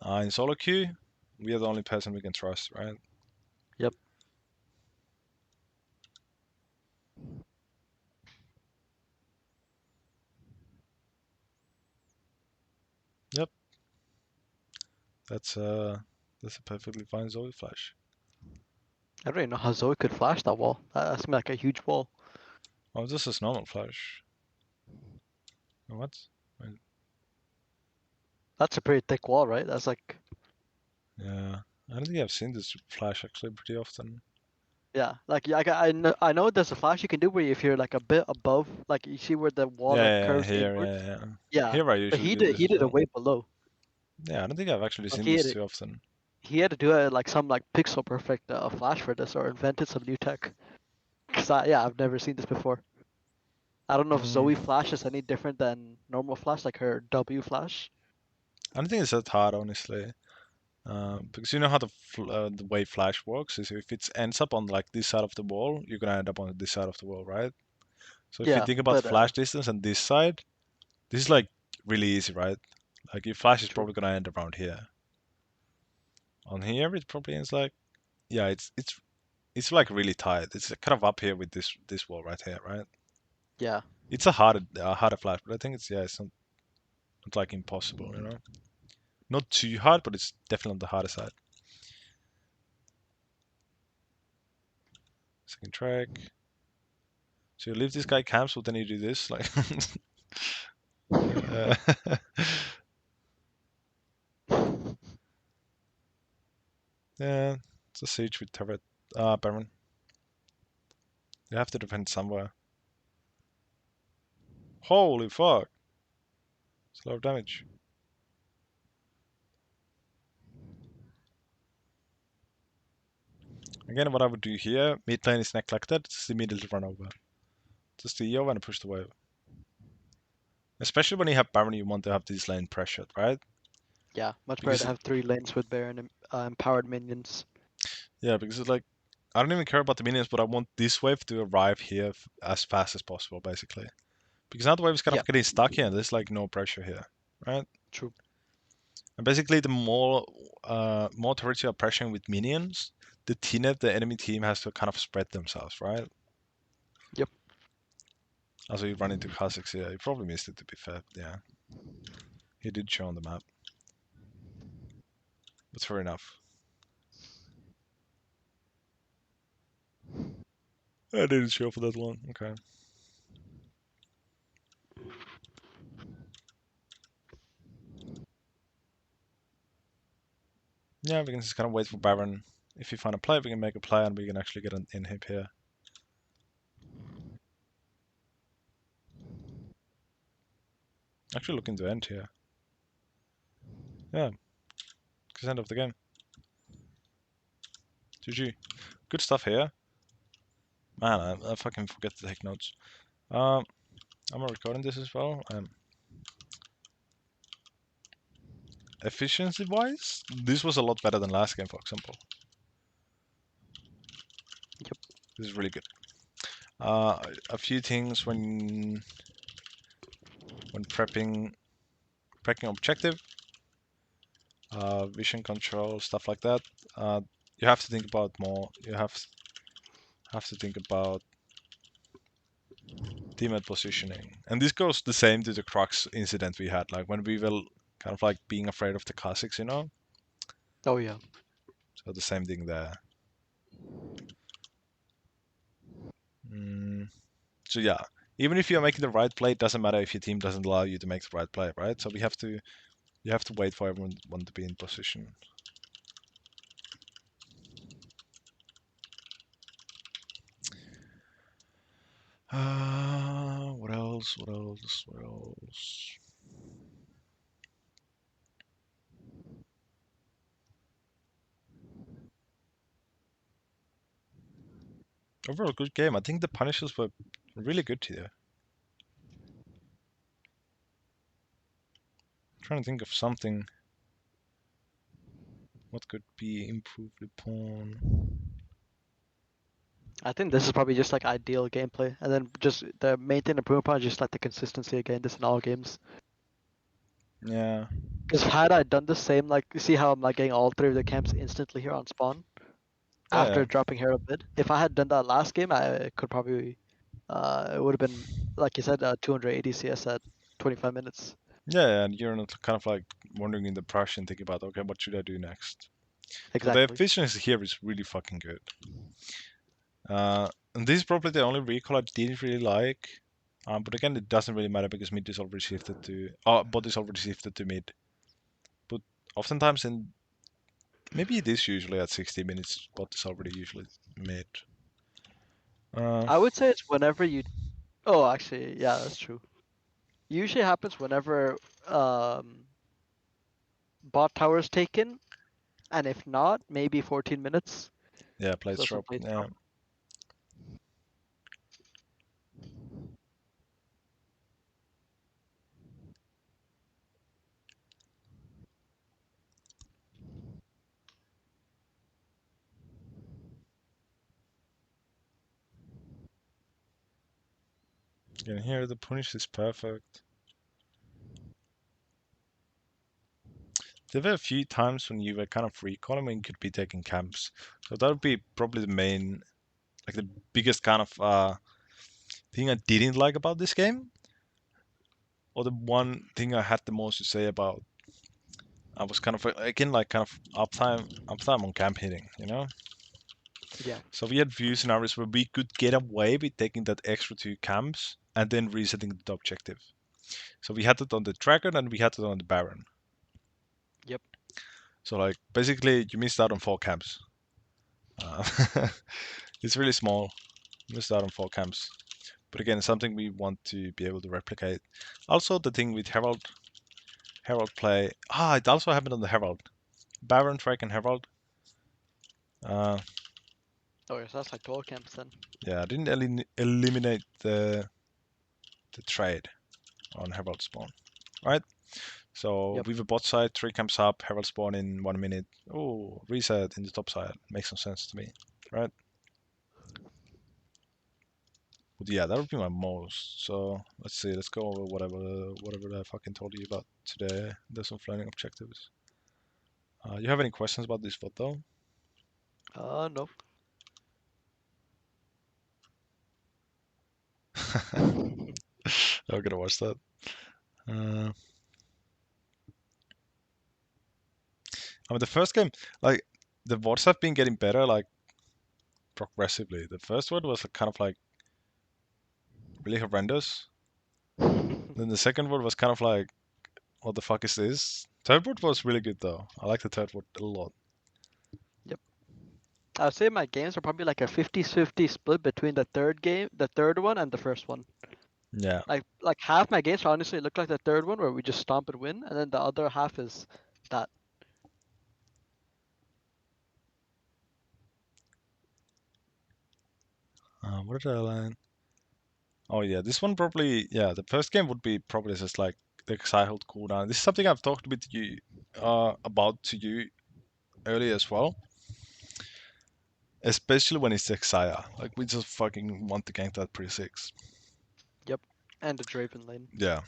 in solo queue, we are the only person we can trust, right? yep. Yep, that's that's a perfectly fine Zoe flash. I don't even know how Zoe could flash that wall. That's gonna be like a huge wall. Oh, this is normal flash. What? That's a pretty thick wall, right? That's like, Yeah, I don't think I've seen this flash actually pretty often. yeah, like yeah, I know there's a flash you can do where if you're like a bit above, like you see where the wall Yeah, like yeah, yeah, curves here, inwards. yeah, yeah. Yeah, Here I but usually he do did this he as did it well. way below. Yeah, I don't think I've actually Like seen he had this it too often. he had to do a like some like pixel perfect flash for this or invented some new tech. Cause yeah, I've never seen this before. I don't know if Mm, Zoe flash is any different than normal flash, like her W flash. I don't think it's that hard, honestly. Because you know how the way flash works is if it ends up on like this side of the wall, you're gonna end up on this side of the wall, right? So if you Yeah, think about but flash distance and this side, this is like really easy, right? Like your flash is true. probably gonna end around here. On here, it probably ends like yeah, it's like really tight. It's kind of up here with this wall right here, right? Yeah. It's a harder flash, but I think it's yeah, it's not like impossible, you know. Not too hard, but it's definitely on the harder side. Second track. So you leave this guy camps, but then you do this, like. uh, yeah, it's a siege with turret. Baron. You have to defend somewhere. Holy fuck! It's a lot of damage. Again, what I would do here, mid lane is neglected, just immediately run over. Just the EO and push the wave. Especially when you have Baron, you want to have this lane pressured, right? Yeah, much better to Because have three lanes with Baron and empowered minions. yeah, because it's like I don't even care about the minions, but I want this wave to arrive here as fast as possible, basically. Because now the wave is kind Yeah, of getting stuck here, and there's like no pressure here, right? true. And basically, the more turrets you are pressuring with minions, the thinner the enemy team has to kind of spread themselves, right? Yep. Also, you run into Kha'Zix here. You probably missed it, to be fair. Yeah, he did show on the map. That's fair enough. I didn't show for that one. Okay. Yeah, we can just kind of wait for Baron. If you find a play, we can make a play and we can actually get an inhib here. Actually looking to end here. Yeah, it's end of the game. GG. Good stuff here. Man, I fucking forget to take notes. Um, I'm recording this as well. Efficiency-wise, this was a lot better than last game, for example. Yep. This is really good. A few things when prepping objective, vision control, stuff like that. You have to think about more. You have to think about teammate positioning, and this goes the same to the Crux incident we had, like when we were kind of like being afraid of the Kha'Zix, you know. Oh yeah. So the same thing there. Mm, so yeah, even if you're making the right play, it doesn't matter if your team doesn't allow you to make the right play, right? So you have to wait for everyone to be in position. What else? What else? What else? Overall, good game. I think the punishes were really good here. Trying to think of something. What could be improved upon? I think this is probably just like ideal gameplay, and then just the main thing to improve upon is just like the consistency again. This in all games. Yeah, Because had I done the same, like you see how I'm like getting all three of the camps instantly here on spawn yeah, after dropping Herald mid. If I had done that last game, I could probably it would have been like you said, 280 CS at 25 minutes. yeah. And you're not kind of like wandering in the brush and thinking about, okay, what should I do next? So the Exactly. efficiency here is really fucking good. And this is probably the only recall I didn't really like. But again, it doesn't really matter because mid is already shifted to, bot is already shifted to mid. But oftentimes in, maybe it is usually at 60 minutes, bot is already usually mid. Uh, I would say it's whenever you. Oh, actually, yeah, that's true. Usually happens whenever um, bot tower is taken, and if not, maybe 14 minutes. yeah, So plates that's when drop. plates Yeah, drop. you can hear the punish is perfect. There were a few times when you were kind of recalling when you could be taking camps. So that would be probably the main, like the biggest kind of thing I didn't like about this game, or the one thing I had the most to say about. I was kind of again like kind of uptime on camp hitting, you know. Yeah. So we had few scenarios where we could get away with taking that extra two camps and then resetting the objective. So we had it on the Dragon and we had it on the Baron. Yep. So like basically you missed out on four camps. Uh, it's really small. Missed out on four camps. But again, something we want to be able to replicate. Also, the thing with Herald play. It also happened on the Herald. Baron, Drake, and Herald. Uh, Oh, yeah, so that's like 12 camps then. yeah, I didn't eliminate the trade on Herald spawn. Right? So Yep. with the bot side, 3 camps up, Herald spawn in 1 minute. Oh, reset in the top side. Makes some sense to me. Right? But yeah, that would be my most. So let's see. Let's go over whatever I fucking told you about today. There's some flying objectives. You have any questions about this photo? No. I'm gonna watch that. Uh, I mean, the first game, like the VODs have been getting better, like progressively. The first one was kind of like really horrendous. Then the second one was kind of like, what the fuck is this? Third one was really good though. I like the third one a lot. Yep. I'd say my games are probably like a 50-50 split between the third one, and the first one. Yeah. Like half my games honestly look like the third one where we just stomp and win, and then the other half is that. What did I learn? Oh yeah, this one probably. Yeah, the first game would be probably just like the Exile cooldown. This is something I've talked with you about to you earlier as well. Especially when it's Exile. Like we just fucking want to gank that pre-6. Yep. And the Draven lane. Yeah.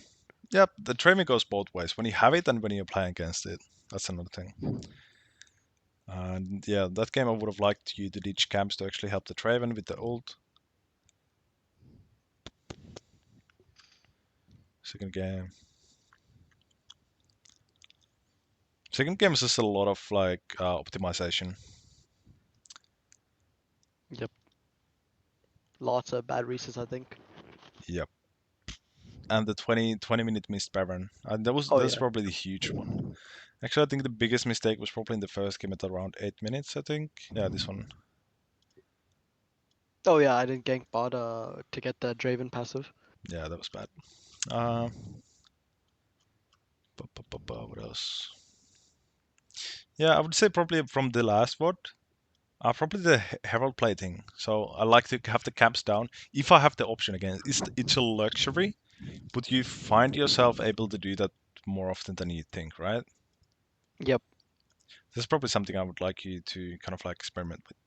Yep, the Draven goes both ways. When you have it and when you're playing against it. That's another thing. And yeah, that game I would have liked you to ditch camps to actually help the Draven with the ult. Second game. Second game is just a lot of like optimization. Yep. Lots of bad resets, I think. Yep. And the 20-minute missed Baron. And Oh that's yeah. probably the huge one. Actually, I think the biggest mistake was probably in the first game at around 8 minutes, I think. Yeah, this one. Oh yeah, I didn't gank bot to get the Draven passive. Yeah, that was bad. Uh, what else? Yeah, I would say probably from the last one, probably the Herald plating. So I like to have the caps down if I have the option again. It's a luxury, but you find yourself able to do that more often than you think, right? Yep. This is probably something I would like you to kind of like experiment with.